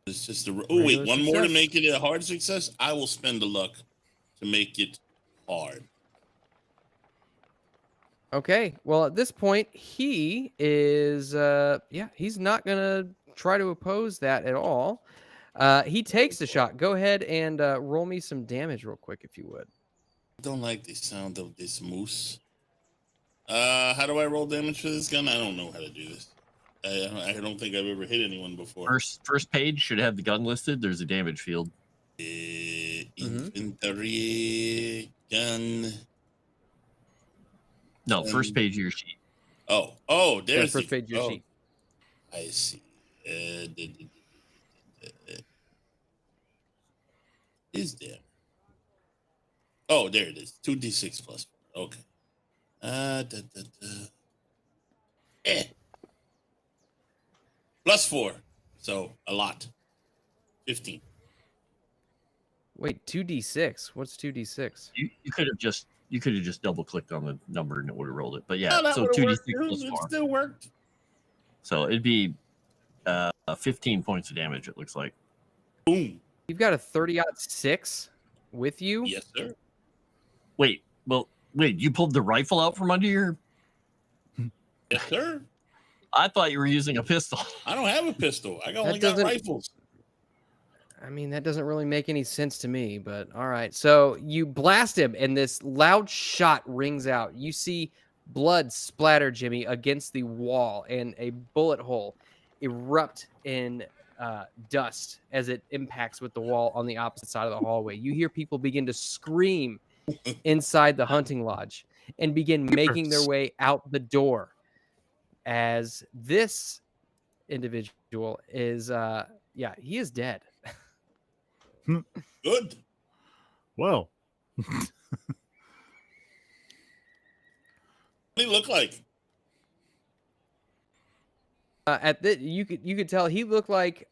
It's just a. Oh wait, one more to make it a hard success. I will spend the luck to make it hard. Okay. Well, at this point, he is. He's not gonna try to oppose that at all. He takes the shot. Go ahead and roll me some damage real quick, if you would. I don't like the sound of this moose. How do I roll damage for this gun? I don't know how to do this. I don't think I've ever hit anyone before. First page should have the gun listed. There's a damage field. Inventory gun. No, first page of your sheet. Oh, there's first page of your sheet. I see. Is there? Oh, there it is. 2d6 plus 4. Okay. Plus 4. So a lot. 15. Wait, 2d6. What's 2d6? You could have just double clicked on the number and it would have rolled it. But yeah, that so would've 2d6 worked. plus It 4. still worked. So it'd be 15 points of damage. It looks like. Boom. You've got a 30-06 with you. Yes, sir. Wait, you pulled the rifle out from under your. Yes, sir. I thought you were using a pistol. I don't have a pistol. I only got rifles. I mean, that doesn't really make any sense to me, but all right. So you blast him, and this loud shot rings out. You see blood splatter, Jimmy, against the wall, and a bullet hole erupt in dust as it impacts with the wall on the opposite side of the hallway. You hear people begin to scream inside the hunting lodge and begin making their way out the door as this individual is he is dead. Good. Well, what do he look like? You could tell he looked like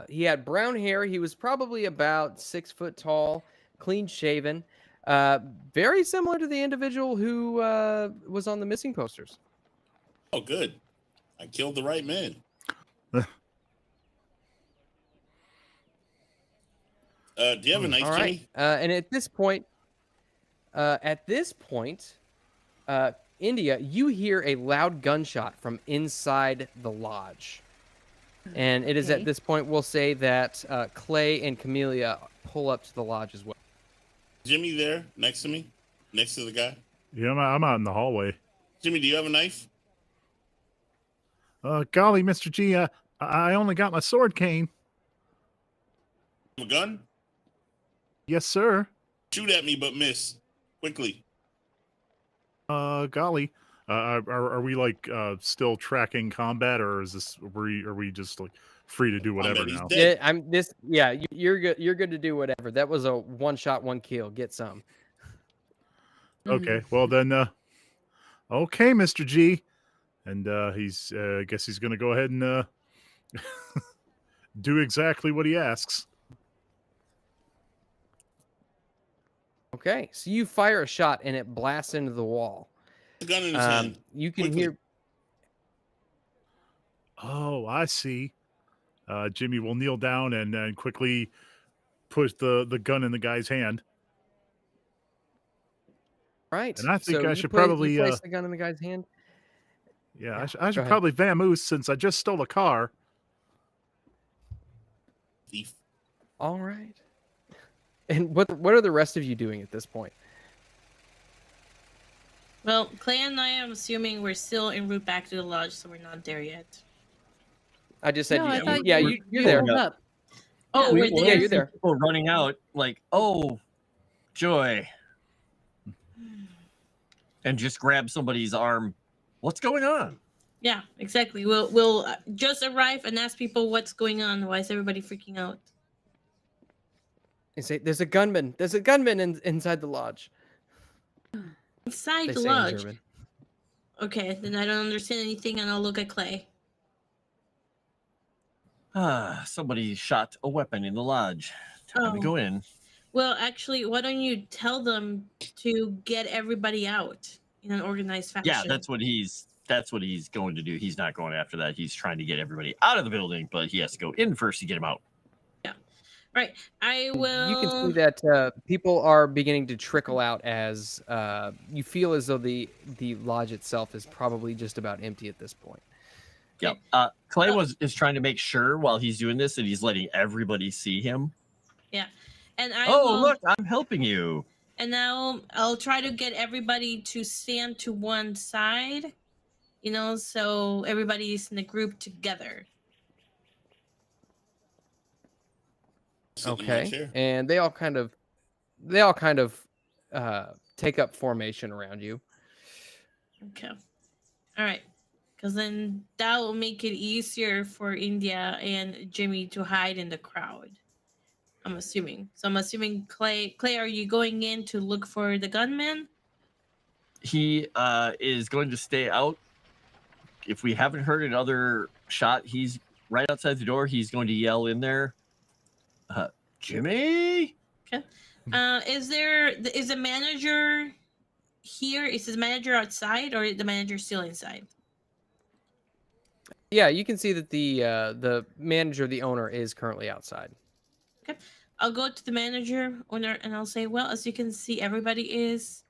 he had brown hair. He was probably about 6 foot tall, clean shaven, very similar to the individual who was on the missing posters. Oh, good. I killed the right man. Do you have a knife, All right. Jimmy? And at this point, India, you hear a loud gunshot from inside the lodge. And it is at this point, we'll say that Clay and Camellia pull up to the lodge as well. Jimmy there, next to me? Next to the guy? yeah, I'm out in the hallway. Jimmy, do you have a knife? Golly, Mr. G, I only got my sword cane. A gun? Yes, sir. Shoot at me, but miss. Quickly. Golly, are we like still tracking combat, or is this are we just like free to do whatever Combat, now? he's dead. You're good. You're good to do whatever. That was a 1-shot, 1 kill. Get some. Okay, well then, okay, Mr. G, and he's I guess he's gonna go ahead and do exactly what he asks. Okay, so you fire a shot and it blasts into the wall. The gun in his hand. You can Quickly. hear. Oh, I see. Jimmy will kneel down and quickly put the gun in the guy's hand. Right. And I think so I you should place, probably, you place the gun in the guy's hand. Yeah, Yeah, I go should ahead. probably vamoose since I just stole a car. Thief. All right. And what are the rest of you doing at this point? Well, Clay and I am assuming we're still en route back to the lodge, so we're not there yet. I just said, No, I thought yeah, you you're there. rolled up. Oh, We- we're well, there. Yeah, you're there. People running out like, oh, joy, and just grab somebody's arm. What's going on? Yeah, exactly. We'll just arrive and ask people what's going on. Why is everybody freaking out? They say, there's a gunman. There's a gunman inside the lodge. Inside They the say in lodge. German. Okay, then I don't understand anything, and I'll look at Clay. Somebody shot a weapon in the lodge. Time to Oh. go in. Well, actually, why don't you tell them to get everybody out in an organized fashion? Yeah, that's what he's going to do. He's not going after that. He's trying to get everybody out of the building, but he has to go in first to get them out. right. I will. You can see that people are beginning to trickle out as you feel as though the lodge itself is probably just about empty at this point. Yeah. Clay is trying to make sure while he's doing this that he's letting everybody see him. Yeah, and I Oh, will, look, I'm helping you. And now I'll try to get everybody to stand to one side, so everybody's in the group together. Sit in my Okay, chair. and they all kind of take up formation around you. Okay. All right. Because then that will make it easier for India and Jimmy to hide in the crowd. I'm assuming. So I'm assuming Clay, are you going in to look for the gunman? He is going to stay out. If we haven't heard another shot, he's right outside the door. He's going to yell in there, Jimmy? Is the manager here? Is the manager outside or is the manager still inside? Yeah, you can see that the manager, the owner, is currently outside. Okay. I'll go to the manager owner and I'll say, well, as you can see, everybody is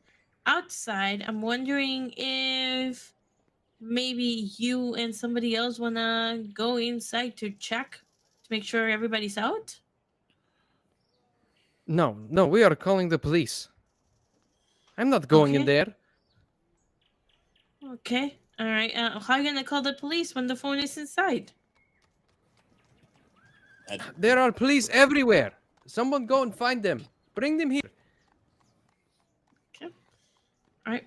outside. I'm wondering if maybe you and somebody else want to go inside to check to make sure everybody's out. No, we are calling the police. I'm not going in Okay. there. Okay. All right. How are you going to call the police when the phone is inside? There are police everywhere. Someone go and find them. Bring them here. All right.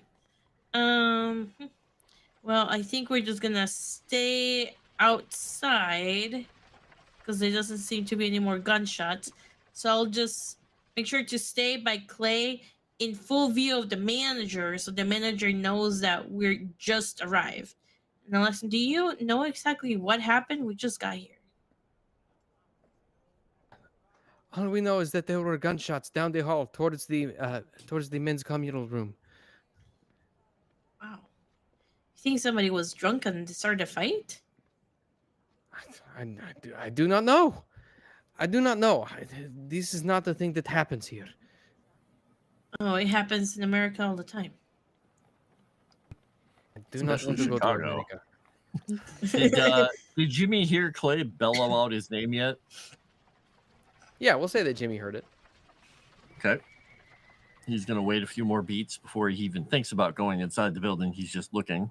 Well, I think we're just gonna stay outside because there doesn't seem to be any more gunshots. So I'll just make sure to stay by Clay in full view of the manager, so the manager knows that we're just arrived. And I'll ask him, do you know exactly what happened? We just got here. All we know is that there were gunshots down the hall towards the men's communal room. Wow. You think somebody was drunk and started a fight? I do not know. I do not know. This is not the thing that happens here. Oh, it happens in America all the time. I do not Especially want to go to Chicago. America. Did Jimmy hear Clay bellow out his name yet? Yeah, we'll say that Jimmy heard it. Okay. He's going to wait a few more beats before he even thinks about going inside the building. He's just looking.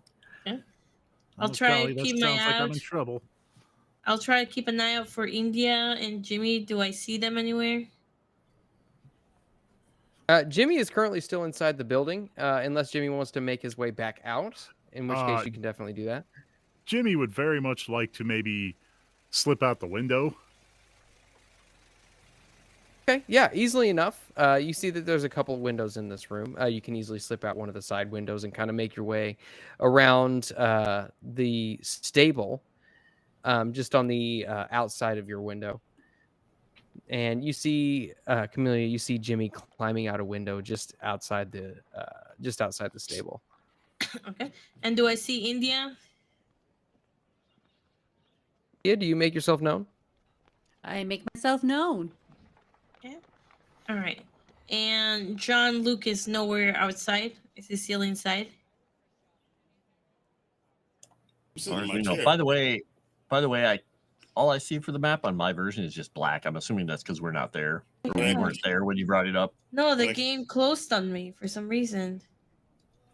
I'll try to that keep my sounds like eye I'm out. in trouble. I'll try to keep an eye out for India and Jimmy. Do I see them anywhere? Jimmy is currently still inside the building, unless Jimmy wants to make his way back out, in which case you can definitely do that. Jimmy would very much like to maybe slip out the window. Okay, yeah, easily enough. You see that there's a couple of windows in this room. You can easily slip out one of the side windows and kind of make your way around the stable, just on the outside of your window. And you see, Camellia, you see Jimmy climbing out a window just outside the stable. Okay. And do I see India? Yeah, do you make yourself known? I make myself known. Okay. All right. And John Luke is nowhere outside. Is he still inside? I'm As sitting far in as my we know. chair. By the way, all I see for the map on my version is just black. I'm assuming that's because we're not there. Or we Yeah. weren't there when you brought it up. No, the Like- game closed on me for some reason.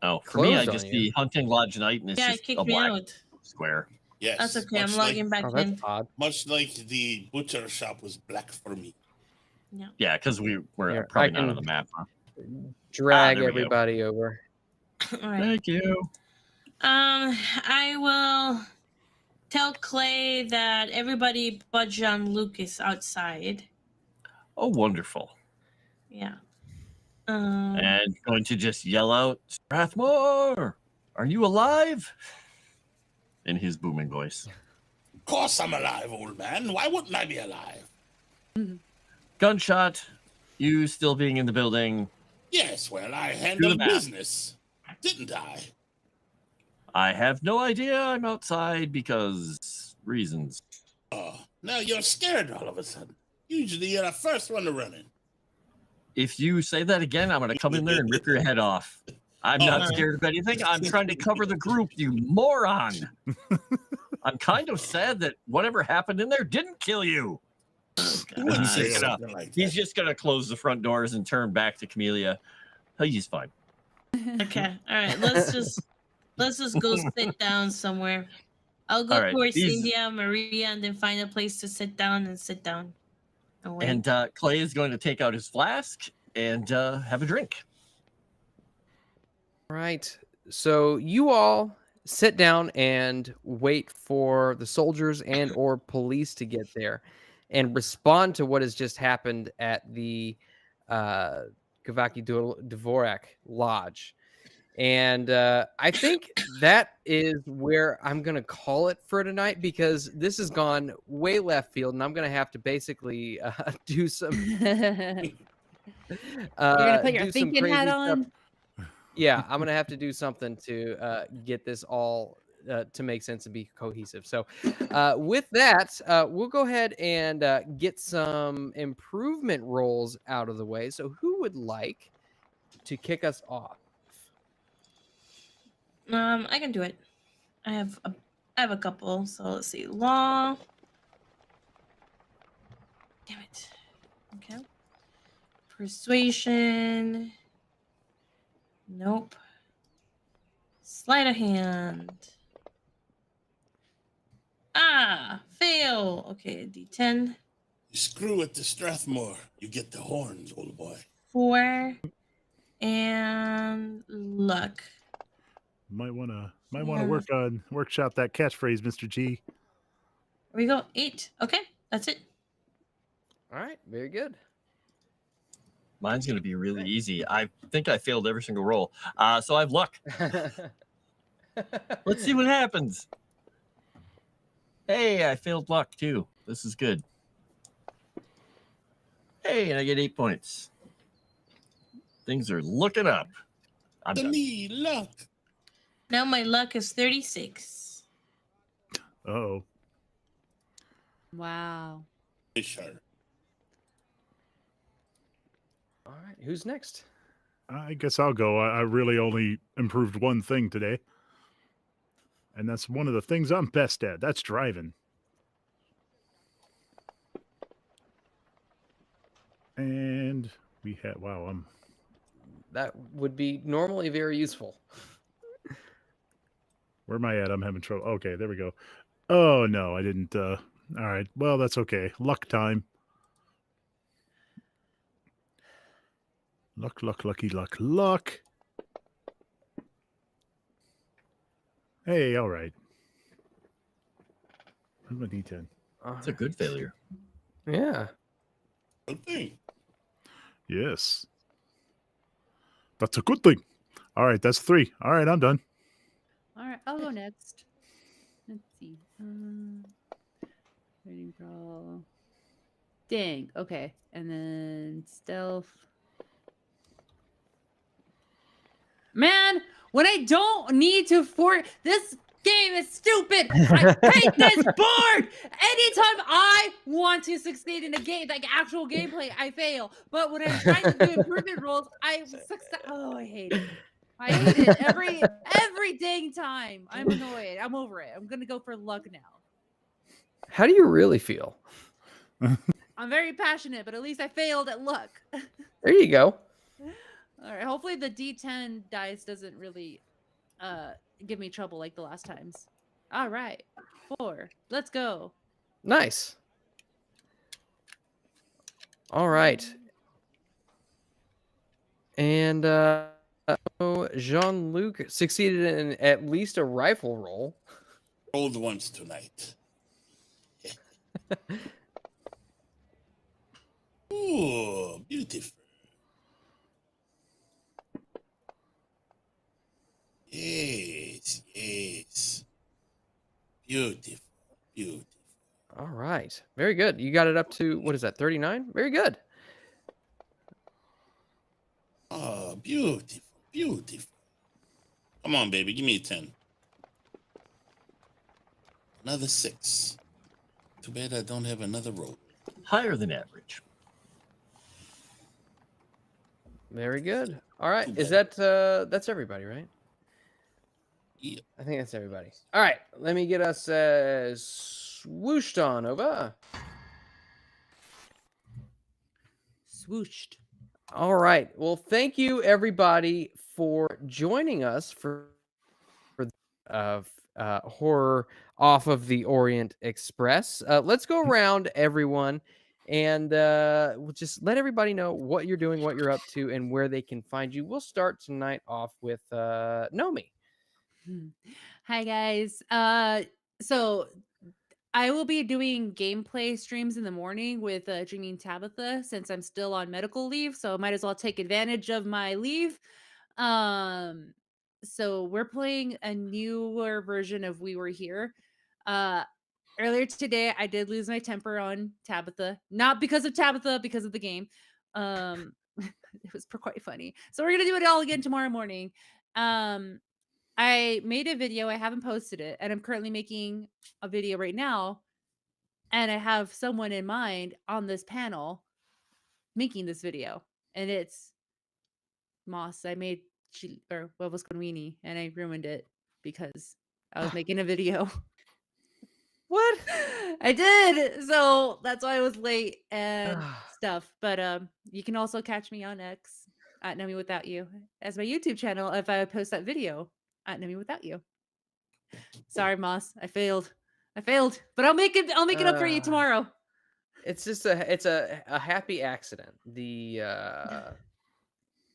Oh, for me, I Closed on just you? see Hunting Lodge Night, and it's Yeah, it just kicked a me black out. square. Yes. That's okay. I'm much logging like, back Oh, that's in. odd. Much like the butcher shop was black for me. Yeah. Yeah, because we were Here, probably I not on can- the map. Huh? Drag there we go. everybody over. All right. Thank you. I will tell Clay that everybody but John Luke is outside. Oh, wonderful. Yeah. And going to just yell out, Strathmore, are you alive? In his booming voice. Of course I'm alive, old man. Why wouldn't I be alive? Gunshot, you still being in the building. Yes, well, I handled map. business, didn't I? I have no idea. I'm outside because reasons. Oh, now you're scared all of a sudden. Usually you're the first one to run in. If you say that again, I'm going to come in there and rip your head off. I'm not Oh. scared of anything. I'm trying to cover the group, you moron. I'm kind of sad that whatever happened in there didn't kill you. You wouldn't say He's gonna- something like He's that. just going to close the front doors and turn back to Camellia. Oh, he's fine. Okay. All right. Let's just go sit down somewhere. I'll go All right, towards these- India, Maria, and then find a place to sit down and sit down. And wait. And Clay is going to take out his flask and have a drink. Right. So you all sit down and wait for the soldiers and or police to get there and respond to what has just happened at the Kavaki Dvorak Lodge. And I think that is where I'm going to call it for tonight, because this has gone way left field and I'm going to have to basically do some You're gonna put your do some thinking hat crazy stuff. on. Yeah, I'm gonna have to do something to get this all to make sense and be cohesive. So, with that, we'll go ahead and get some improvement rolls out of the way. So, who would like to kick us off? I can do it. I have a couple. So let's see. Law. Damn it. Okay. Persuasion. Nope. Sleight of hand. Ah, fail. Okay, D10. You screw it to Strathmore, you get the horns, old boy. 4 and luck. Might wanna Yeah. workshop that catchphrase, Mr. G. Here we go. 8. Okay, that's it. All right, very good. Mine's going to be really easy. I think I failed every single roll. So I have luck. Let's see what happens. Hey, I failed luck too. This is good. Hey, and I get 8 points. Things are looking up. I'm To done. me, luck. Now my luck is 36. Oh, Wow. Sure. All right, who's next? I guess I'll go. I really only improved one thing today, and that's one of the things I'm best at. That's driving. And we had That would be normally very useful. where am I at? I'm having trouble. Okay, there we go. Oh no, I didn't. All right, well that's okay. Luck time. Luck, lucky luck. Hey, all right. Where's my D10? It's a good failure. Yeah. Good thing. Yes. That's a good thing. All right, that's 3. All right, I'm done. All right, I'll go next. Let's see. Rating brawl. Dang. Okay, and then stealth. Man, when I don't need to this game is stupid. I hate this board. Anytime I want to succeed in a game, like actual gameplay, I fail. But when I'm trying to do improvement rolls, I succeed. Oh, I hate it. I hate it every dang time. I'm annoyed. I'm over it. I'm gonna go for luck now. How do you really feel? I'm very passionate, but at least I failed at luck. There you go. All right. Hopefully the D10 dice doesn't really give me trouble like the last times. All right. 4. Let's go. Nice. All right. And Jean-Luc succeeded in at least a rifle roll. Rolled once tonight. Oh, beautiful. Yes, yes. Beautiful, beautiful. All right. Very good. You got it up to, what is that, 39? Very good. Oh, beautiful, beautiful. Come on, baby. Give me a 10. Another 6. Too bad I don't have another roll. Higher than average. Very good. All right. Too Is bad. that, that's everybody, right? Yeah. I think that's everybody. All right. Let me get us swooshed on over. Swooshed. All right. Well, thank you everybody for joining us for horror off of the Orient Express. Let's go around everyone and we'll just let everybody know what you're doing, what you're up to, and where they can find you. We'll start tonight off with Nomi. Hi guys. So I will be doing gameplay streams in the morning with Dreaming Tabitha since I'm still on medical leave, so I might as well take advantage of my leave. So we're playing a newer version of We Were Here. Earlier today I did lose my temper on Tabitha, not because of Tabitha, because of the game. It was quite funny. So we're gonna do it all again tomorrow morning. I made a video, I haven't posted it, and I'm currently making a video right now. And I have someone in mind on this panel making this video. And it's Moss. I made what was Conweenie, and I ruined it because I was making a video. What? I did. So that's why I was late and stuff. But you can also catch me on X at Know Me Without You as my YouTube channel if I post that video at Know Me Without You. Sorry, Moss. I failed, but I'll make it up for you tomorrow. It's just a happy accident. The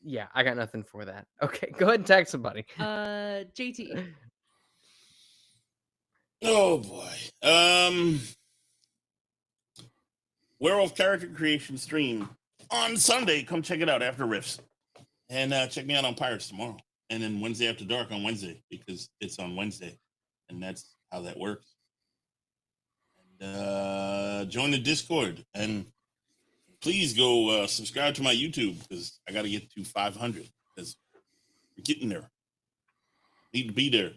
yeah, I got nothing for that. Okay, go ahead and tag somebody. JT. Oh boy. Werewolf character creation stream on Sunday. Come check it out after Riffs. And check me out on Pirates tomorrow. And then Wednesday After Dark on Wednesday, because it's on Wednesday. And that's how that works. And join the Discord. And please go subscribe to my YouTube, because I got to get to 500. Because we're getting there. Need to be there.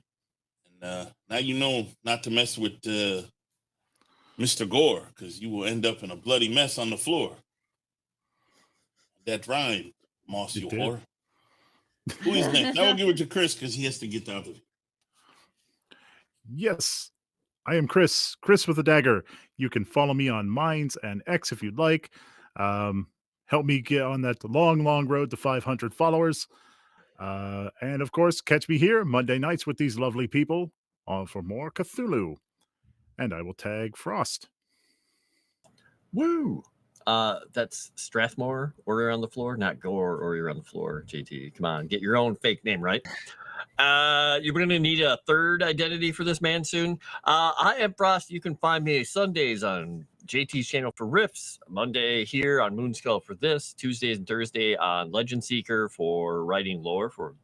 And now you know not to mess with Mr. Gore, because you will end up in a bloody mess on the floor. That rhyme, Moss, you whore. Who is next? I will give it to Chris, because he has to get out of it. Yes, I am Chris with a dagger. You can follow me on Minds and X if you'd like. Help me get on that long road to 500 followers. And of course, catch me here Monday nights with these lovely people for more Cthulhu. And I will tag Frost. Woo! That's Strathmore, Order on the Floor, not Gore, Order on the Floor. JT, come on, get your own fake name right. You're going to need a third identity for this man soon. I am Frost. You can find me Sundays on JT's channel for Riffs, Monday here on Moonskull for this, Tuesdays and Thursday on Legend Seeker for writing lore for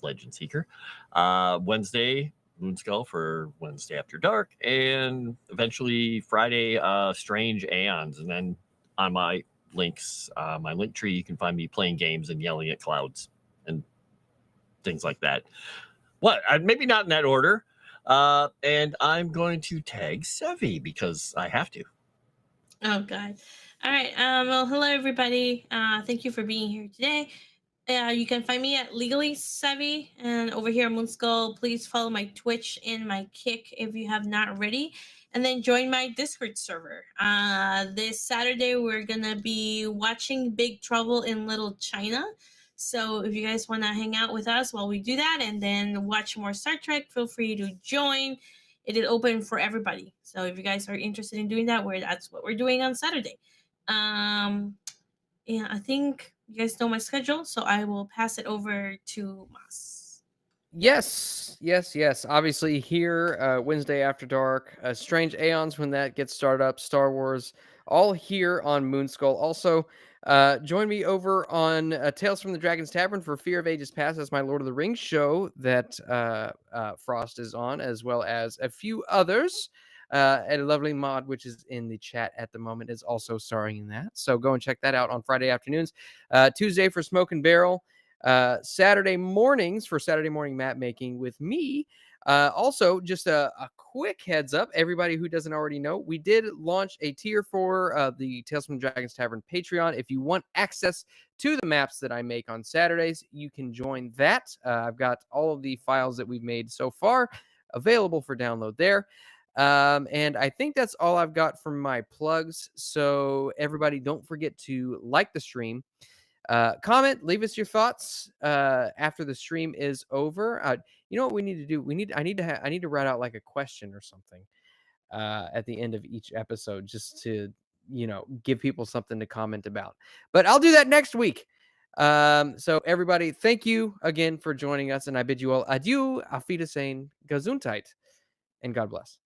Legend Seeker, Wednesday Moonskull for Wednesday After Dark, and eventually Friday Strange Aeons. And then on my links, my link tree, you can find me playing games and yelling at clouds and things like that. What? Maybe not in that order. And I'm going to tag Sevi because I have to. Oh God. All right. Well, hello everybody. Thank you for being here today. You can find me at Legally Savvy, and over here at Moonskull. Please follow my Twitch and my Kick if you have not already, and then join my Discord server. This Saturday we're gonna be watching Big Trouble in Little China. So if you guys want to hang out with us while we do that, and then watch more Star Trek, feel free to join. It is open for everybody. So if you guys are interested in doing that, that's what we're doing on Saturday. Yeah, I think you guys know my schedule, so I will pass it over to Mas. Yes. Obviously, here Wednesday after dark, Strange Aeons when that gets started up, Star Wars, all here on Moonskull. Also, join me over on Tales from the Dragon's Tavern for Fear of Ages Past. That's my Lord of the Rings show that Frost is on, as well as a few others. And a lovely mod, which is in the chat at the moment, is also starring in that. So go and check that out on Friday afternoons. Tuesday for Smoke and Barrel. Saturday mornings for Saturday morning map making with me. Also, just a quick heads up, everybody who doesn't already know, we did launch a tier for the Tales from the Dragon's Tavern Patreon. If you want access to the maps that I make on Saturdays, you can join that. I've got all of the files that we've made so far available for download there. And I think that's all I've got from my plugs. So everybody, don't forget to like the stream. Comment, leave us your thoughts after the stream is over. You know what we need to do? I need to write out like a question or something at the end of each episode, just to give people something to comment about. But I'll do that next week. So everybody, thank you again for joining us, and I bid you all adieu, auf Wiedersehen, Gesundheit, and God bless.